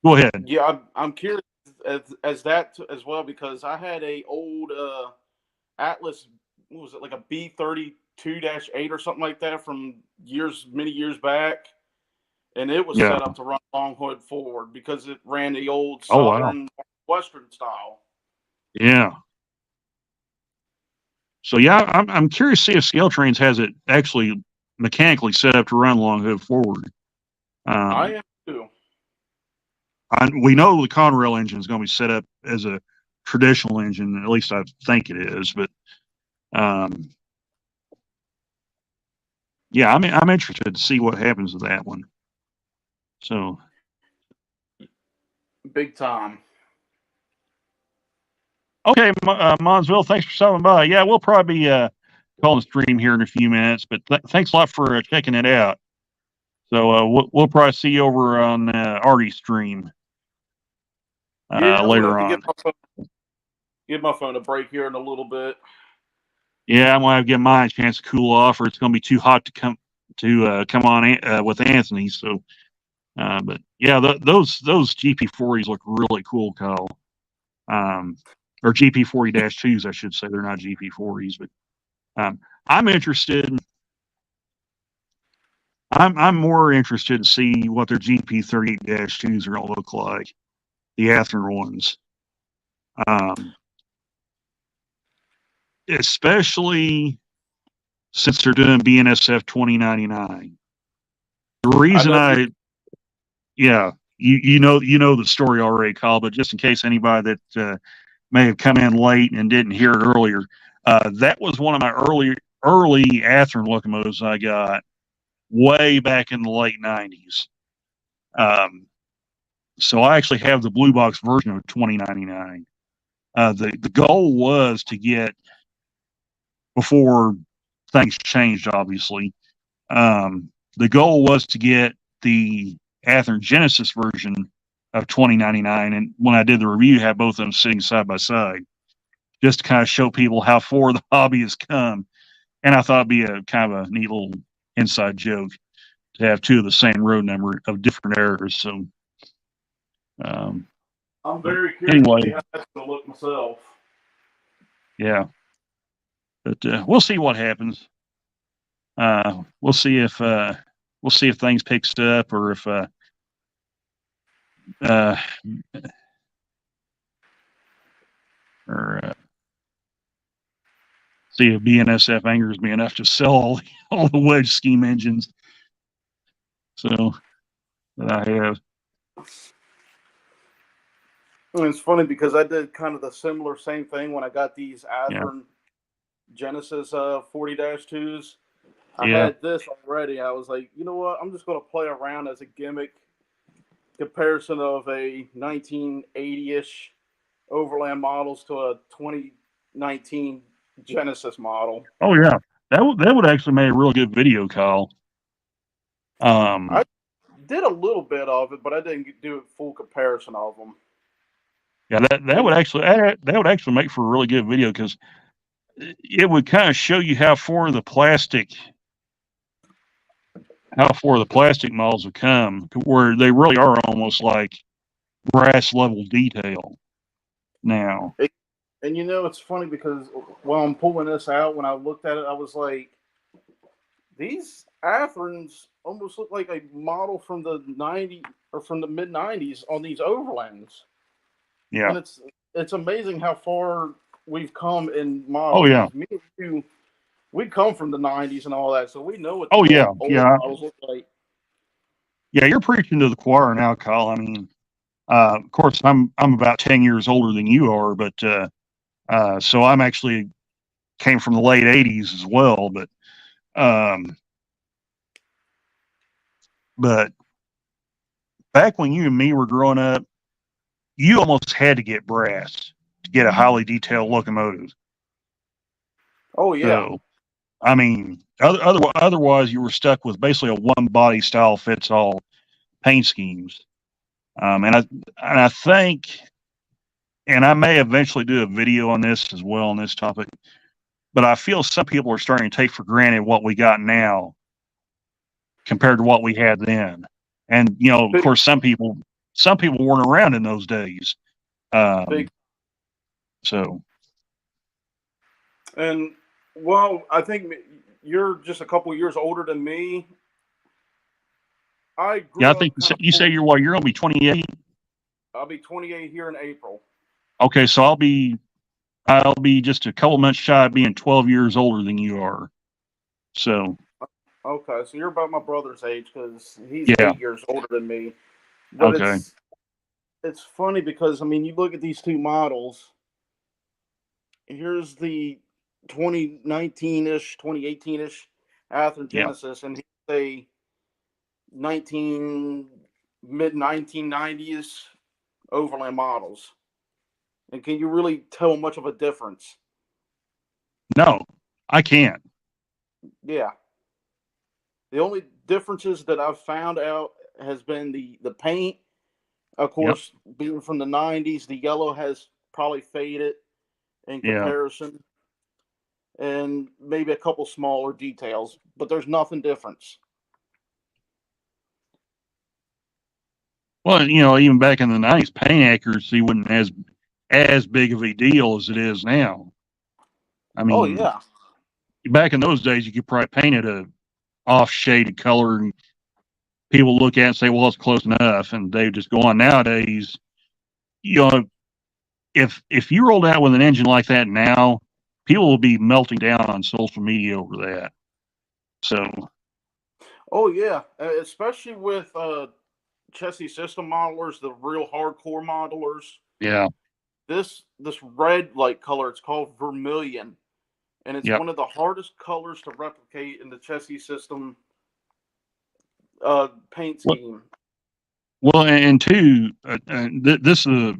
Go ahead. Yeah, I'm curious as that as well, because I had a old Atlas. What was it, like a B32-8 or something like that from many years back, and it was set up to run long hood forward because it ran the old Southern Western style. Yeah. So yeah, I'm curious to see if Scale Trains has it actually mechanically set up to run long hood forward. I am too. We know the Conrail engine is going to be set up as a traditional engine, at least I think it is. But yeah, I'm interested to see what happens with that one. So big time. Okay, Monsville, thanks for stopping by. Yeah, we'll probably be calling the stream here in a few minutes, but thanks a lot for checking it out. So we'll probably see you over on Artie's stream later on. Give my phone a break here in a little bit. Yeah, I'm gonna have to give mine a chance to cool off, or it's gonna be too hot to come on with Anthony. So, but yeah, those GP40s look really cool, Kyle. Or GP40-2s, I should say. They're not GP40s, but I'm interested. I'm more interested to see what their GP38-2s are going to look like, the Athearn ones. Especially since they're doing BNSF 2099. The reason you know the story already, Kyle, but just in case anybody that may have come in late and didn't hear it earlier, That was one of my early Athearn locomotives I got way back in the late '90s. So I actually have the blue box version of 2099. The goal was to get, before things changed, obviously. The goal was to get the Athearn Genesis version of 2099, and when I did the review, have both of them sitting side by side, just to kind of show people how far the hobby has come. And I thought it'd be a kind of a neat little inside joke to have two of the same road number of different eras. So, I'm very curious to see how that's going to look myself. Yeah, but we'll see what happens. We'll see if things picks up, or if see if BNSF angers me enough to sell all the wedge scheme engines. So that I have. And it's funny because I did kind of the same thing when I got these Athearn Genesis 40-2s. I had this already. I was like, you know what? I'm just going to play around as a gimmick comparison of a 1980-ish Overland models to a 2019 Genesis model. Oh yeah, that would actually make a real good video, Kyle. I did a little bit of it, but I didn't do a full comparison of them. Yeah, that would actually make for a really good video, because it would kind of show you how far the plastic models have come, to where they really are almost like brass level detail now. And you know, it's funny because while I'm pulling this out, when I looked at it, I was like, these Athearns almost look like a model from the '90s or from the mid '90s on these Overlands. Yeah, and it's amazing how far we've come in models. Oh yeah. Me and you, we come from the '90s and all that, so we know what Oh, old yeah. models look like. Yeah, you're preaching to the choir now, Kyle. I mean, of course, I'm about 10 years older than you are, but so I'm actually came from the late '80s as well. But back when you and me were growing up, you almost had to get brass to get a highly detailed locomotive. Oh yeah. So, I mean, otherwise you were stuck with basically a one body style fits all paint schemes. And I think, and I may eventually do a video on this as well on this topic, but I feel some people are starting to take for granted what we got now compared to what we had then. And of course, some people weren't around in those days. So. And well, I think you're just a couple years older than me. I think you say you're going to be 28. I'll be 28 here in April. Okay, so I'll be just a couple months shy of being 12 years older than you are. So. Okay, so you're about my brother's age, because he's 8 years older than me. But okay. It's funny because, I mean, you look at these two models. Here's the 2019-ish, 2018-ish Athearn Genesis, and here's a mid-1990s Overland models. And can you really tell much of a difference? No, I can't. Yeah. The only differences that I've found out has been the paint. Of course, being from the '90s, the yellow has probably faded in comparison, and maybe a couple smaller details, but there's nothing different. Well, even back in the '90s, paint accuracy wasn't as big of a deal as it is now. I mean, back in those days, you could probably paint it a off shaded color, and people look at it and say, "Well, it's close enough," and they just go on. Nowadays, if you rolled out with an engine like that now, people will be melting down on social media over that. So. Oh yeah, especially with chassis system modelers, the real hardcore modelers. Yeah. This red light color, it's called vermilion. and it's Yep. one of the hardest colors to replicate in the chassis system paint Well, scheme. well, and two, this is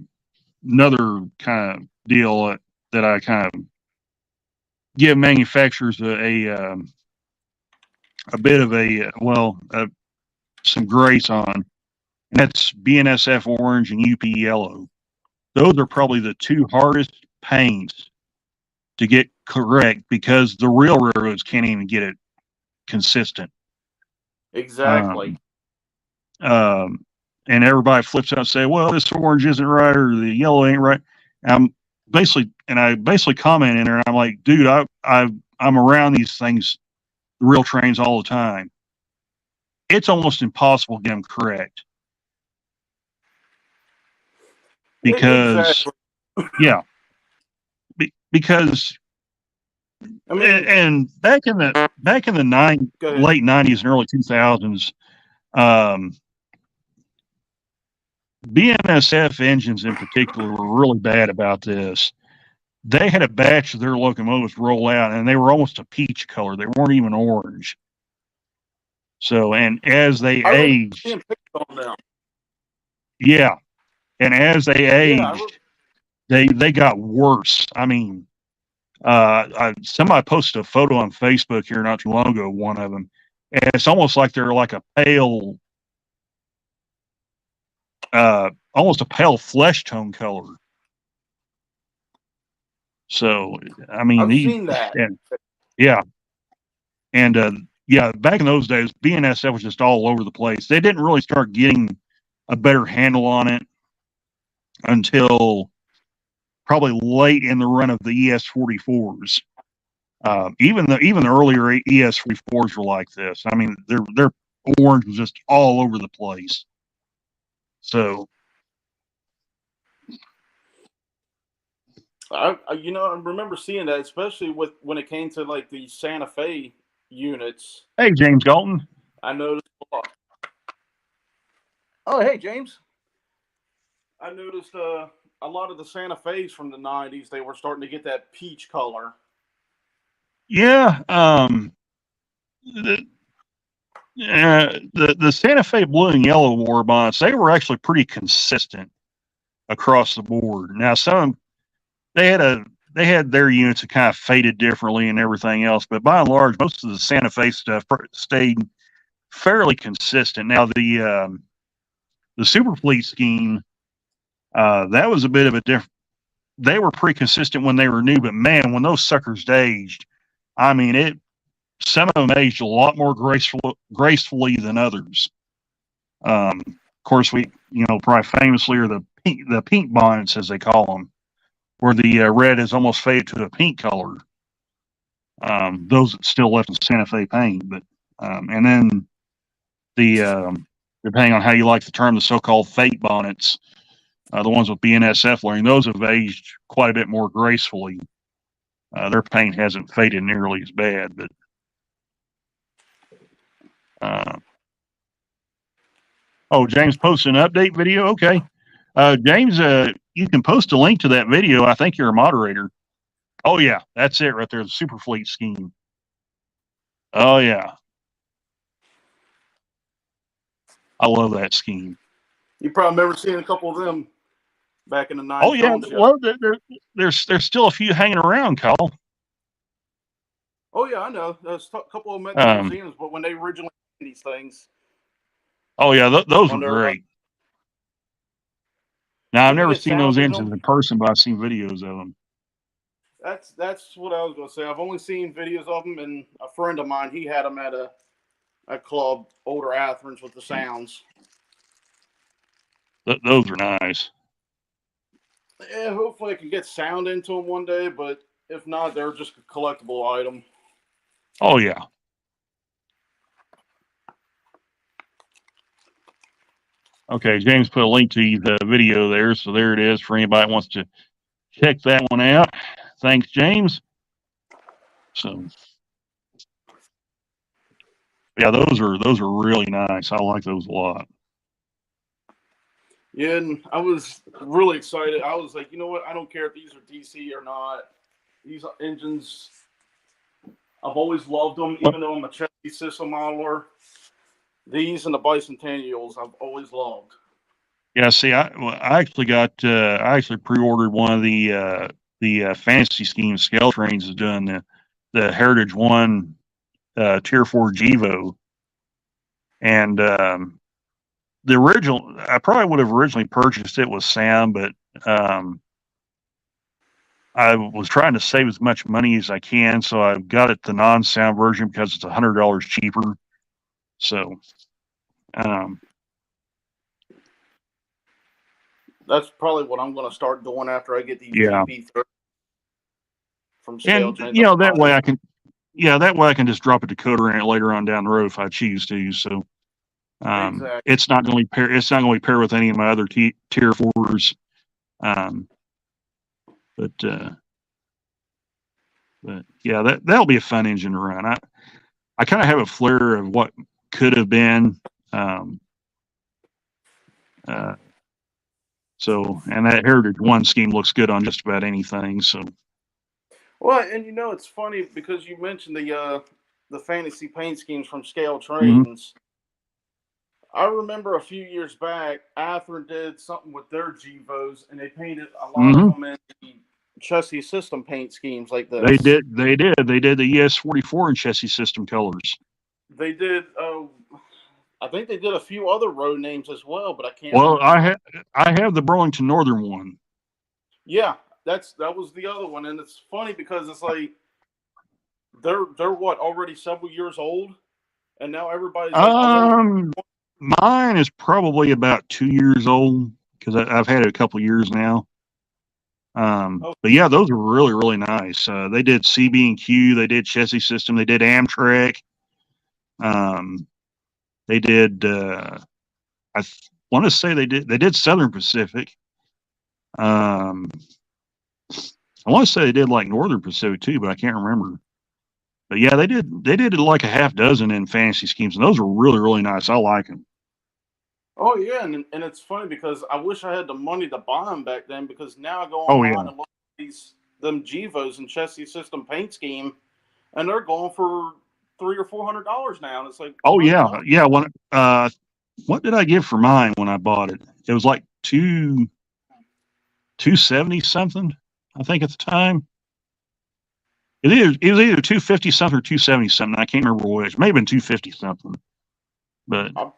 another kind of deal that I kind of give manufacturers a bit of some grace on, and that's BNSF orange and UP yellow. Those are probably the two hardest paints to get correct because the real railroads can't even get it consistent. Exactly. And everybody flips out and say, "Well, this orange isn't right or the yellow ain't right." I basically comment in there, and I'm like, "Dude, I'm around these things, the real trains all the time. It's almost impossible to get them correct because, Exactly. yeah, because." I mean, And back in the go ahead. late '90s and early 2000s, BNSF engines in particular were really bad about this. They had a batch of their locomotives roll out, and they were almost a peach color. They weren't even orange. So, and as they I remember aged, seeing pictures on them. yeah, and as they Yeah, aged, they got worse. I mean, somebody posted a photo on Facebook here not too long ago. One of them, and it's almost like they're like a pale, almost a pale flesh tone color. So, I mean, I've seen that. and yeah, and yeah, back in those days, BNSF was just all over the place. They didn't really start getting a better handle on it until probably late in the run of the ES44s. Even the earlier ES44s were like this. I mean, their orange was just all over the place. So I remember seeing that, especially when it came to like the Santa Fe units. hey, James Galton. I noticed a lot. Oh, hey, James. I noticed a lot of the Santa Fe's from the '90s. They were starting to get that peach color. Yeah, the, the Santa Fe blue and yellow war bonds, they were actually pretty consistent across the board. Now some they had a they had their units that kind of faded differently and everything else, but by and large, most of the Santa Fe stuff stayed fairly consistent. Now the super fleet scheme, that was a bit of a different. They were pretty consistent when they were new, but man, when those suckers aged, I mean it. Some of them aged a lot more gracefully than others. Of course, we probably famously are the pink bonnets as they call them, where the red is almost faded to a pink color. Those that still left in Santa Fe paint, but and then depending on how you like the term, the so-called fate bonnets, the ones with BNSF layering, those have aged quite a bit more gracefully. Their paint hasn't faded nearly as bad, but James posted an update video. Okay, James, you can post a link to that video. I think you're a moderator. Oh yeah, that's it right there. The super fleet scheme. Oh yeah, I love that scheme. You probably remember seeing a couple of them back in the '90s. Oh yeah, well there's still a few hanging around, Kyle. Oh yeah, I know. There's a couple of them at the museums, but when they originally made these things. Oh yeah, those were great. Now I've never seen those engines in person, but I've seen videos of them. That's what I was going to say. I've only seen videos of them, and a friend of mine, he had them at a club, older Atherns with the sounds. Those are nice. Yeah, hopefully I can get sound into them one day, but if not, they're just a collectible item. Oh yeah. Okay, James put a link to the video there, so there it is for anybody that wants to check that one out. Thanks, James. So, yeah, those are really nice. I like those a lot. Yeah, and I was really excited. I was like, you know what? I don't care if these are DC or not. These engines I've always loved them, even though I'm a chassis system modeler. These and the Bicentennials, I've always loved. Yeah, see, I actually I actually pre-ordered one of the Fantasy Scheme scale trains is doing the Heritage One Tier 4 Gevo, and the original I probably would have originally purchased it with Sam, but I was trying to save as much money as I can, so I got it the non-sound version because it's $100 cheaper. So, that's probably what I'm going to start doing after I get these yeah, GP30 from Scale and Trains. you know that way I can, yeah, that way I can just drop a decoder in it later on down the road if I choose to. So, Exactly. it's not going to be pair. It's not going to be paired with any of my other tier fours. Um, but yeah, that'll be a fun engine to run. I kind of have a flair of what could have been. Um, So, and that Heritage One scheme looks good on just about anything. So, Well, and you know, it's funny because you mentioned the fantasy paint schemes from Scale mhm. Trains. I remember a few years back, Athearn did something with their Gevos, and they painted a lot of them in the chassis system paint schemes like They this. did. They did the ES44 in chassis system colors. They did. I think they did a few other road names as well, but I can't Well, remember. I have the Burlington Northern one. Yeah, that was the other one, and it's funny because it's like they're what already several years old, and now everybody's like, I want. Mine is probably about 2 years old because I've had it a couple years now. Oh, But yeah, those were really, really nice. They did CB&Q, they did chassis system, they did Amtrak. They did, I want to say they did Southern Pacific. I want to say they did like Northern Pacific too, but I can't remember. But yeah, they did like a half dozen in fantasy schemes, and those were really, really nice. I like them. oh yeah, and it's funny because I wish I had the money to buy them back then because now I go Oh yeah. online and look at them Gevos and chassis system paint scheme, and they're going for $300 or $400 now, and it's like, Oh my yeah, God. yeah. What did I give for mine when I bought it? It was like 270 something, I think at the time. It was either 250 something or 270 something. I can't remember which. Maybe been 250 something. But I've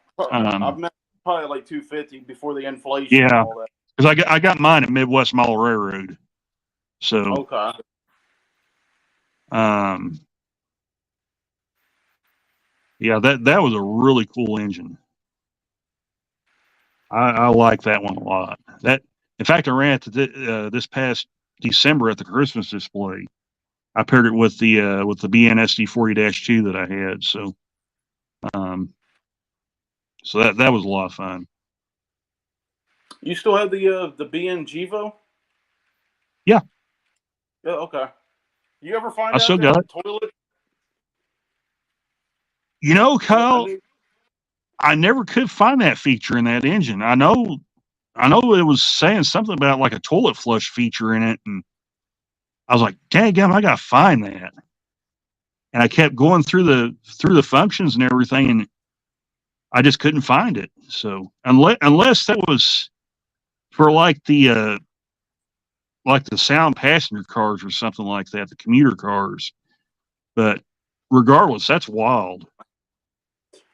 met probably like 250 before the inflation and yeah, all that. because I got mine at Midwest Mall Railroad. So Okay. yeah, that was a really cool engine. I like that one a lot. That, in fact, I ran it this past December at the Christmas display. I paired it with the BNSD 40-2 that I had. So so that was a lot of fun. You still have the BN Gevo? Yeah, Yeah. Okay. You ever find I out still if it has got a it. toilet? You know, I Kyle, knew. I never could find that feature in that engine. I know it was saying something about like a toilet flush feature in it, and I was like, "Dang, I gotta find that." And I kept going through the functions and everything, and I just couldn't find it. So unless that was for like the sound passenger cars or something like that, the commuter cars. But regardless, that's wild.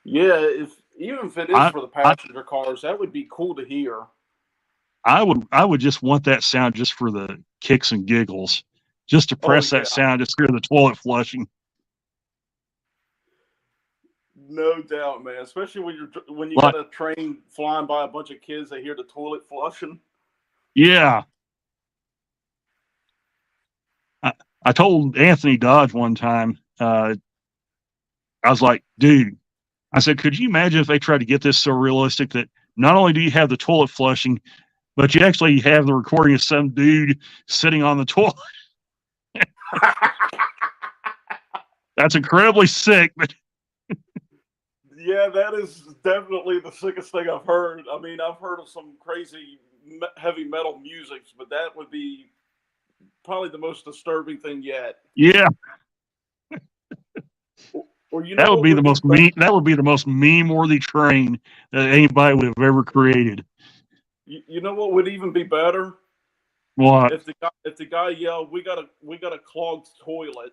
Yeah, even if it is I for the I passenger cars, that would be cool to hear. I would just want that sound just for the kicks and giggles, just to Oh press that yeah, sound, just hear the toilet flushing. no doubt, man. Especially when you Like, got a train flying by a bunch of kids that hear the toilet flushing. yeah. I, I told Anthony Dodge one time, I was like, dude, I said, could you imagine if they tried to get this so realistic that not only do you have the toilet flushing, but you actually have the recording of some dude sitting on the toilet? That's incredibly sick, but Yeah, that is definitely the sickest thing I've heard. I mean, I've heard of some crazy heavy metal music, but that would be probably the most disturbing thing yet. yeah. Or you know That would what be would the be most that would be the most meme-worthy train that anybody would have ever created. you know what would even be better? What? If the guy yelled, we got a clogged toilet,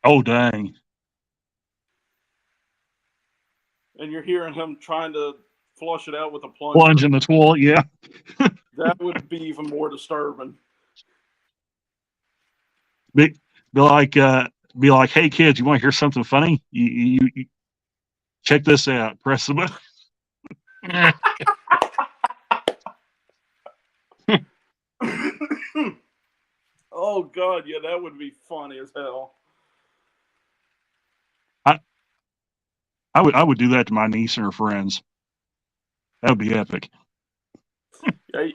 Oh, dang. and you're hearing him trying to flush it out with a plunger. Plunge in the toilet, yeah. That would be even more disturbing. Be, be like, hey kids, you want to hear something funny? You check this out. Press the button. Oh God, yeah, that would be funny as hell. I would do that to my niece and her friends. That would be epic. Yeah,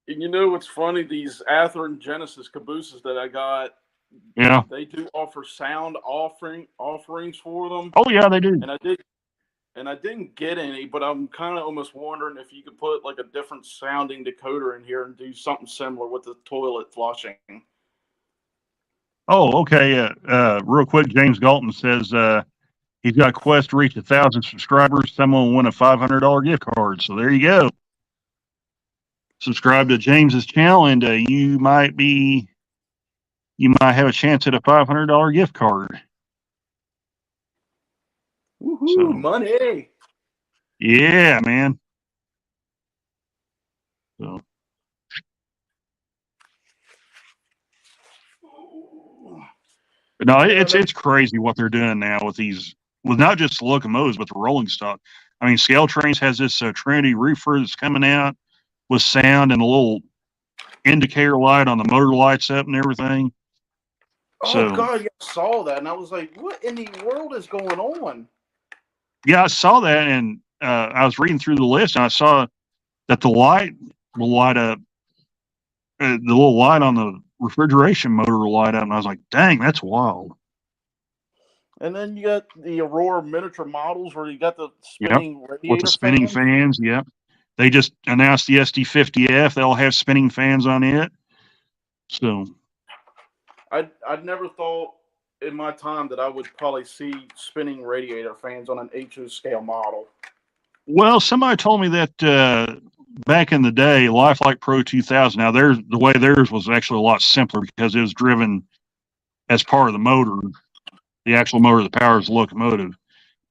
you know what's funny? These Athearn Genesis cabooses that I got, Yeah. they do offer sound offerings for them, Oh yeah, they do. and I didn't get any, but I'm kind of almost wondering if you could put like a different sounding decoder in here and do something similar with the toilet flushing. Oh, okay. Real quick, James Galton says he's got a quest to reach 1,000 subscribers. Someone will win a $500 gift card. So there you go. Subscribe to James's channel, and you might have a chance at a $500 gift card. Woohoo! So Money. yeah, man. So no, it's crazy what they're doing now with not just the locomotives, but the rolling stock. I mean, Scale Trains has this Trinity roofer that's coming out with sound and a little indicator light on the motor lights up and everything. Oh So, God, yeah, I saw that, and I was like, "What in the world is going on?" yeah, I saw that, and I was reading through the list, and I saw that the light will light up. The little light on the refrigeration motor will light up, and I was like, "Dang, that's wild." And then you got the Aurora miniature models where you got the Yep, spinning with the radiator spinning fans. fans. Yep, they just announced the SD50F. They'll have spinning fans on it. So, I'd never thought in my time that I would probably see spinning radiator fans on an HO scale model. well, somebody told me that back in the day, Lifelike Pro 2000. Now, the way theirs was actually a lot simpler because it was driven as part of the motor, the actual motor that powers the locomotive.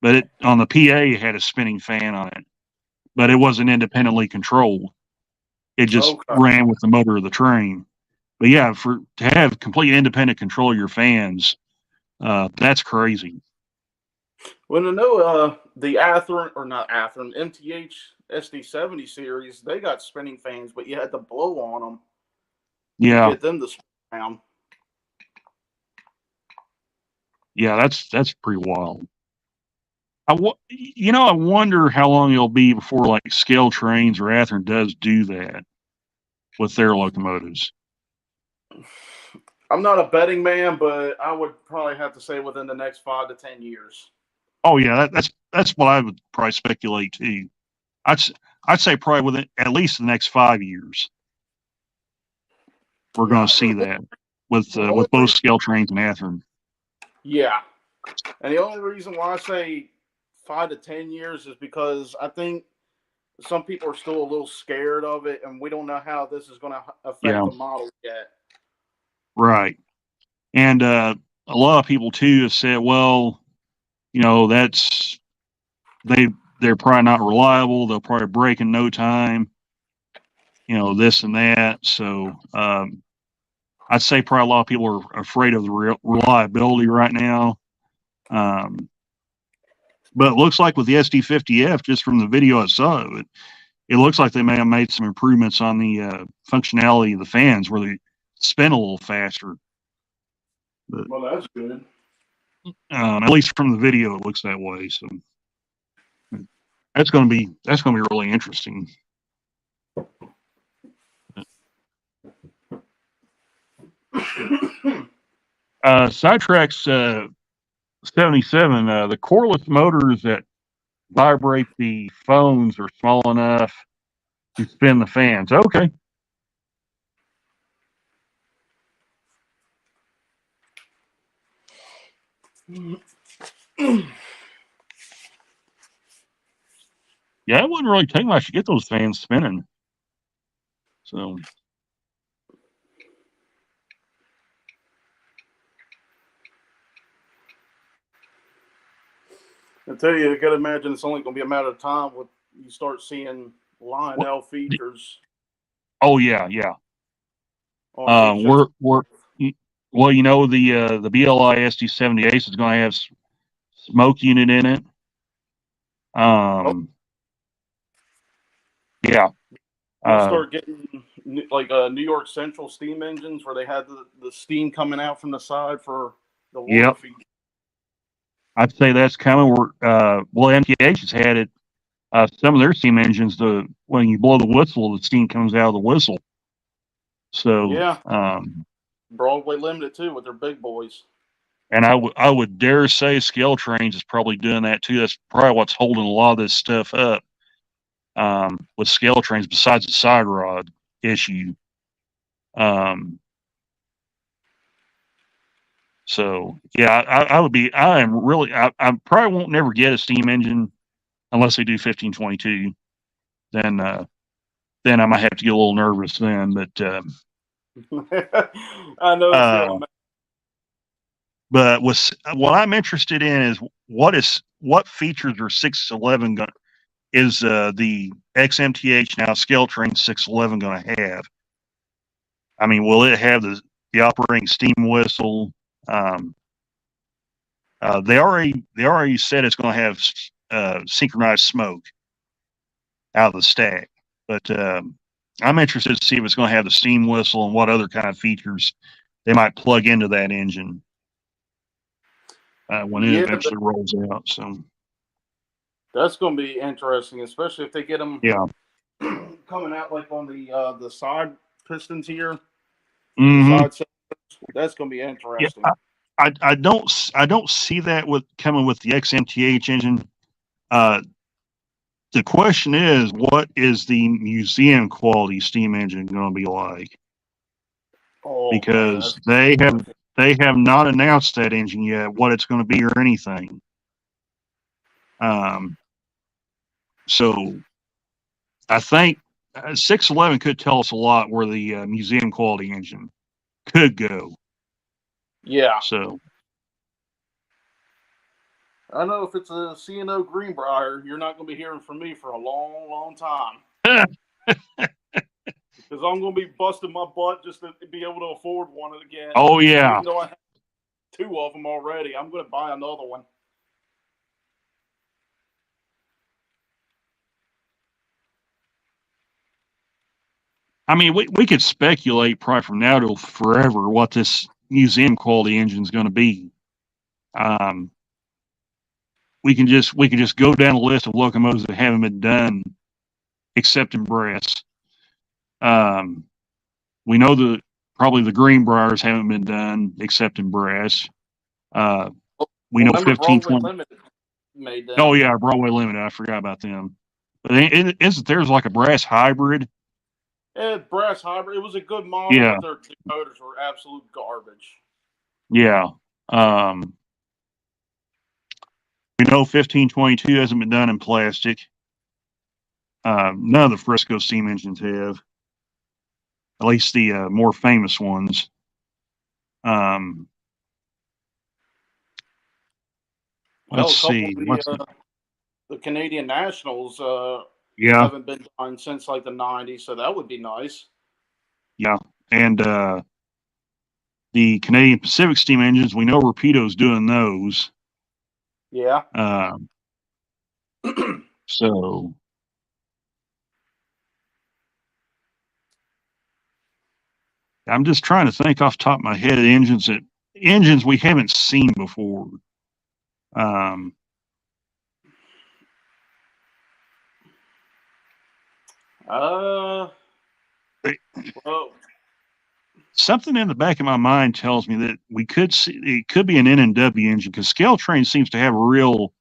But on the PA, it had a spinning fan on it, but it wasn't independently controlled. It just Okay. ran with the motor of the train. But yeah, to have complete independent control of your fans, that's crazy. Well, I know the Athearn, or not Athearn, MTH SD70 series, they got spinning fans, but you had to blow on them to Yeah, get them to spin around. yeah, that's pretty wild. I wonder how long it'll be before like Scale Trains or Athearn does do that with their locomotives. I'm not a betting man, but I would probably have to say within the next 5 to 10 years. Oh yeah, that's what I would probably speculate too. I'd I'd say probably within at least the next 5 years, we're going to see that with both Scale Trains and Athearn. Yeah. And the only reason why I say 5 to 10 years is because I think some people are still a little scared of it, and we don't know how this is going to affect Yeah, the model yet. right. And a lot of people too have said, well, that's they're probably not reliable. They'll probably break in no time. This and that. So I'd say probably a lot of people are afraid of the reliability right now. But it looks like with the SD50F, just from the video I saw of it, it looks like they may have made some improvements on the functionality of the fans where they spin a little faster. But, Well, that's good. at least from the video, it looks that way. So that's going to be really interesting. Sidetracks 77. The coreless motors that vibrate the phones are small enough to spin the fans. Okay. Yeah, it wouldn't really take much to get those fans spinning. So I tell you, you got to imagine it's only going to be a matter of time when you start seeing Lionel features oh yeah, yeah. on HX. We're well, you know the BLI SD78 is going to have smoke unit in it. Yeah. We'll start getting like New York Central steam engines where they had the steam coming out from the side for the water Yep. feed. I'd say that's coming. Well, MTH has had it. Some of their steam engines, when you blow the whistle, the steam comes out of the whistle. So Yeah. Broadway Limited too with their big boys. And I would dare say Scale Trains is probably doing that too. That's probably what's holding a lot of this stuff up with Scale Trains, besides the side rod issue. So yeah, I would be. I am really. I probably won't never get a steam engine unless they do 1522. Then I might have to get a little nervous then. But I know the feeling. But what I'm interested in is what features are 611 going is the XMTH now Scale Train 611 going to have? I mean, will it have the operating steam whistle? They already said it's going to have synchronized smoke out of the stack, but I'm interested to see if it's going to have the steam whistle and what other kind of features they might plug into that engine when it eventually rolls out. So that's going to be interesting, especially if they get them coming out like on the side pistons here. Mm-hmm. That's going to be interesting. Yeah, I don't see that coming with the XMTH engine. The question is, what is the museum quality steam engine going to be like? Because they have not announced that engine yet, what it's going to be or anything. So I think 611 could tell us a lot where the museum quality engine could go. Yeah. So I know if it's a C&O Greenbrier, you're not going to be hearing from me for a long, long time. Because I'm going to be busting my butt just to be able to afford one again. Oh, yeah. Even though I have 2 of them already, I'm going to buy another one. I mean, we could speculate probably from now till forever what this museum quality engine is going to be. We can just go down the list of locomotives that haven't been done, except in brass. We know probably the Greenbriers haven't been done except in brass. We know 1520. Made them. Oh yeah, Broadway Limited. I forgot about them. But isn't theirs like a brass hybrid? Yeah, brass hybrid. It was a good model, Yeah. but their motors were absolute garbage. Yeah. We know 1522 hasn't been done in plastic. None of the Frisco steam engines have. At least the more famous ones. Let's see. The Canadian Nationals haven't been done since like the 90s, so that would be nice. Yeah. And the Canadian Pacific steam engines, we know Rapido's doing those. Yeah. So I'm just trying to think off the top of my head of engines we haven't seen before. Well, something in the back of my mind tells me that we could see it could be an N&W engine, because Scale Train seems to have a real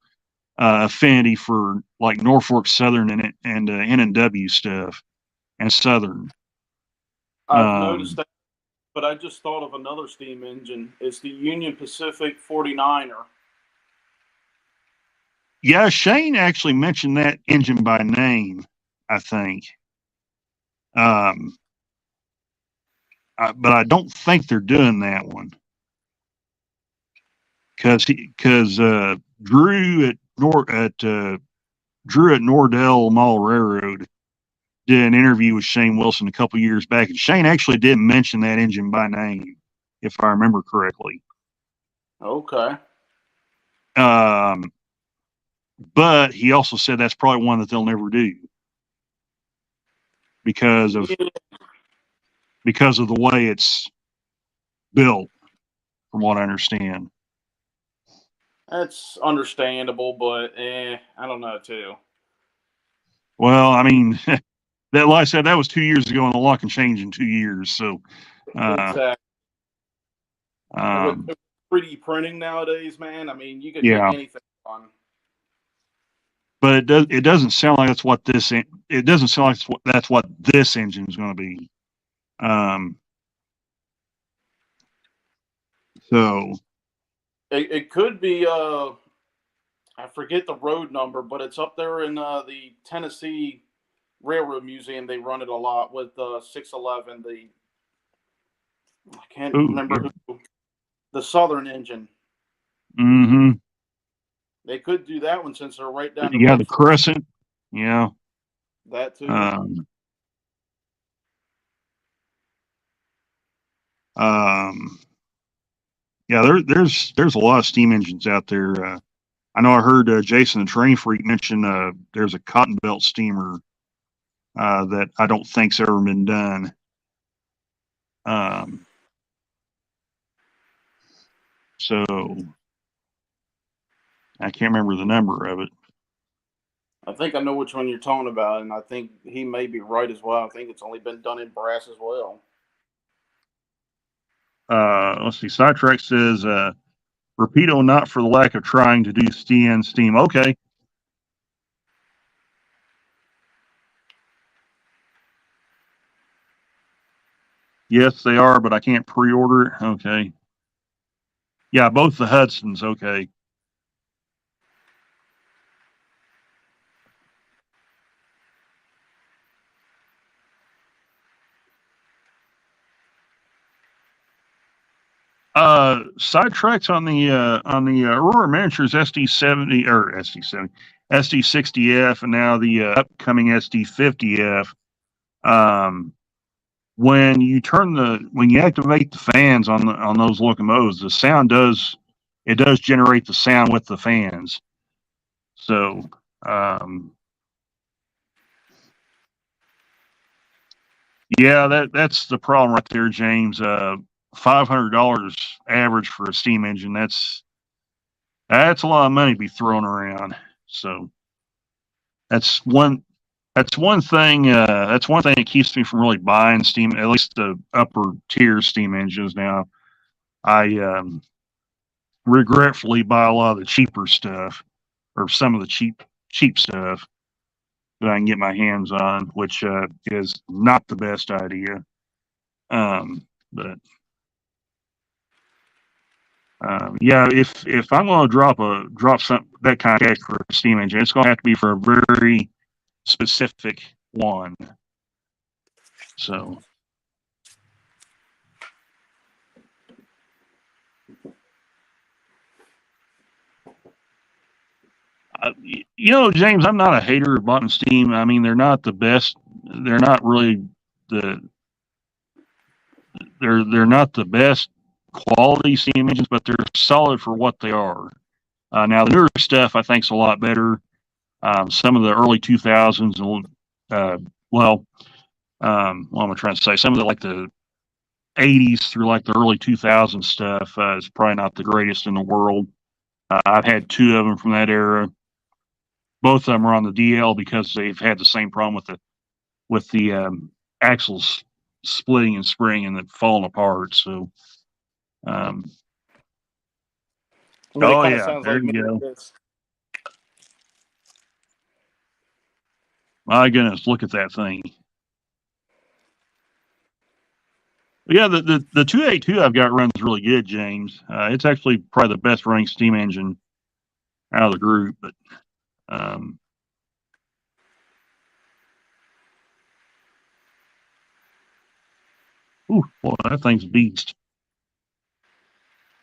affinity for like Norfolk Southern and N&W stuff and Southern. I've noticed that, but I just thought of another steam engine. It's the Union Pacific 49er. Yeah, Shane actually mentioned that engine by name, I think. But I don't think they're doing that one because Drew at Nordell Mall Railroad did an interview with Shane Wilson a couple years back, and Shane actually didn't mention that engine by name, if I remember correctly. Okay. But he also said that's probably one that they'll never do because of the way it's built, from what I understand. That's understandable, but I don't know too. Well, I mean, that, like I said, that was 2 years ago, and a lot can change in 2 years. So, Exactly. um, With 3D printing nowadays, man, I mean, you could yeah. make anything on. But it doesn't sound like that's what this. It doesn't sound like that's what this engine is going to be. So It could be I forget the road number, but it's up there in the Tennessee Railroad Museum. They run it a lot with 611. I can't remember who, the Southern engine. Mm-hmm. They could do that one since they're right down the Yeah, road. the Crescent. Yeah. That too. Yeah, there's a lot of steam engines out there. I know I heard Jason the Train Freak mention there's a cotton belt steamer that I don't think's ever been done. So I can't remember the number of it. I think I know which one you're talking about, and I think he may be right as well. I think it's only been done in brass as well. Let's see. Sidetrack says, Rapido not for the lack of trying to do steam. Okay. Yes, they are, but I can't pre-order it. Okay. Yeah, both the Hudsons. Okay. Sidetracks on the Aurora Miniatures SD70 or SD70 SD60F and now the upcoming SD50F. When you activate the fans on those locomotives, the sound does generate the sound with the fans. So yeah, that's the problem right there, James. $500 average for a steam engine. That's a lot of money to be thrown around. So that's one thing. That's one thing that keeps me from really buying steam, at least the upper tier steam engines. Now, I regretfully buy a lot of the cheaper stuff, or some of the cheap stuff that I can get my hands on, which is not the best idea. But yeah, if I'm going to drop some that kind of cash for a steam engine, it's going to have to be for a very specific one. So, James, I'm not a hater of Bought and Steam. I mean, they're not the best. They're not really they're not the best quality steam engines, but they're solid for what they are. Now the newer stuff I think is a lot better. Some of the early 2000s, what am I trying to say? Some of the 80s through like the early 2000s stuff is probably not the greatest in the world. I've had two of them from that era. Both of them are on the DL because they've had the same problem with the axles splitting and spring and falling apart. So, oh yeah, there you go. My goodness, look at that thing. But yeah, the 282 I've got runs really good, James. It's actually probably the best running steam engine out of the group. But Ooh, boy, that thing's a beast.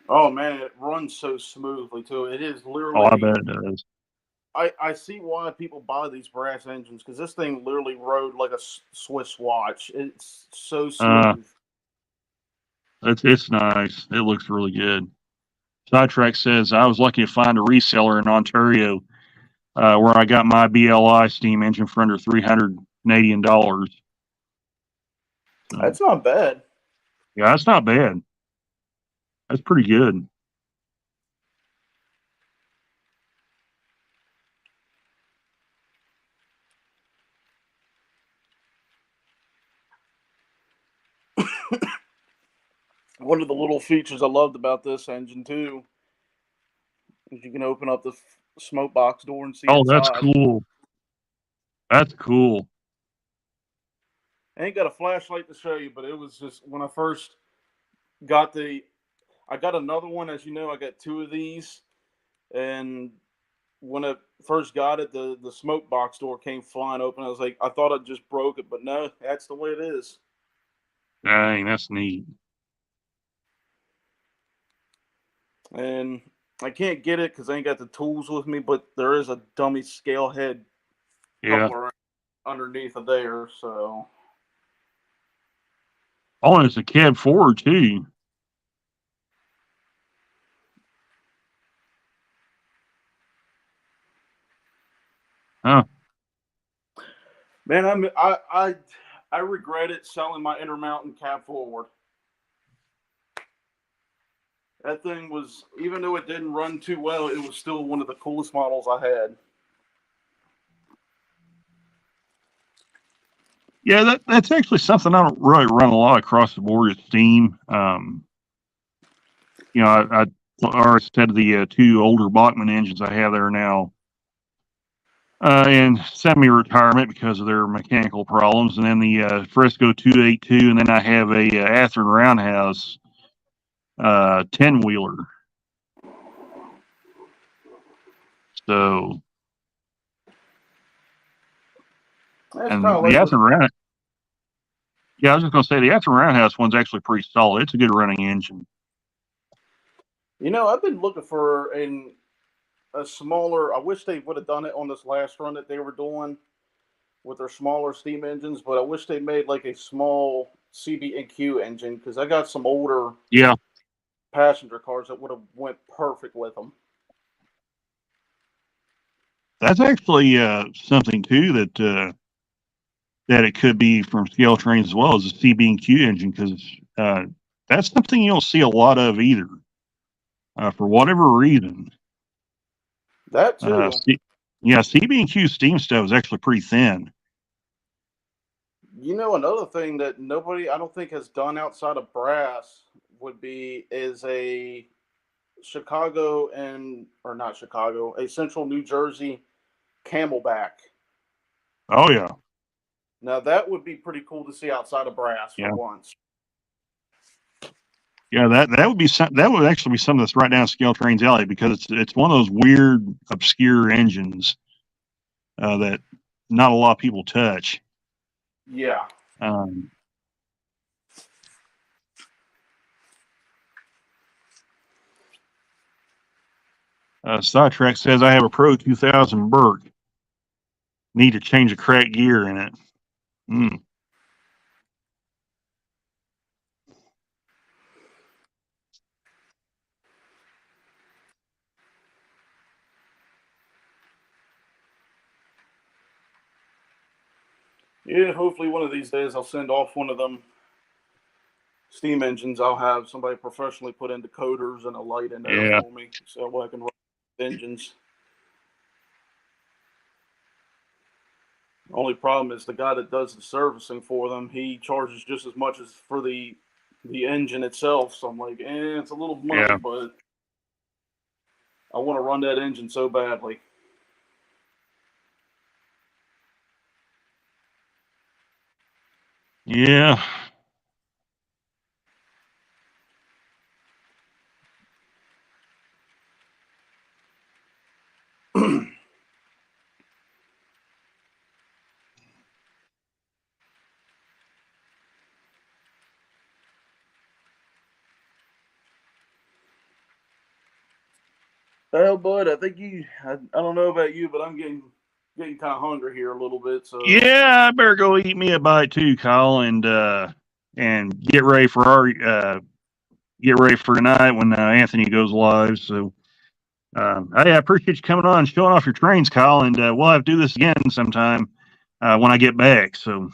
Oh man, it runs so smoothly too. It is Oh, I literally. bet it does. I see why people buy these brass engines because this thing literally rode like a Swiss watch. It's so smooth. It's nice. It looks really good. Sidetrack says I was lucky to find a reseller in Ontario where I got my BLI steam engine for under $300 Canadian. So, That's not bad. yeah, that's not bad. That's pretty good. One of the little features I loved about this engine too is you can open up the smoke box door and see Oh, that's inside. cool. That's cool. I ain't got a flashlight to show you, but it was just when I first got I got another one. As you know, I got two of these, and when I first got it, the smoke box door came flying open. I was like, I thought I just broke it, but no, that's the way it is. Dang, that's neat. And I can't get it because I ain't got the tools with me, but there is a dummy scale head Yeah. coupler underneath of there, so. Oh, and it's a cab forward too. Huh. Man, I regret it selling my Intermountain cab forward. That thing was, even though it didn't run too well, it was still one of the coolest models I had. Yeah, that's actually something I don't really run a lot across the board is steam. I already said the two older Bachmann engines I have there now in semi-retirement because of their mechanical problems, and then the Frisco 282, and then I have a Athearn Roundhouse 10-wheeler. So, That's and kind of the like Athearn Roundhouse, yeah, I was just going to say the Athearn Roundhouse one's actually pretty solid. It's a good running engine. I've been looking for a smaller. I wish they would have done it on this last run that they were doing with their smaller steam engines, but I wish they made like a small CB&Q engine because I got some older Yeah, passenger cars that would have went perfect with them. that's actually something too that it could be from scale trains as well as a CB&Q engine because that's something you don't see a lot of either for whatever reason. That too. Yeah, CB&Q steam stove is actually pretty thin. Another thing that nobody I don't think has done outside of brass is a Chicago or not Chicago, a Central New Jersey Camelback. Oh yeah, Now that would be pretty cool to see outside of brass for yeah, once. yeah. That would actually be something that's right down scale trains alley because it's one of those weird obscure engines that not a lot of people touch. Yeah. Um, Sidetrack says I have a Pro 2000 Burke. Need to change a cracked gear in it. Mm. Yeah, hopefully one of these days I'll send off one of them steam engines. I'll have somebody professionally put in decoders and a light in there Yeah, for me so I can run engines. Only problem is the guy that does the servicing for them, he charges just as much as for the engine itself. So I'm like, it's a little money, yeah, but I want to run that engine so badly. yeah. Well, bud, I think I don't know about you, but I'm getting kind of hungry here a little bit. So Yeah, I better go eat me a bite too, Kyle, and get ready for our get ready for tonight when Anthony goes live. So, hey, I appreciate you coming on and showing off your trains, Kyle, and we'll have to do this again sometime when I get back. So,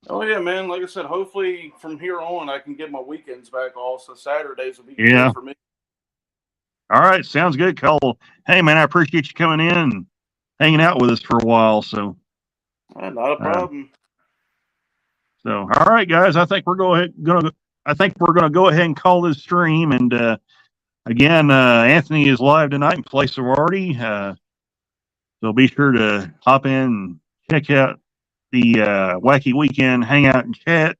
oh yeah, man. Like I said, hopefully from here on I can get my weekends back off. So Saturdays will be yeah. good for me. All right, sounds good, Kyle. Hey, man, I appreciate you coming in and hanging out with us for a while. So, Not a problem. all right, guys, I think we're gonna go ahead and call this stream. And again, Anthony is live tonight in place of Artie. So be sure to hop in and check out the Wacky Weekend Hangout and Chat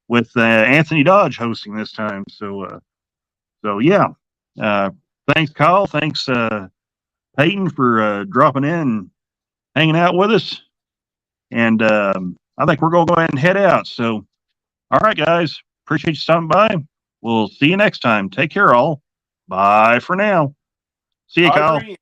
with Anthony Dodge hosting this time. So yeah. Thanks, Kyle. Thanks, Peyton, for dropping in and hanging out with us. And I think we're going to go ahead and head out. So, all right, guys. Appreciate you stopping by. We'll see you next time. Take care, all. Bye for now. See you, I Kyle. agree.